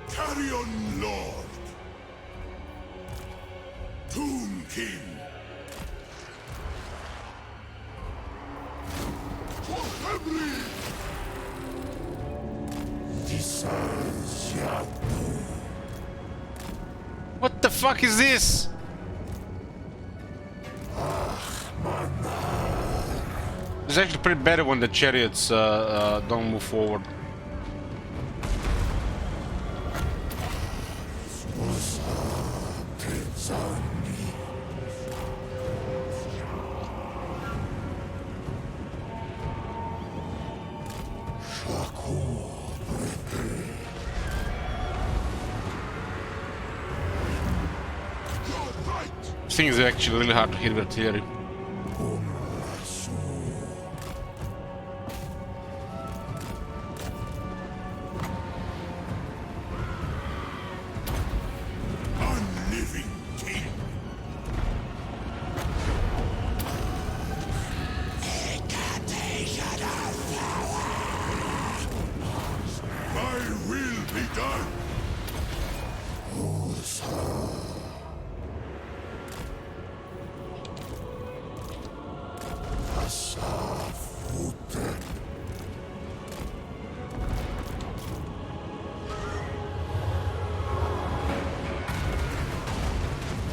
Carry on, Lord. Tomb King. For Henry. What the fuck is this? It's actually pretty bad when the chariots don't move forward. This thing is actually really hard to hit with artillery. Unliving king. My will be done.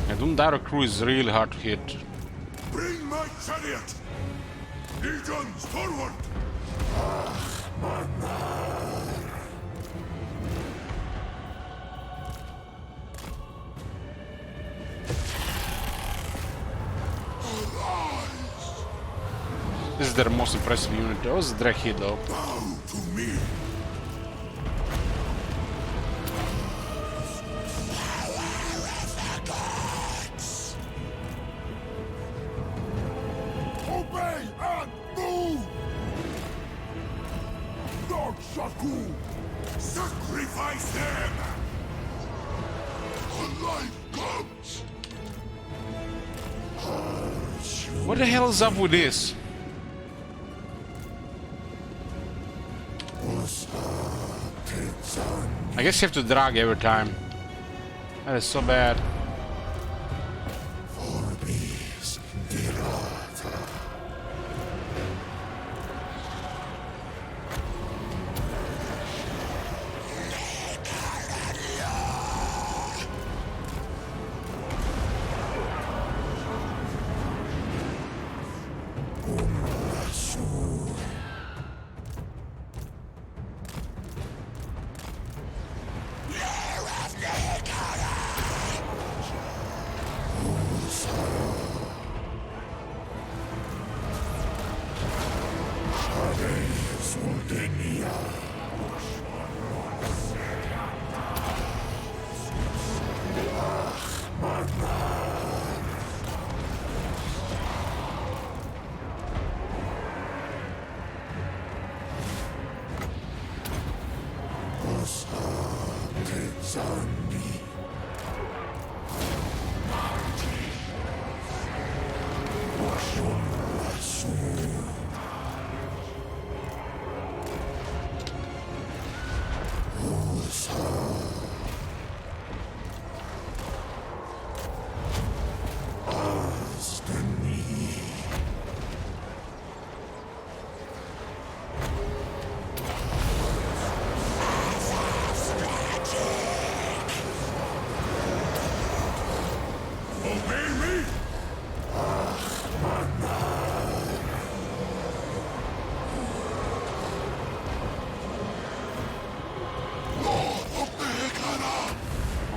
And Undaro crew is really hard to hit. Bring my chariot. Legions forward. This is their most impressive unit. That was Drehi though. Bow to me. Obey and move! Lord Shaku! Sacrifice them! A life comes! What the hell is up with this? I guess you have to drag every time. That is so bad.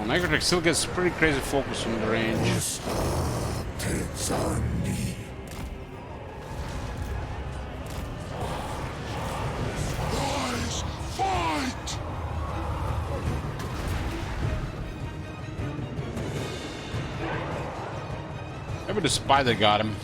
Nehek still gets pretty crazy focus on the range. Fight! Maybe the spider got him.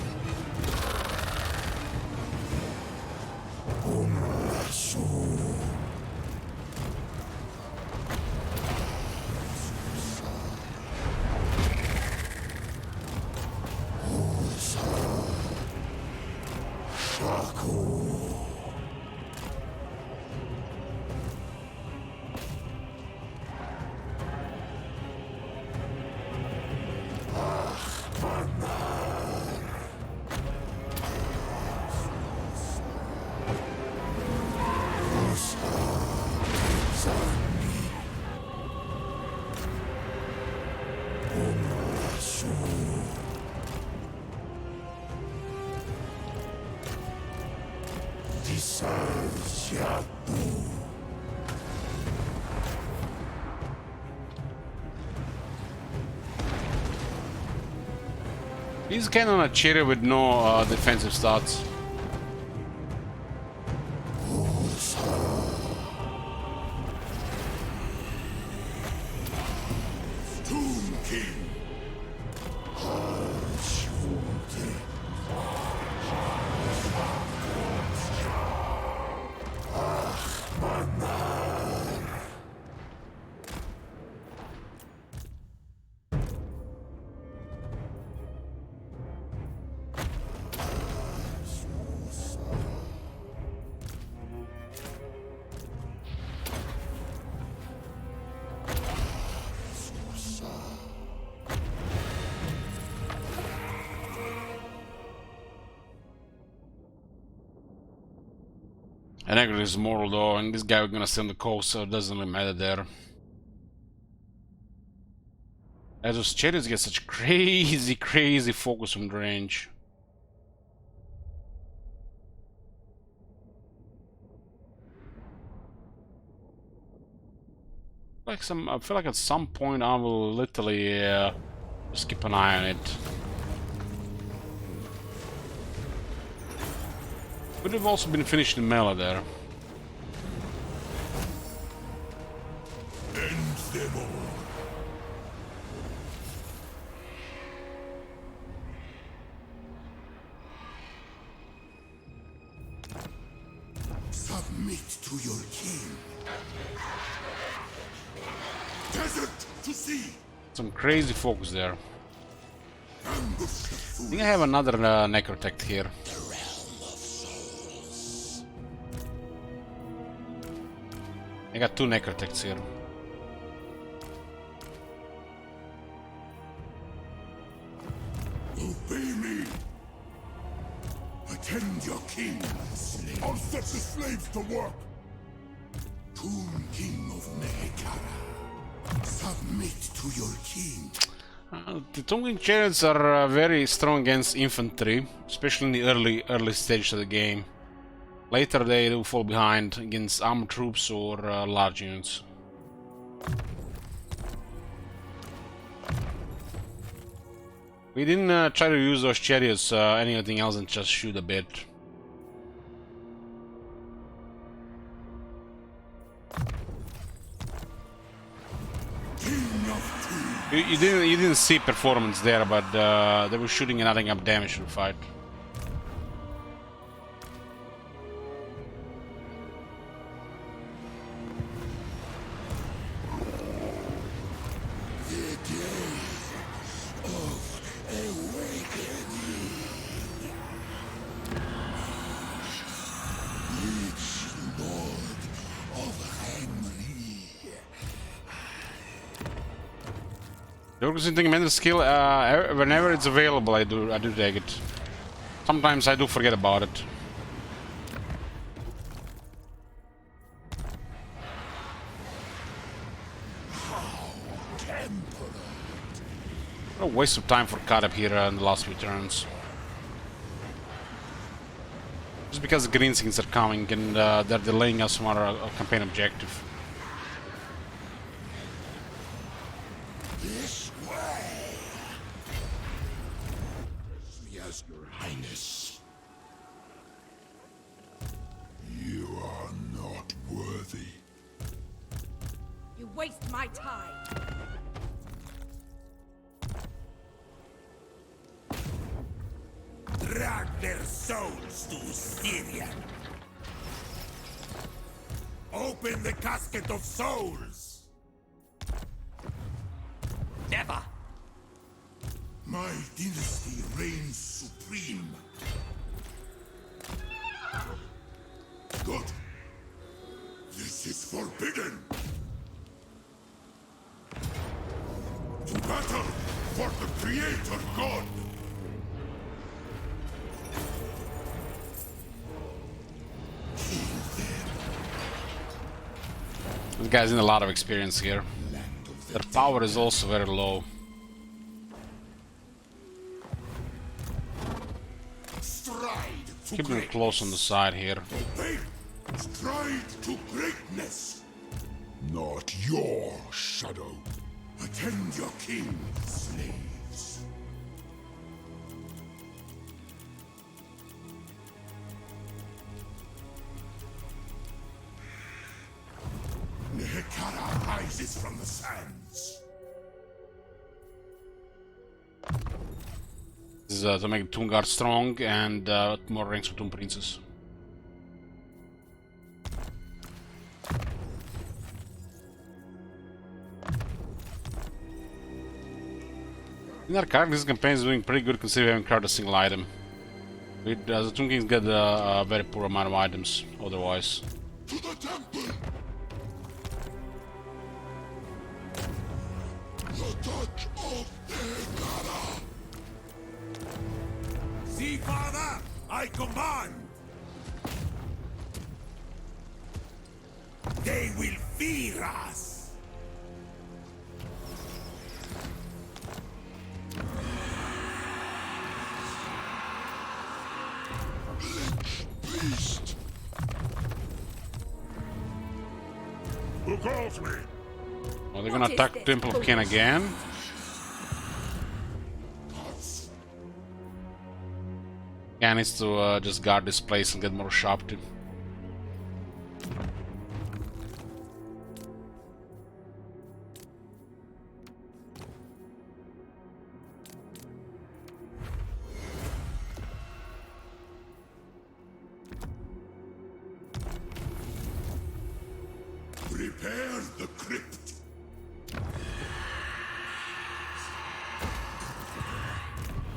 He's kind of on a cherry with no defensive stats. And actually is mortal though, and this guy we're gonna stay on the coast, so it doesn't really matter there. As those chariots get such crazy focus from the range. I feel like at some point I will literally just keep an eye on it. But we've also been finishing the melee there. End them all. Submit to your king. Desert to sea. Some crazy focus there. I think I have another necrotect here. I got 2 necrotects here. Obey me. Attend your king. I'll set the slaves to work. Tomb King of Nehek. Submit to your king. The Tomb King chariots are very strong against infantry, especially in the early stage of the game. Later they do fall behind against armored troops or large units. We didn't try to use those chariots anything else than just shoot a bit. You didn't see performance there, but they were shooting and adding up damage to the fight. The Orchestrating Mental skill, whenever it's available, I do take it. Sometimes I do forget about it. A waste of time for cut up here in the last few turns. Just because the green skins are coming and they're delaying us from our campaign objective. This way. Yes, Your Highness. You are not worthy. You waste my time. Drag their souls to Syria. Open the casket of souls. Never. My dynasty reigns supreme. Good. This is forbidden. To battle for the Creator God. This guy's in a lot of experience here. Their power is also very low. Keep them close on the side here. Stride to greatness. Not your shadow. Attend your king, slaves. Nehek rises from the sands. This is to make Tomb Guard strong and more ranks for Tomb Princess. In our character, this campaign is doing pretty good considering we haven't cracked a single item. The Tomb Kings get a very poor amount of items otherwise. To the temple! The touch of Nehek. See, Father, I command. They will fear us. Beast! Who calls me? Are they gonna attack Temple of Cain again? Yeah, needs to just guard this place and get more sharp too. Prepare the crypt.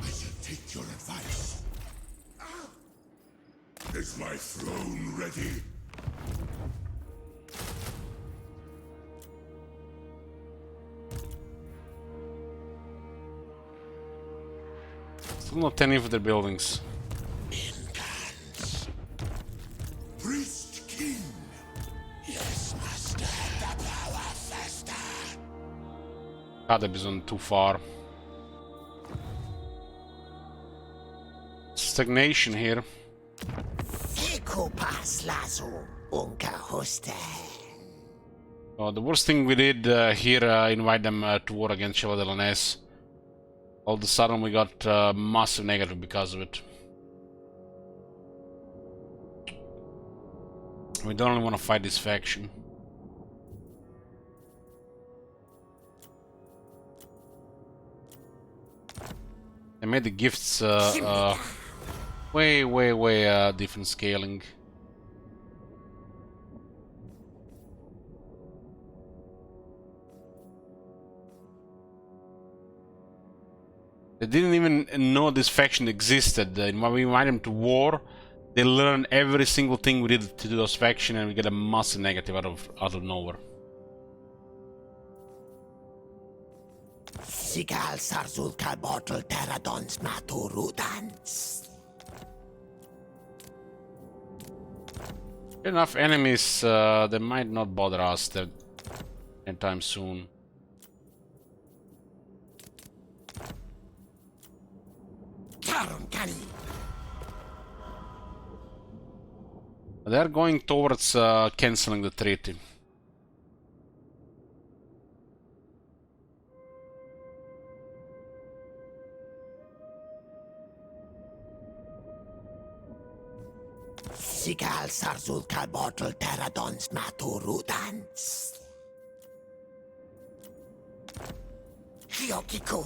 I shall take your advice. Is my throne ready? Still not 10 for their buildings. Priest King. Yes, master. The power fester. Kadeb is on too far. Stagnation here. The worst thing we did here, invite them to war against Cheva de Lanés. All of a sudden we got massive negative because of it. We don't really want to fight this faction. They made the gifts way different scaling. They didn't even know this faction existed. When we invite them to war, they learn every single thing we did to those faction, and we get a massive negative out of nowhere. Sigal Sarzulka bottle Terradons Maturudans. Enough enemies, they might not bother us anytime soon. They're going towards canceling the treaty. Sigal Sarzulka bottle Terradons Maturudans. Hyokiko.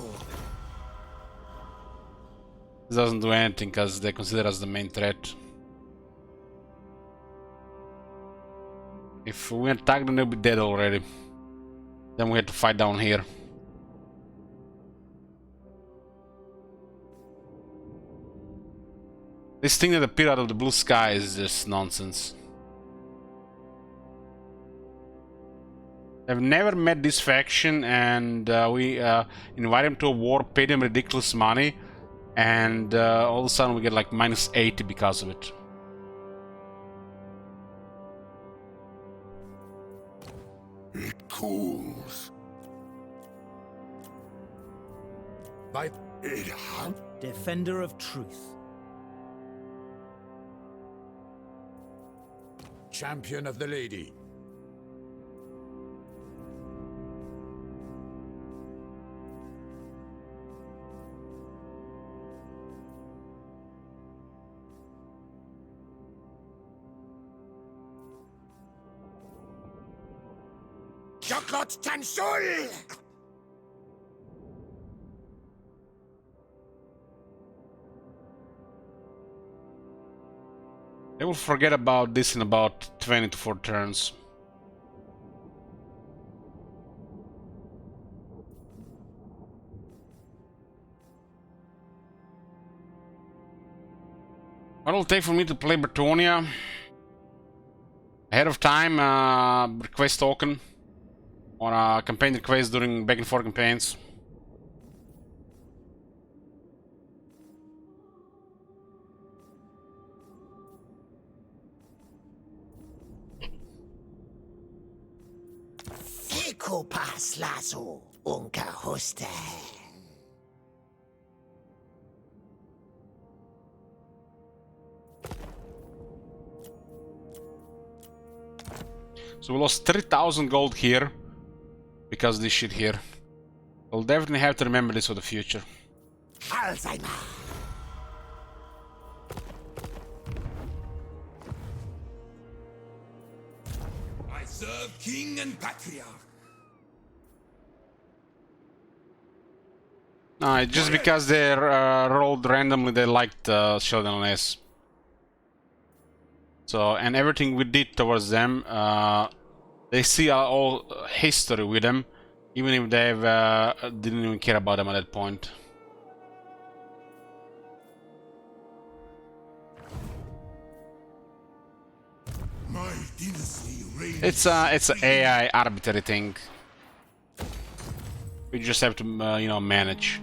This doesn't do anything because they consider us the main threat. If we attack them, they'll be dead already. Then we have to fight down here. This thing that appeared out of the blue sky is just nonsense. I've never met this faction, and we invite them to a war, pay them ridiculous money, and all of a sudden we get like -80 because of it. It cools. By it hunt. Defender of truth. Champion of the lady. Chocolate Tansul! They will forget about this in about 20 to 4 turns. What will it take for me to play Bretonia? Ahead of time, request token. Or a campaign request during back and forth campaigns. Pas lazo, unka hoste. So we lost 3,000 gold here because of this shit here. We'll definitely have to remember this for the future. Alzheimer. I serve king and patriarch. No, just because they're rolled randomly, they liked Sheldon on S. So, and everything we did towards them, they see our all history with them, even if they didn't even care about them at that point. My dynasty reigns. It's an AI arbitrary thing. We just have to, you know, manage.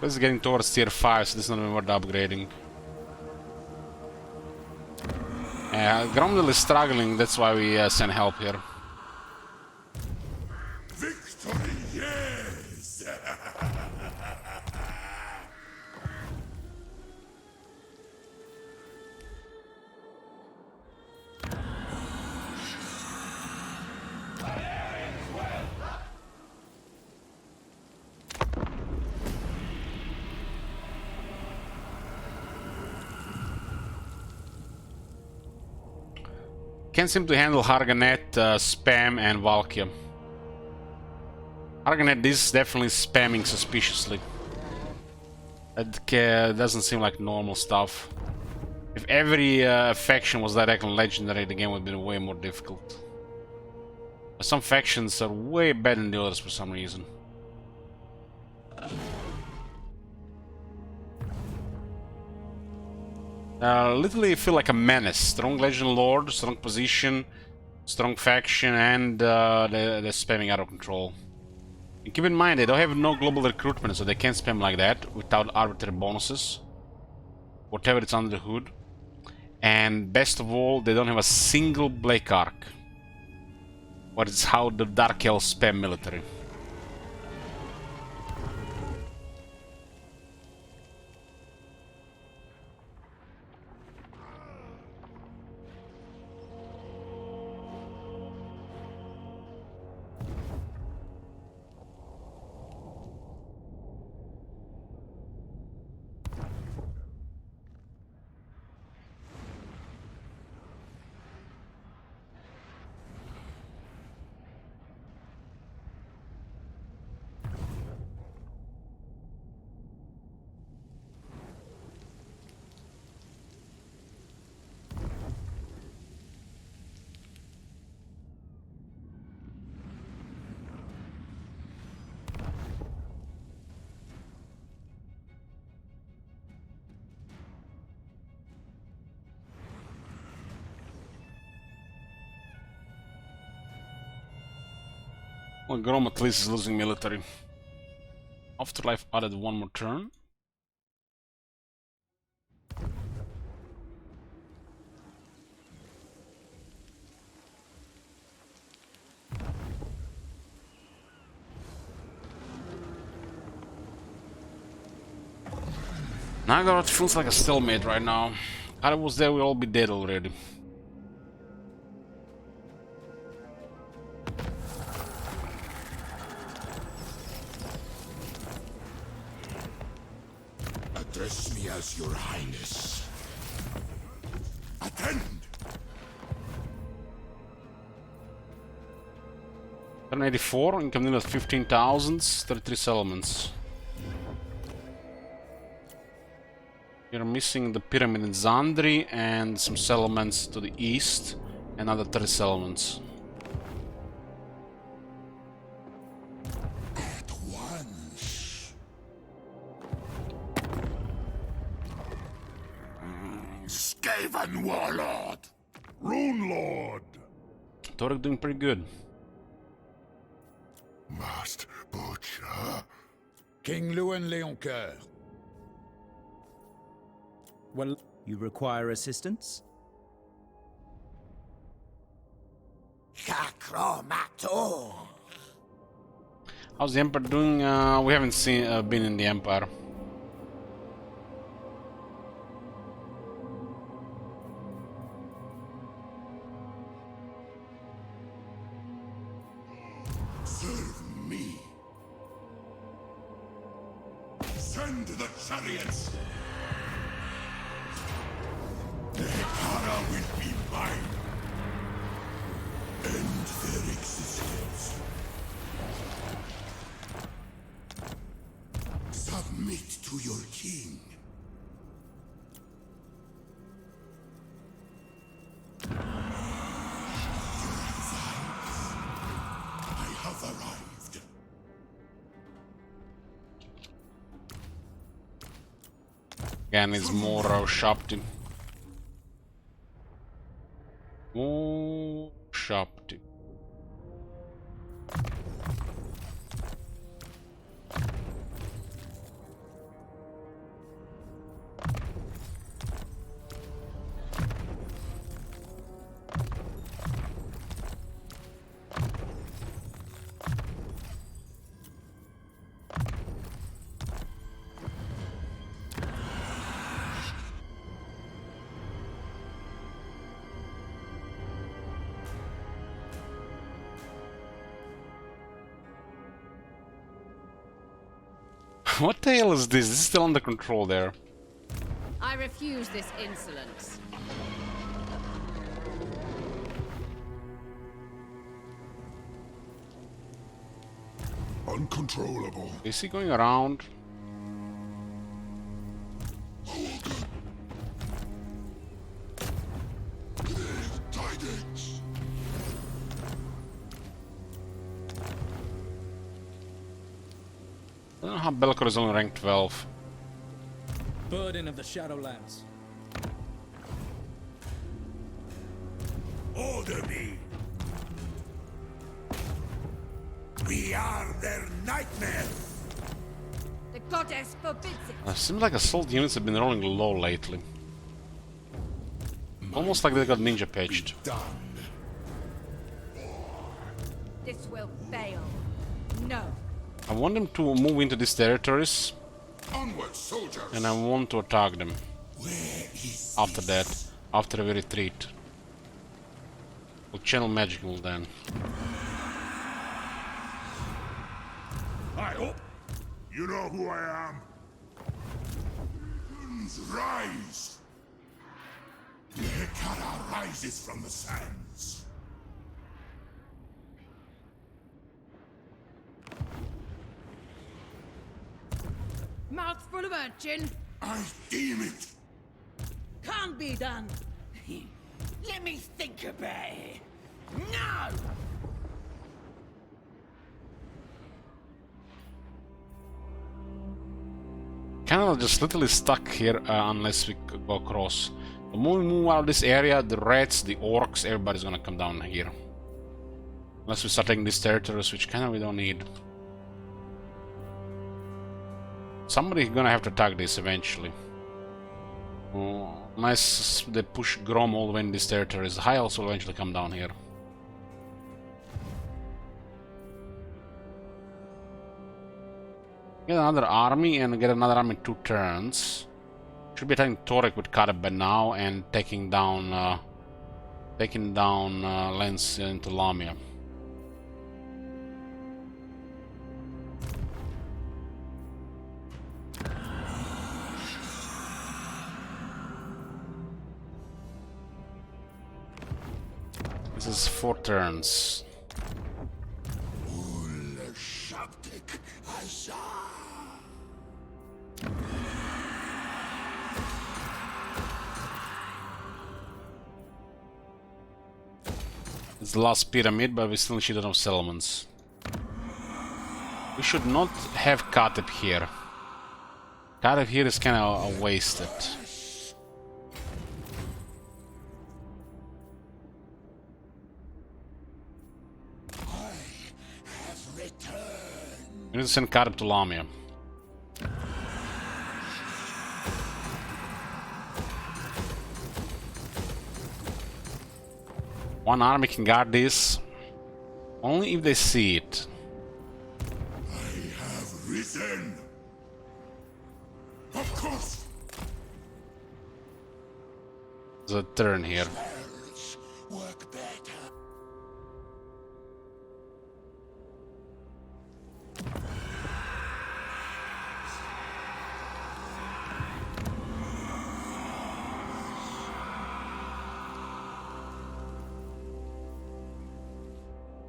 This is getting towards tier 5, so this is not even worth upgrading. Gromdel is struggling, that's why we send help here. Victory, yes! Can't seem to handle Harganet, Spam, and Valkia. Harganet is definitely spamming suspiciously. That doesn't seem like normal stuff. If every faction was directly legendary, the game would have been way more difficult. Some factions are way better than the others for some reason. Literally feel like a menace. Strong Legend Lord, strong position, strong faction, and they're spamming out of control. And keep in mind, they don't have no global recruitment, so they can't spam like that without arbitrary bonuses. Whatever it's under the hood. And best of all, they don't have a single Blake Arc. What is how the Dark Elves spam military. Well, Grom at least is losing military. Afterlife added one more turn. Nagaroth feels like a stalemate right now. If I was there, we'd all be dead already. Address me as your highness. Attend! Turn 84, income at 15,000, 33 settlements. You're missing the pyramid in Zandri and some settlements to the east, another 30 settlements. At once. Skaven Warlord! Rune Lord! Torek doing pretty good. Master Butcher. King Lewin Leoncoeur. Well, you require assistance? Chakromato. How's the Empire doing? We haven't been in the Empire. Serve me. Send the chariots. Nehekara will be mine. End their existence. Submit to your king. Your Exiles. I have arrived. Again, it's more Shopti. More Shopti. What the hell is this? This is still under control there. I refuse this insolence. Uncontrollable. Is he going around? Tidings. I don't know how Belkor is only rank 12. Burden of the Shadowlands. Order me! We are their nightmare! The goddess forbids it. Seems like assault units have been rolling low lately. Almost like they got ninja patched. This will fail. No. I want them to move into these territories. Onward, soldiers. And I want to attack them. After that, after we retreat. We'll channel magical then. I hope you know who I am. Heavens rise. Nehekara rises from the sands. Mouthful of urchin. I deem it. Can't be done. Let me think about it. No! Canada just literally stuck here unless we go across. The more we move out of this area, the rats, the orcs, everybody's gonna come down here. Unless we start taking these territories, which kind of we don't need. Somebody's gonna have to attack this eventually. Unless they push Grom all the way in these territories. The High Elves will eventually come down here. Get another army and get another army in 2 turns. Should be attacking Torek with Kareb by now and taking down Lens into Lamia. This is 4 turns. It's the last pyramid, but we still need enough settlements. We should not have Kateb here. Kateb here is kind of wasted. We need to send Kateb to Lamia. One army can guard this, only if they see it. I have risen. Of course. There's a turn here. Work better.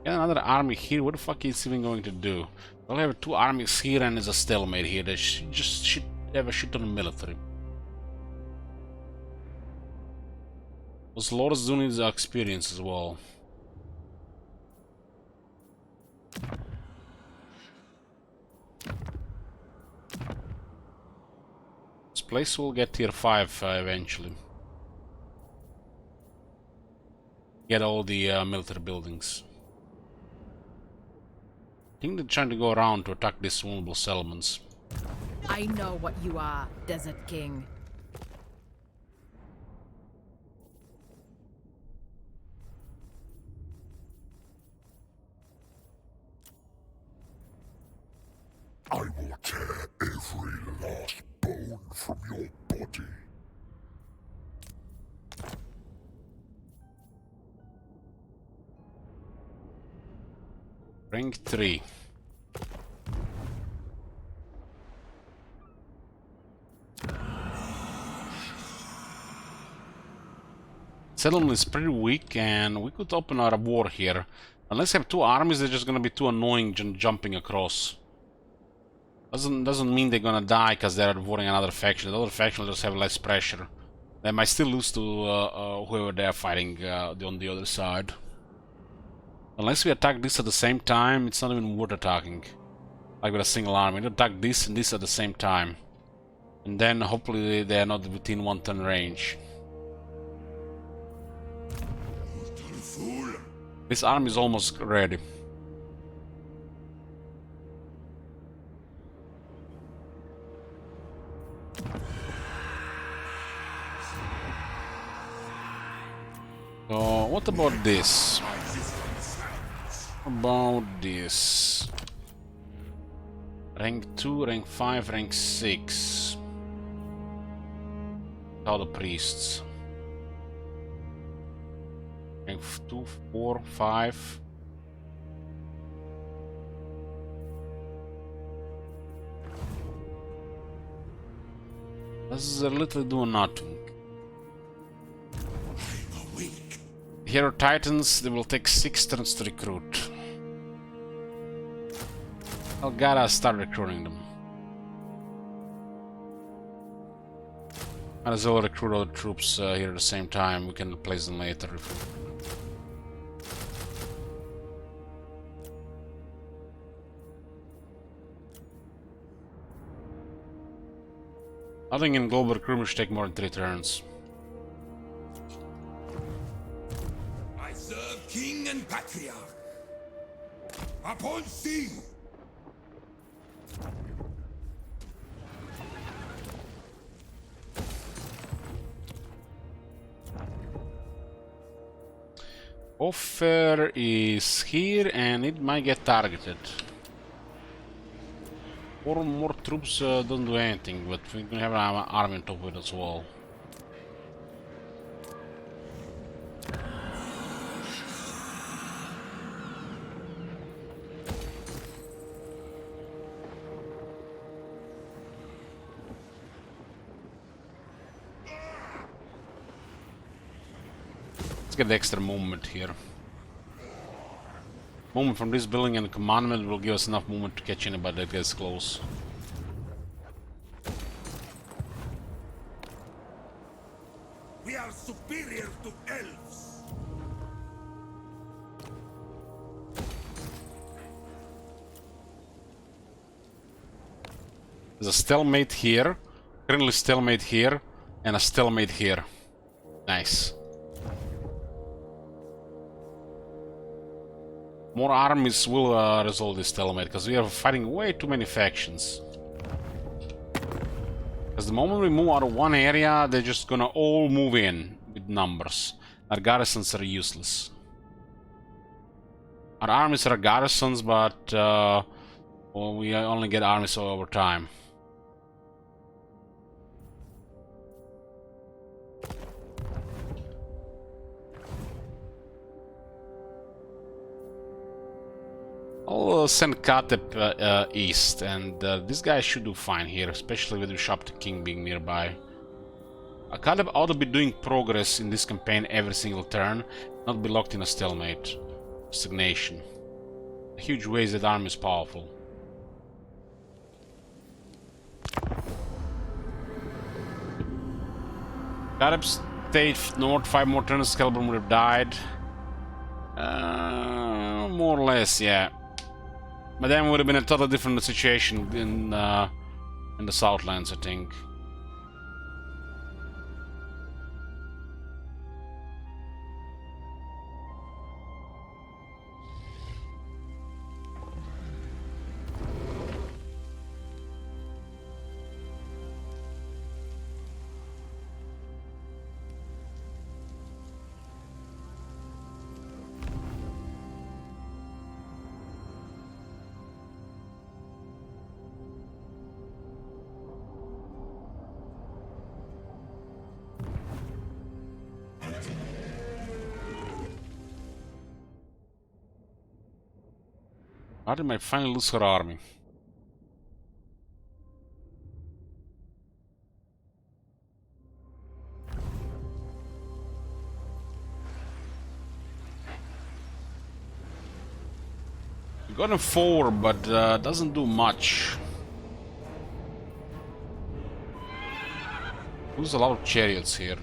Get another army here. What the fuck is even going to do? We'll have 2 armies here and there's a stalemate here. They just should have a shit ton of military. Those lords do need the experience as well. This place will get tier 5 eventually. Get all the military buildings. I think they're trying to go around to attack these vulnerable settlements. I know what you are, Desert King. I will tear every last bone from your body. Rank 3. Settlement is pretty weak and we could open our war here. Unless we have 2 armies, they're just gonna be too annoying jumping across. Doesn't mean they're gonna die because they're warring another faction. The other faction will just have less pressure. They might still lose to whoever they're fighting on the other side. Unless we attack this at the same time, it's not even worth attacking. Like with a single army. We attack this and this at the same time. And then hopefully they are not within 1 turn range. This army is almost ready. So, what about this? About this? Rank 2, rank 5, rank 6. How the priests? Rank 2, 4, 5. This is a little do nothing. Hero Titans, they will take 6 turns to recruit. I'll gotta start recruiting them. Might as well recruit all the troops here at the same time. We can replace them later. Nothing in global recruitment should take more than 3 turns. I serve King and Patriarch. Upon sea! Offer is here and it might get targeted. 4 more troops don't do anything, but we can have an army on top of it as well. Let's get the extra movement here. Movement from this building and commandment will give us enough movement to catch anybody that gets close. We are superior to elves! There's a stalemate here, currently stalemate here, and a stalemate here. Nice. More armies will resolve this stalemate, because we are fighting way too many factions. Because the moment we move out of one area, they're just gonna all move in with numbers. Our garrisons are useless. Our armies are garrisons, but well, we only get armies over time. I'll send Kateb east, and this guy should do fine here, especially with the Sharp King being nearby. Kateb ought to be doing progress in this campaign every single turn, not be locked in a stalemate. Stagnation. A huge ways that army is powerful. Kateb stayed north 5 more turns, Skelborn would have died. More or less, yeah. But then it would have been a totally different situation in the Southlands, I think. Arden might finally lose her army. We got him 4, but doesn't do much. Lose a lot of chariots here.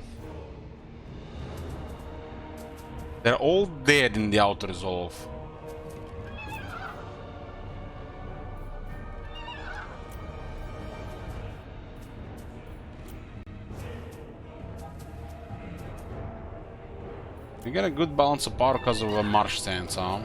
They're all dead in the auto resolve. We get a good balance of power because of a march stance, huh?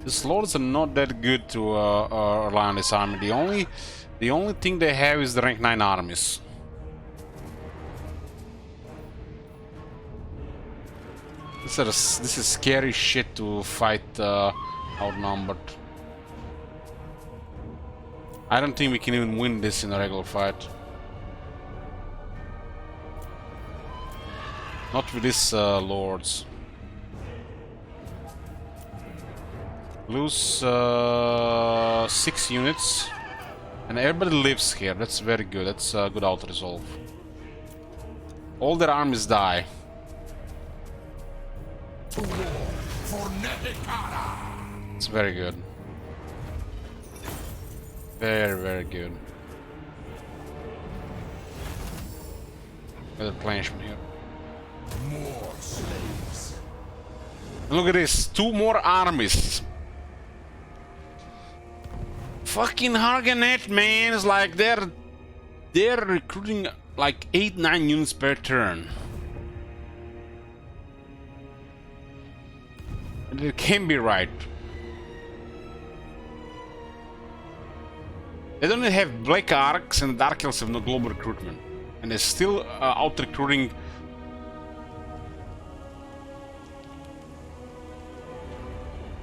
These lords are not that good to rely on this army. The only thing they have is the rank 9 armies. This is scary shit to fight outnumbered. I don't think we can even win this in a regular fight. Not with these lords. Lose 6 units. And everybody lives here. That's very good. That's a good auto-resolve. All their armies die. It's very good. Very, very good. Get a replenishment here. More slaves. And look at this, 2 more armies. Fucking Harganet, man, is like they're recruiting like 8-9 units per turn. And it can be right. They don't even have Black Arcs, and the Dark Elves have no global recruitment. And they're still out recruiting.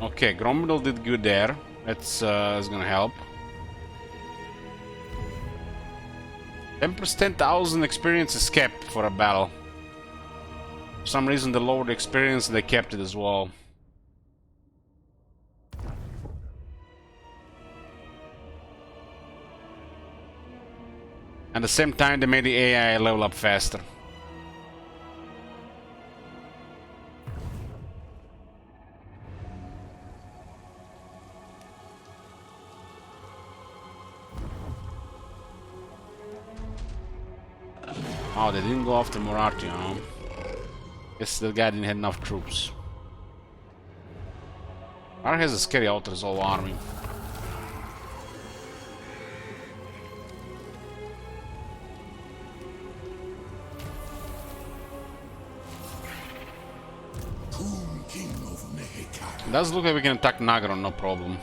Okay, Gromidal did good there. That's gonna help. 10,000 experience is kept for a battle. For some reason they lowered the experience, they kept it as well. At the same time they made the AI level up faster. Oh, they didn't go after Murati, huh? Guess the guy didn't have enough troops. Ar has a scary outer's whole army. King of Nehek. It does look like we can attack Nagron, no problem.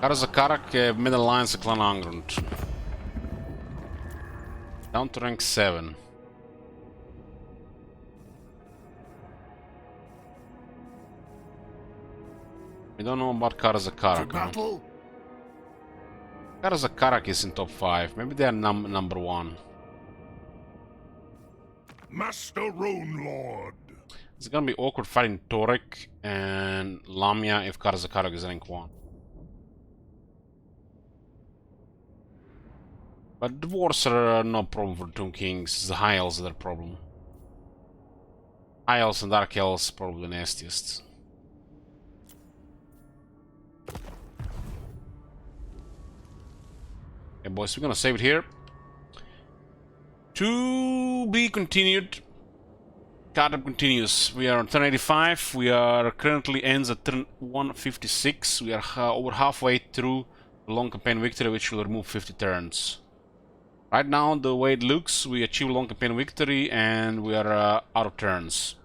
Karazakarak, mid alliance of Clan Angrund. Down to rank 7. We don't know about Karazakarak. Huh? Karazakarak is in top 5. Maybe they are number 1. Master Rune Lord. It's gonna be awkward fighting Torek and Lamia if Karazakarak is rank 1. But dwarves are no problem for Tomb Kings. It's the High Elves that are the problem. High Elves and Dark Elves probably the nastiest. Okay, boys, we're gonna save it here. To be continued. Card continues. We are on turn 85. We are currently ends at turn 156. We are over halfway through the long campaign victory, which will remove 50 turns. Right now, the way it looks, we achieve long campaign victory and we are out of turns.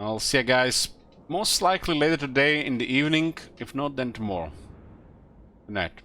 I'll see you guys most likely later today in the evening. If not, then tomorrow. Good night.